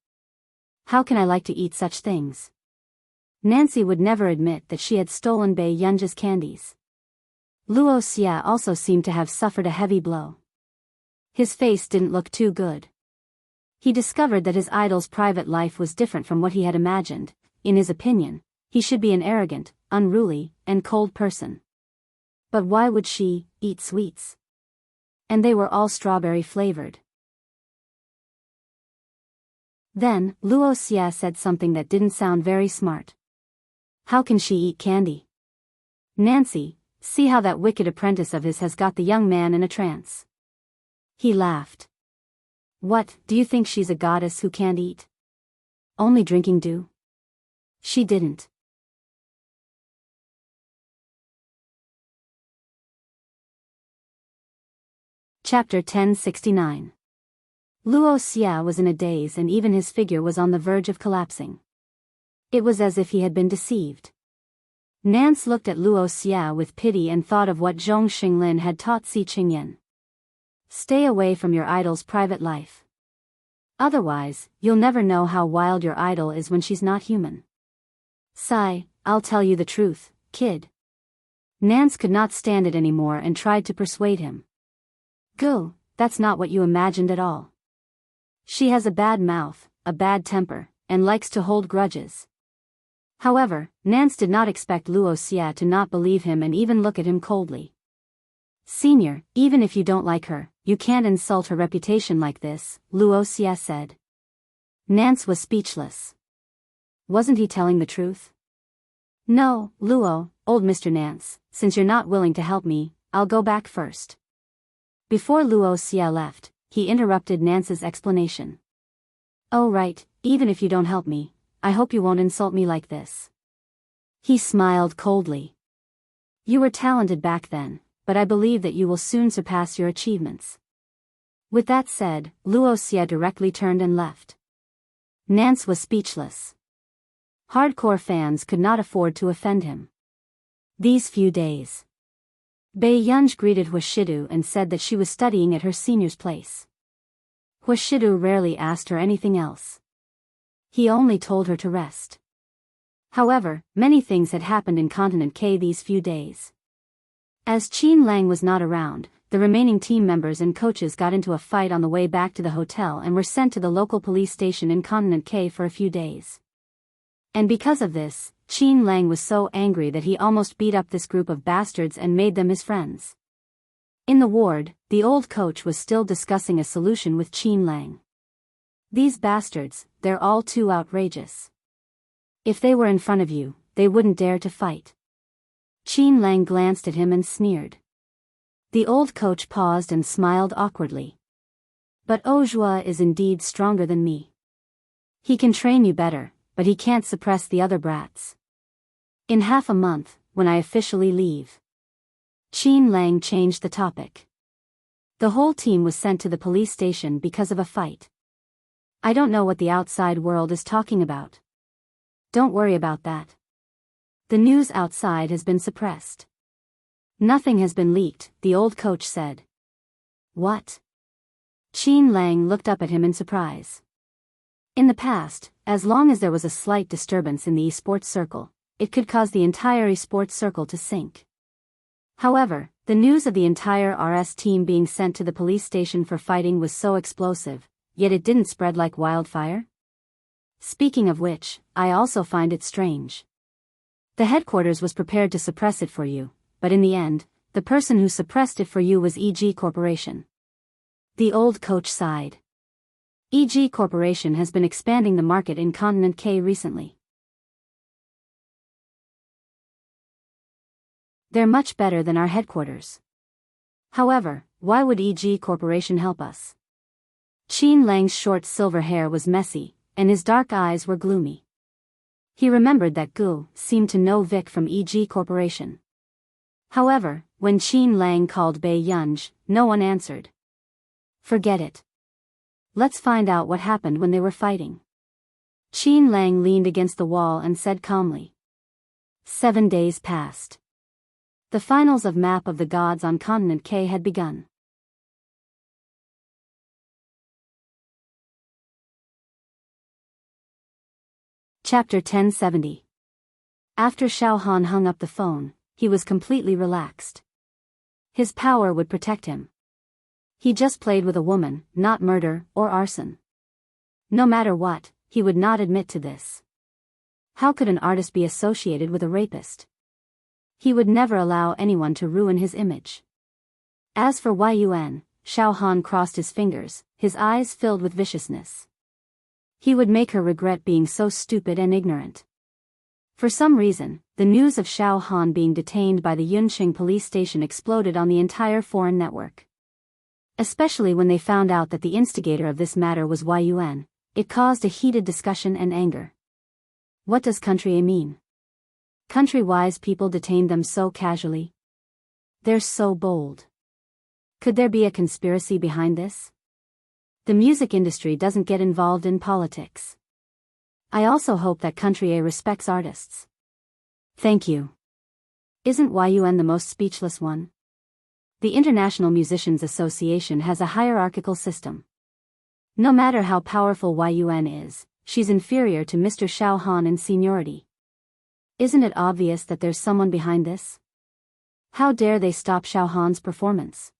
How can I like to eat such things? Nancy would never admit that she had stolen Bei Yunj's candies. Luo Xia also seemed to have suffered a heavy blow. His face didn't look too good. He discovered that his idol's private life was different from what he had imagined. In his opinion, he should be an arrogant, unruly, and cold person. But why would she eat sweets? And they were all strawberry flavored. Then, Luo Xia said something that didn't sound very smart. How can she eat candy? Nancy, see how that wicked apprentice of his has got the young man in a trance. He laughed. What, do you think she's a goddess who can't eat? Only drinking do? She didn't. Chapter 1069. Luo Xia was in a daze and even his figure was on the verge of collapsing. It was as if he had been deceived. Nance looked at Luo Xia with pity and thought of what Zhong Xinglin had taught Si Qingyan. Stay away from your idol's private life. Otherwise, you'll never know how wild your idol is when she's not human. Sigh, I'll tell you the truth, kid. Nance could not stand it anymore and tried to persuade him. Go, that's not what you imagined at all. She has a bad mouth, a bad temper, and likes to hold grudges. However, Nance did not expect Luo Xia to not believe him and even look at him coldly. Senior, even if you don't like her, you can't insult her reputation like this, Luo Xia said. Nance was speechless. Wasn't he telling the truth? No, Luo, old Mr. Nance, since you're not willing to help me, I'll go back first. Before Luo Xia left, he interrupted Nance's explanation. Oh right, even if you don't help me, I hope you won't insult me like this. He smiled coldly. You were talented back then, but I believe that you will soon surpass your achievements. With that said, Luo Xia directly turned and left. Nance was speechless. Hardcore fans could not afford to offend him. These few days. Bei Yunj greeted Huashidu and said that she was studying at her senior's place. Huashidu rarely asked her anything else. He only told her to rest. However, many things had happened in Continent K these few days. As Qin Lang was not around, the remaining team members and coaches got into a fight on the way back to the hotel and were sent to the local police station in Continent K for a few days. And because of this, Qin Lang was so angry that he almost beat up this group of bastards and made them his friends. In the ward, the old coach was still discussing a solution with Qin Lang. These bastards, they're all too outrageous. If they were in front of you, they wouldn't dare to fight. Qin Lang glanced at him and sneered. The old coach paused and smiled awkwardly. But Ojua is indeed stronger than me. He can train you better, but he can't suppress the other brats. In half a month, when I officially leave. Qin Lang changed the topic. The whole team was sent to the police station because of a fight. I don't know what the outside world is talking about. Don't worry about that. The news outside has been suppressed. Nothing has been leaked, the old coach said. What? Qin Lang looked up at him in surprise. In the past, as long as there was a slight disturbance in the esports circle, it could cause the entire esports circle to sink. However, the news of the entire RS team being sent to the police station for fighting was so explosive, yet it didn't spread like wildfire? Speaking of which, I also find it strange. The headquarters was prepared to suppress it for you, but in the end, the person who suppressed it for you was EG Corporation. The old coach sighed. EG Corporation has been expanding the market in Continent K recently. They're much better than our headquarters. However, why would EG Corporation help us? Qin Lang's short silver hair was messy, and his dark eyes were gloomy. He remembered that Gu seemed to know Vic from EG Corporation. However, when Qin Lang called Bei Yunj, no one answered. Forget it. Let's find out what happened when they were fighting. Qin Lang leaned against the wall and said calmly. 7 days passed. The finals of Map of the Gods on Continent K had begun. Chapter 1070. After Xiao Han hung up the phone, he was completely relaxed. His power would protect him. He just played with a woman, not murder or arson. No matter what, he would not admit to this. How could an artist be associated with a rapist? He would never allow anyone to ruin his image. As for Yun, Xiao Han crossed his fingers, his eyes filled with viciousness. He would make her regret being so stupid and ignorant. For some reason, the news of Xiao Han being detained by the Yunqing police station exploded on the entire foreign network. Especially when they found out that the instigator of this matter was Yun, it caused a heated discussion and anger. What does country A mean? Country-wise people detained them so casually. They're so bold. Could there be a conspiracy behind this? The music industry doesn't get involved in politics. I also hope that country A respects artists. Thank you. Isn't Yun the most speechless one? The International Musicians Association has a hierarchical system. No matter how powerful Yun is, she's inferior to Mr. Xiao Han in seniority. Isn't it obvious that there's someone behind this? How dare they stop Xiao Han's performance?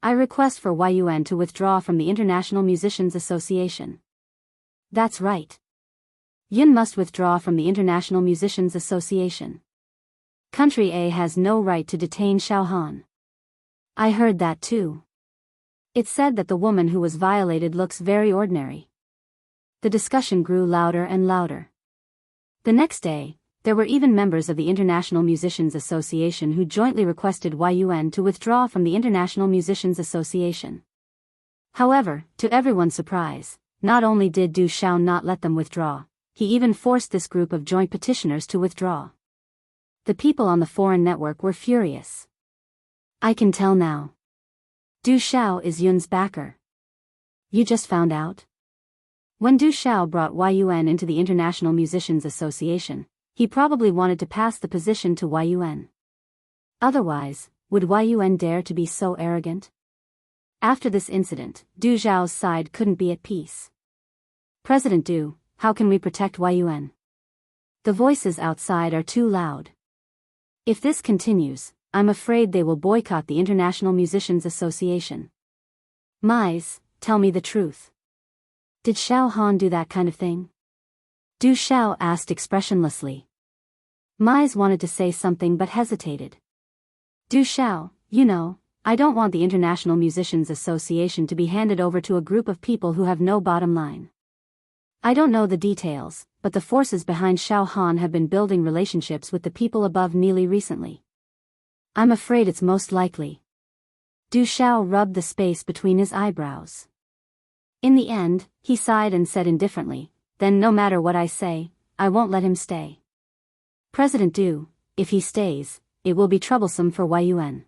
I request for Yun to withdraw from the International Musicians Association. That's right. Yun must withdraw from the International Musicians Association. Country A has no right to detain Xiao Han. I heard that too. It said that the woman who was violated looks very ordinary. The discussion grew louder and louder. The next day, there were even members of the International Musicians Association who jointly requested Yun to withdraw from the International Musicians Association. However, to everyone's surprise, not only did Du Xiao not let them withdraw, he even forced this group of joint petitioners to withdraw. The people on the foreign network were furious. I can tell now. Du Xiao is Yun's backer. You just found out? When Du Xiao brought Yun into the International Musicians Association, he probably wanted to pass the position to Yun. Otherwise, would Yun dare to be so arrogant? After this incident, Du Xiao's side couldn't be at peace. President Du, how can we protect Yun? The voices outside are too loud. If this continues, I'm afraid they will boycott the International Musicians Association. Mais, tell me the truth. Did Xiao Han do that kind of thing? Du Xiao asked expressionlessly. Mais wanted to say something but hesitated. Du Xiao, you know, I don't want the International Musicians Association to be handed over to a group of people who have no bottom line. I don't know the details, but the forces behind Xiao Han have been building relationships with the people above Neely recently. I'm afraid it's most likely. Du Xiao rubbed the space between his eyebrows. In the end, he sighed and said indifferently, then no matter what I say, I won't let him stay. President Du, if he stays, it will be troublesome for Yun.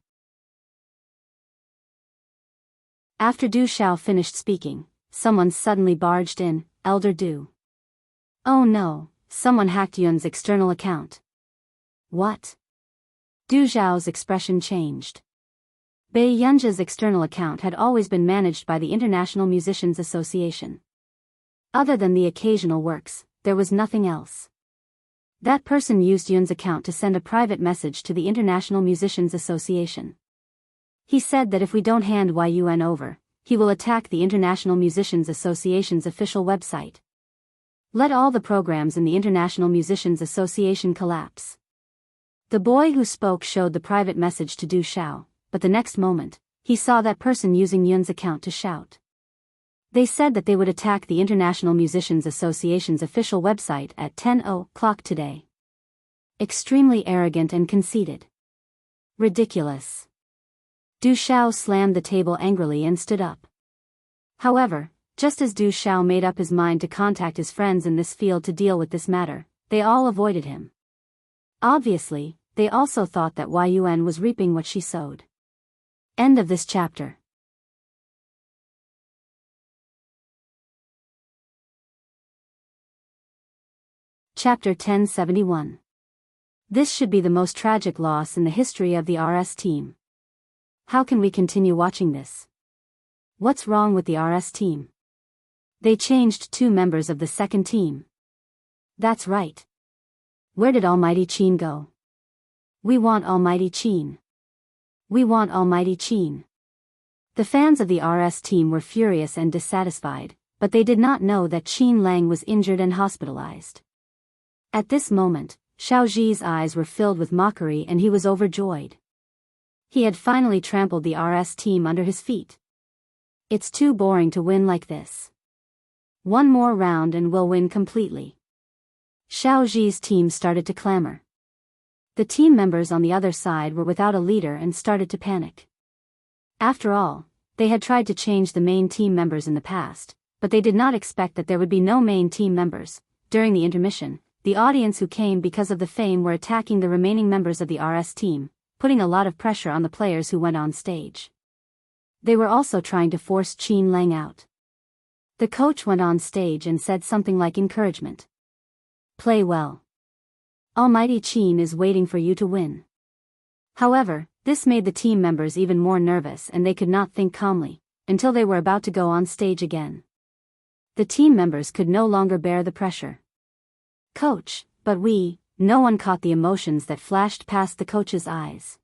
After Du Xiao finished speaking, someone suddenly barged in, Elder Du. Oh no, someone hacked Yun's external account. What? Du Zhao's expression changed. Bai Yunji's external account had always been managed by the International Musicians Association. Other than the occasional works, there was nothing else. That person used Yun's account to send a private message to the International Musicians Association. He said that if we don't hand Yun over, he will attack the International Musicians Association's official website. Let all the programs in the International Musicians Association collapse. The boy who spoke showed the private message to Du Zhao, but the next moment, he saw that person using Yun's account to shout. They said that they would attack the International Musicians Association's official website at 10:00 today. Extremely arrogant and conceited. Ridiculous. Du Zhao slammed the table angrily and stood up. However, just as Du Zhao made up his mind to contact his friends in this field to deal with this matter, they all avoided him. Obviously, they also thought that Yun was reaping what she sowed. End of this chapter. Chapter 1071. This should be the most tragic loss in the history of the RS team. How can we continue watching this? What's wrong with the RS team? They changed 2 members of the second team. That's right. Where did Almighty Qin go? We want Almighty Qin. We want Almighty Qin. The fans of the RS team were furious and dissatisfied, but they did not know that Qin Lang was injured and hospitalized. At this moment, Xiaoji's eyes were filled with mockery and he was overjoyed. He had finally trampled the RS team under his feet. It's too boring to win like this. One more round and we'll win completely. Xiaoji's team started to clamor. The team members on the other side were without a leader and started to panic. After all, they had tried to change the main team members in the past, but they did not expect that there would be no main team members. During the intermission, the audience who came because of the fame were attacking the remaining members of the RS team, putting a lot of pressure on the players who went on stage. They were also trying to force Qin Lang out. The coach went on stage and said something like encouragement. Play well. Almighty Qin is waiting for you to win. However, this made the team members even more nervous and they could not think calmly, until they were about to go on stage again. The team members could no longer bear the pressure. Coach, but no one caught the emotions that flashed past the coach's eyes.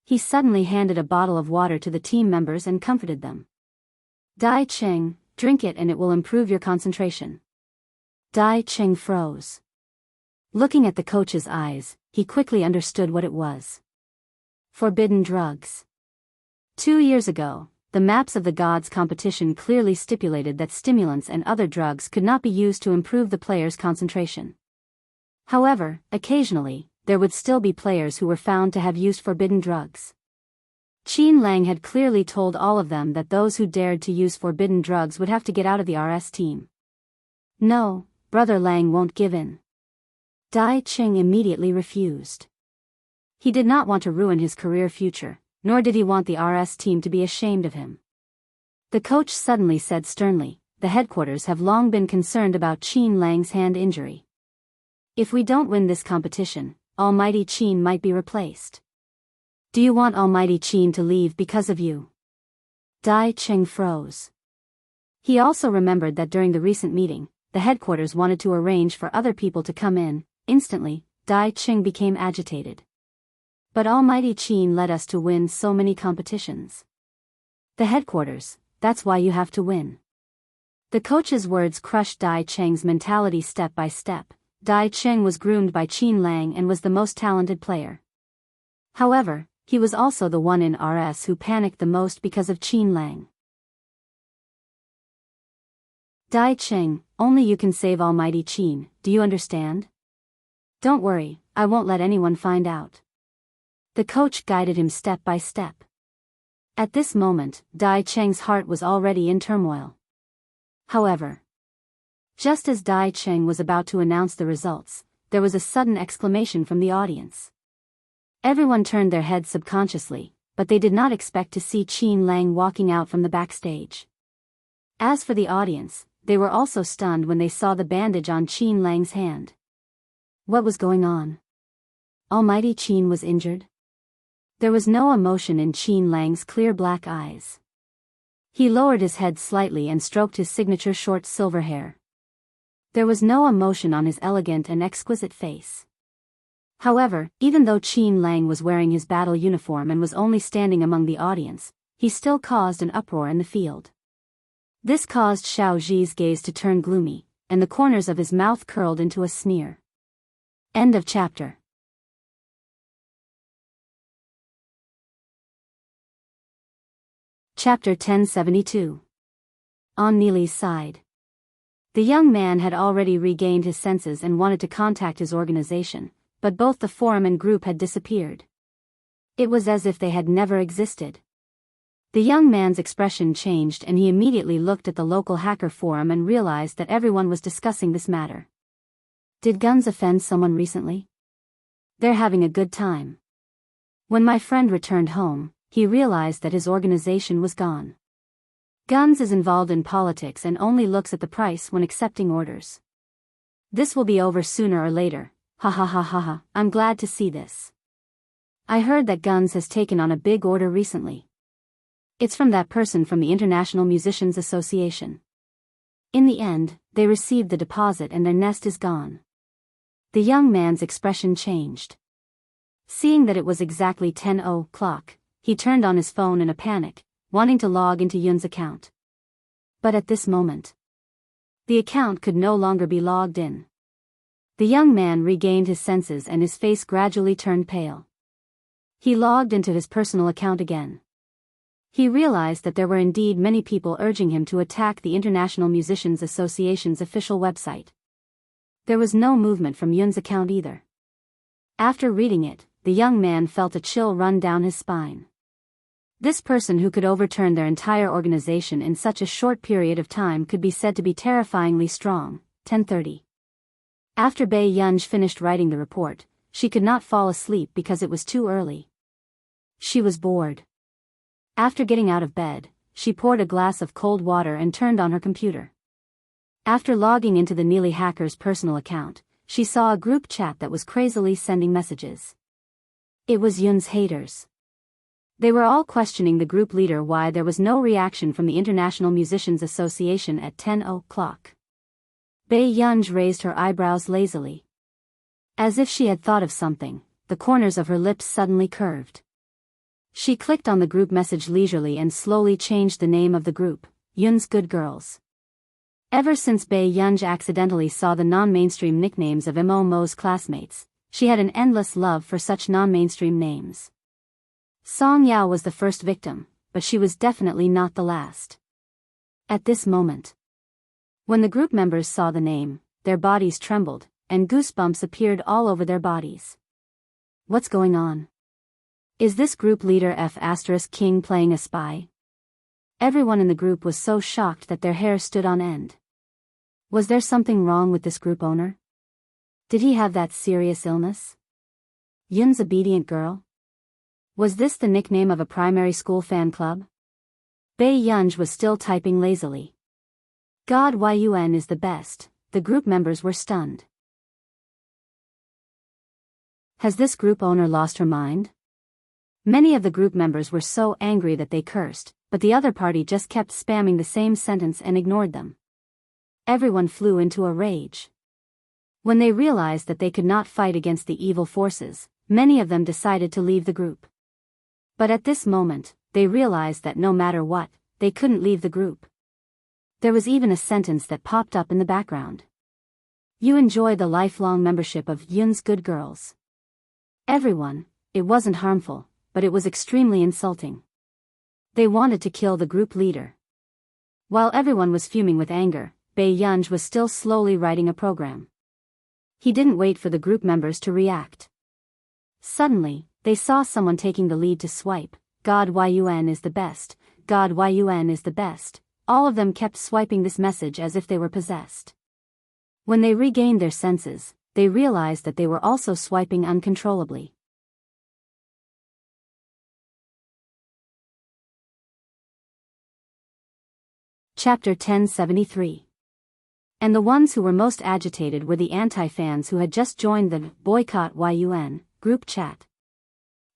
He suddenly handed a bottle of water to the team members and comforted them. Dai Cheng, drink it and it will improve your concentration. Dai Cheng froze. Looking at the coach's eyes, he quickly understood what it was. Forbidden drugs. 2 years ago, the Maps of the Gods competition clearly stipulated that stimulants and other drugs could not be used to improve the player's concentration. However, occasionally, there would still be players who were found to have used forbidden drugs. Qin Lang had clearly told all of them that those who dared to use forbidden drugs would have to get out of the RS team. No, Brother Lang won't give in. Dai Cheng immediately refused. He did not want to ruin his career future, nor did he want the RS team to be ashamed of him. The coach suddenly said sternly, the headquarters have long been concerned about Qin Lang's hand injury. If we don't win this competition, Almighty Qin might be replaced. Do you want Almighty Qin to leave because of you? Dai Cheng froze. He also remembered that during the recent meeting, the headquarters wanted to arrange for other people to come in. Instantly, Dai Cheng became agitated. But Almighty Qin led us to win so many competitions. The headquarters, that's why you have to win. The coach's words crushed Dai Cheng's mentality step by step. Dai Cheng was groomed by Qin Lang and was the most talented player. However, he was also the one in RS who panicked the most because of Qin Lang. Dai Cheng, only you can save Almighty Qin, do you understand? Don't worry, I won't let anyone find out. The coach guided him step by step. At this moment, Dai Cheng's heart was already in turmoil. However, just as Dai Cheng was about to announce the results, there was a sudden exclamation from the audience. Everyone turned their heads subconsciously, but they did not expect to see Qin Lang walking out from the backstage. As for the audience, they were also stunned when they saw the bandage on Qin Lang's hand. What was going on? Almighty Qin was injured? There was no emotion in Qin Lang's clear black eyes. He lowered his head slightly and stroked his signature short silver hair. There was no emotion on his elegant and exquisite face. However, even though Qin Lang was wearing his battle uniform and was only standing among the audience, he still caused an uproar in the field. This caused Xiao Zhi's gaze to turn gloomy, and the corners of his mouth curled into a sneer. End of chapter. Chapter 1072. On Neely's side. The young man had already regained his senses and wanted to contact his organization, but both the forum and group had disappeared. It was as if they had never existed. The young man's expression changed and he immediately looked at the local hacker forum and realized that everyone was discussing this matter. Did Guns offend someone recently? They're having a good time. When my friend returned home, he realized that his organization was gone. Guns is involved in politics and only looks at the price when accepting orders. This will be over sooner or later. Ha ha ha ha ha, I'm glad to see this. I heard that Guns has taken on a big order recently. It's from that person from the International Musicians Association. In the end, they received the deposit and their nest is gone. The young man's expression changed. Seeing that it was exactly 10:00, he turned on his phone in a panic, wanting to log into Yun's account. But at this moment, the account could no longer be logged in. The young man regained his senses and his face gradually turned pale. He logged into his personal account again. He realized that there were indeed many people urging him to attack the International Musicians Association's official website. There was no movement from Yun's account either. After reading it, the young man felt a chill run down his spine. This person who could overturn their entire organization in such a short period of time could be said to be terrifyingly strong. 10:30. After Bai Yunj finished writing the report, she could not fall asleep because it was too early. She was bored. After getting out of bed, she poured a glass of cold water and turned on her computer. After logging into the Neely hacker's personal account, she saw a group chat that was crazily sending messages. It was Yun's haters. They were all questioning the group leader why there was no reaction from the International Musicians Association at 10:00. Bai Yunj raised her eyebrows lazily. As if she had thought of something, the corners of her lips suddenly curved. She clicked on the group message leisurely and slowly changed the name of the group, Yun's Good Girls. Ever since Bai Yunj accidentally saw the non-mainstream nicknames of Mo's classmates, she had an endless love for such non-mainstream names. Song Yao was the first victim, but she was definitely not the last. At this moment, when the group members saw the name, their bodies trembled, and goosebumps appeared all over their bodies. What's going on? Is this group leader King playing a spy? Everyone in the group was so shocked that their hair stood on end. Was there something wrong with this group owner? Did he have that serious illness? Yun's obedient girl? Was this the nickname of a primary school fan club? Bai Yunj was still typing lazily. God Yun is the best. The group members were stunned. Has this group owner lost her mind? Many of the group members were so angry that they cursed, but the other party just kept spamming the same sentence and ignored them. Everyone flew into a rage. When they realized that they could not fight against the evil forces, many of them decided to leave the group. But at this moment, they realized that no matter what, they couldn't leave the group. There was even a sentence that popped up in the background. You enjoy the lifelong membership of Yun's Good Girls. Everyone, it wasn't harmful, but it was extremely insulting. They wanted to kill the group leader. While everyone was fuming with anger, Bai Yunj was still slowly writing a program. He didn't wait for the group members to react. Suddenly, they saw someone taking the lead to swipe. God Yun is the best. God Yun is the best. All of them kept swiping this message as if they were possessed. When they regained their senses, they realized that they were also swiping uncontrollably. Chapter 1073. And the ones who were most agitated were the anti-fans who had just joined the boycott Yun. group chat.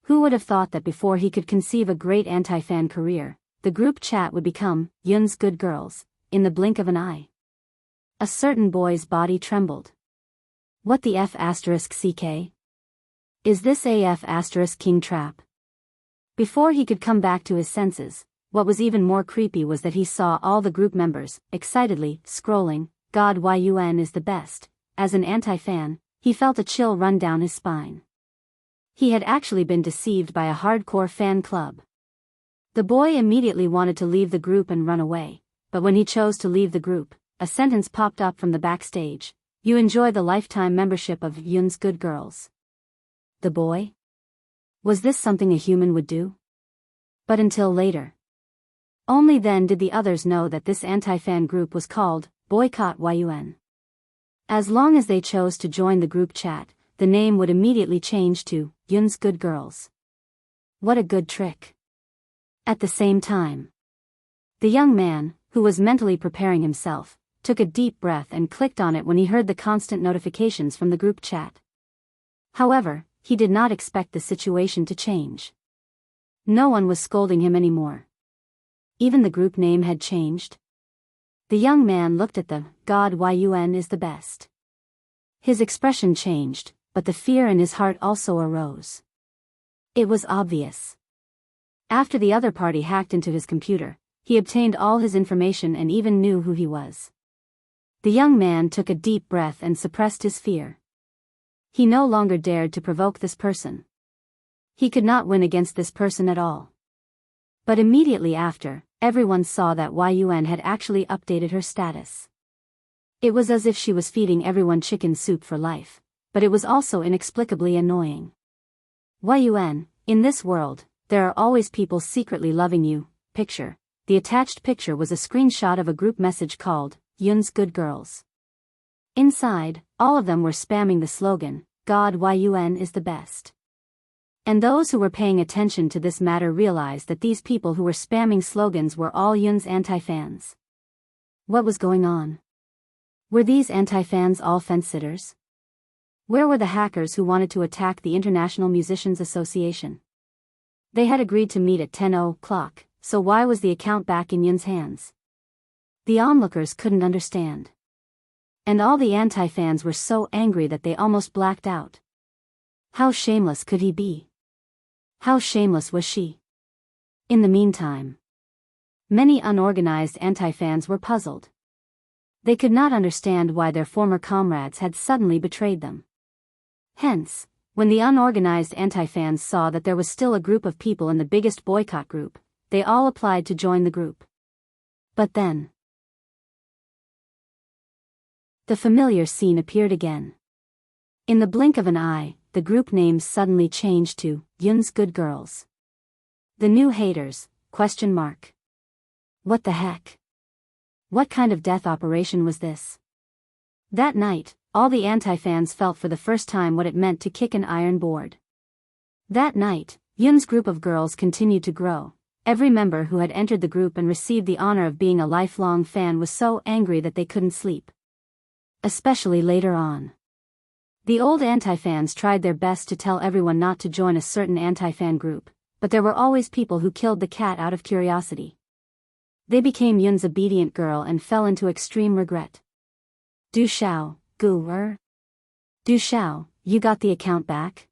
Who would have thought that before he could conceive a great anti-fan career, the group chat would become Yun's Good Girls, in the blink of an eye? A certain boy's body trembled. What the F***ck? Is this AF** king trap? Before he could come back to his senses, what was even more creepy was that he saw all the group members, excitedly, scrolling, God Yun is the best. As an anti-fan, he felt a chill run down his spine. He had actually been deceived by a hardcore fan club. The boy immediately wanted to leave the group and run away, but when he chose to leave the group, a sentence popped up from the backstage: "You enjoy the lifetime membership of Yun's Good Girls." The boy? Was this something a human would do? But until later. Only then did the others know that this anti-fan group was called Boycott Yun. As long as they chose to join the group chat, the name would immediately change to Yun's Good Girls. What a good trick. At the same time, the young man, who was mentally preparing himself, took a deep breath and clicked on it when he heard the constant notifications from the group chat. However, he did not expect the situation to change. No one was scolding him anymore. Even the group name had changed. The young man looked at the God Yun is the best. His expression changed, but the fear in his heart also arose. It was obvious. After the other party hacked into his computer, he obtained all his information and even knew who he was. The young man took a deep breath and suppressed his fear. He no longer dared to provoke this person. He could not win against this person at all. But immediately after, everyone saw that Yun had actually updated her status. It was as if she was feeding everyone chicken soup for life, but it was also inexplicably annoying. Yun, in this world, there are always people secretly loving you. Picture. The attached picture was a screenshot of a group message called Yun's Good Girls. Inside, all of them were spamming the slogan, God Yun is the best. And those who were paying attention to this matter realized that these people who were spamming slogans were all Yun's anti-fans. What was going on? Were these anti-fans all fence-sitters? Where were the hackers who wanted to attack the International Musicians Association? They had agreed to meet at 10 o'clock, so why was the account back in Yun's hands? The onlookers couldn't understand. And all the anti-fans were so angry that they almost blacked out. How shameless could he be? How shameless was she? In the meantime, many unorganized anti-fans were puzzled. They could not understand why their former comrades had suddenly betrayed them. Hence, when the unorganized anti-fans saw that there was still a group of people in the biggest boycott group, they all applied to join the group. But then, the familiar scene appeared again. In the blink of an eye, the group names suddenly changed to Yun's Good Girls. The new haters, ? What the heck? What kind of death operation was this? That night, all the anti-fans felt for the first time what it meant to kick an iron board. That night, Yun's group of girls continued to grow. Every member who had entered the group and received the honor of being a lifelong fan was so angry that they couldn't sleep. Especially later on. The old anti-fans tried their best to tell everyone not to join a certain anti-fan group, but there were always people who killed the cat out of curiosity. They became Yun's obedient girl and fell into extreme regret. Du Xiao, Gu Du Xiao, you got the account back?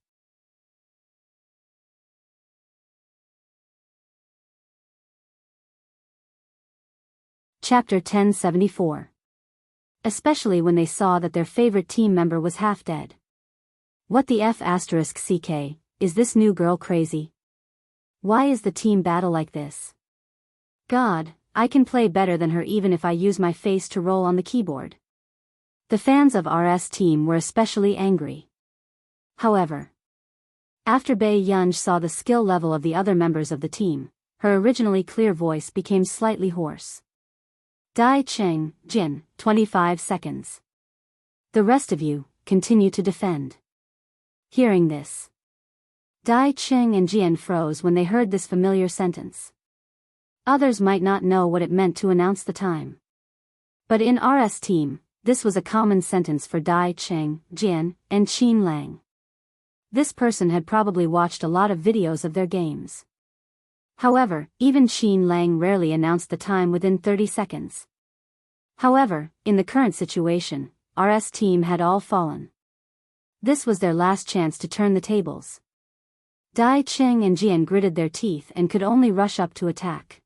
Chapter 1074. Especially when they saw that their favorite team member was half dead. What the F***ck, is this new girl crazy? Why is the team battle like this? God, I can play better than her even if I use my face to roll on the keyboard. The fans of RS team were especially angry. However, after Bei Yunj saw the skill level of the other members of the team, her originally clear voice became slightly hoarse. Dai Cheng, Jin, 25 seconds. The rest of you, continue to defend. Hearing this, Dai Cheng and Jian froze when they heard this familiar sentence. Others might not know what it meant to announce the time. But in RS team, this was a common sentence for Dai Cheng, Jian, and Qin Lang. This person had probably watched a lot of videos of their games. However, even Qin Lang rarely announced the time within 30 seconds. However, in the current situation, RS team had all fallen. This was their last chance to turn the tables. Dai Cheng and Jian gritted their teeth and could only rush up to attack.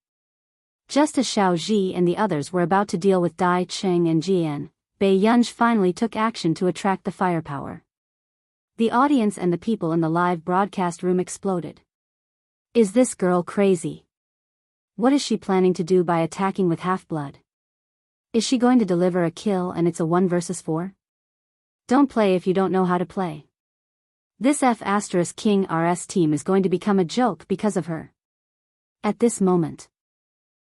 Just as Xiao Ji and the others were about to deal with Dai Cheng and Jian, Bai Yunj finally took action to attract the firepower. The audience and the people in the live broadcast room exploded. Is this girl crazy? What is she planning to do by attacking with half-blood? Is she going to deliver a kill and it's a 1 versus 4? Don't play if you don't know how to play. This F*King RS team is going to become a joke because of her. At this moment,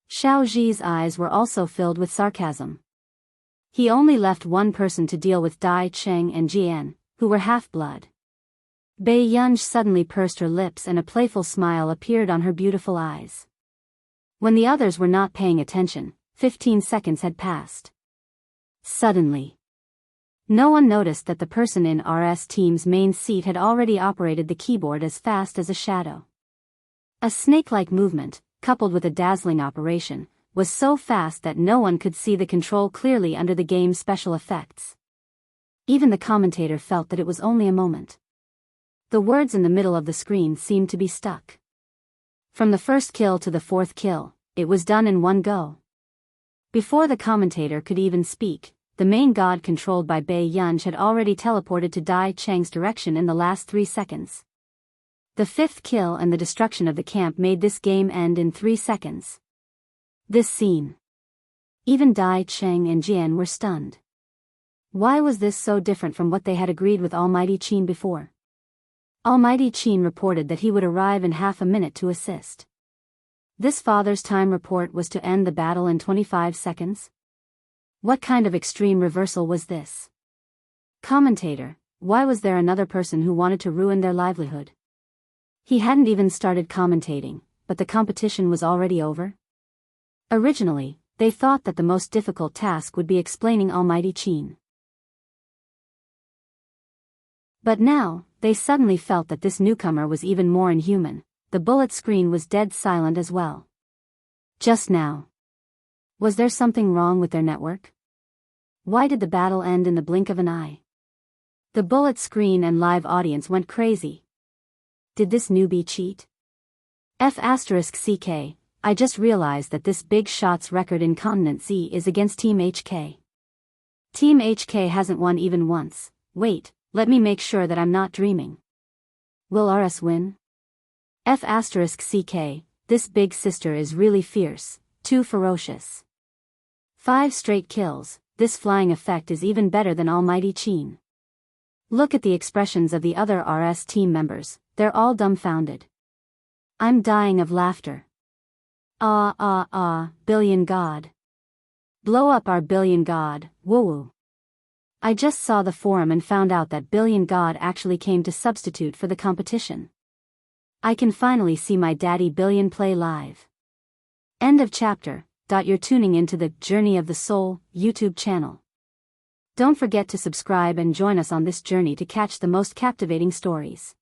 Xiao Ji's eyes were also filled with sarcasm. He only left one person to deal with Dai Cheng and Jian, who were half-blood. Bai Yunj suddenly pursed her lips and a playful smile appeared on her beautiful eyes. When the others were not paying attention, 15 seconds had passed. Suddenly, no one noticed that the person in RS team's main seat had already operated the keyboard as fast as a shadow. A snake-like movement, coupled with a dazzling operation, was so fast that no one could see the control clearly under the game's special effects. Even the commentator felt that it was only a moment. The words in the middle of the screen seemed to be stuck. From the first kill to the fourth kill, it was done in one go. Before the commentator could even speak, the main god controlled by Bai Yunj had already teleported to Dai Cheng's direction in the last 3 seconds. The fifth kill and the destruction of the camp made this game end in 3 seconds. This scene. Even Dai Cheng and Jian were stunned. Why was this so different from what they had agreed with Almighty Qin before? Almighty Qin reported that he would arrive in half a minute to assist. This father's time report was to end the battle in 25 seconds? What kind of extreme reversal was this? Commentator, why was there another person who wanted to ruin their livelihood? He hadn't even started commentating, but the competition was already over? Originally, they thought that the most difficult task would be explaining Almighty Qin. But now, they suddenly felt that this newcomer was even more inhuman. The bullet screen was dead silent as well. Just now. Was there something wrong with their network? Why did the battle end in the blink of an eye? The bullet screen and live audience went crazy. Did this newbie cheat? F*CK, I just realized that this big shots record in Continent Z is against Team HK. Team HK hasn't won even once. Wait, let me make sure that I'm not dreaming. Will RS win? F*CK, this big sister is really fierce, too ferocious. 5 straight kills, this flying effect is even better than Almighty Qin. Look at the expressions of the other RS team members, they're all dumbfounded. I'm dying of laughter. Billion God. Blow up our Billion God, woo-woo. I just saw the forum and found out that Billion God actually came to substitute for the competition. I can finally see my daddy Billion play live. End of chapter. You're tuning into the Journey of the Soul YouTube channel. Don't forget to subscribe and join us on this journey to catch the most captivating stories.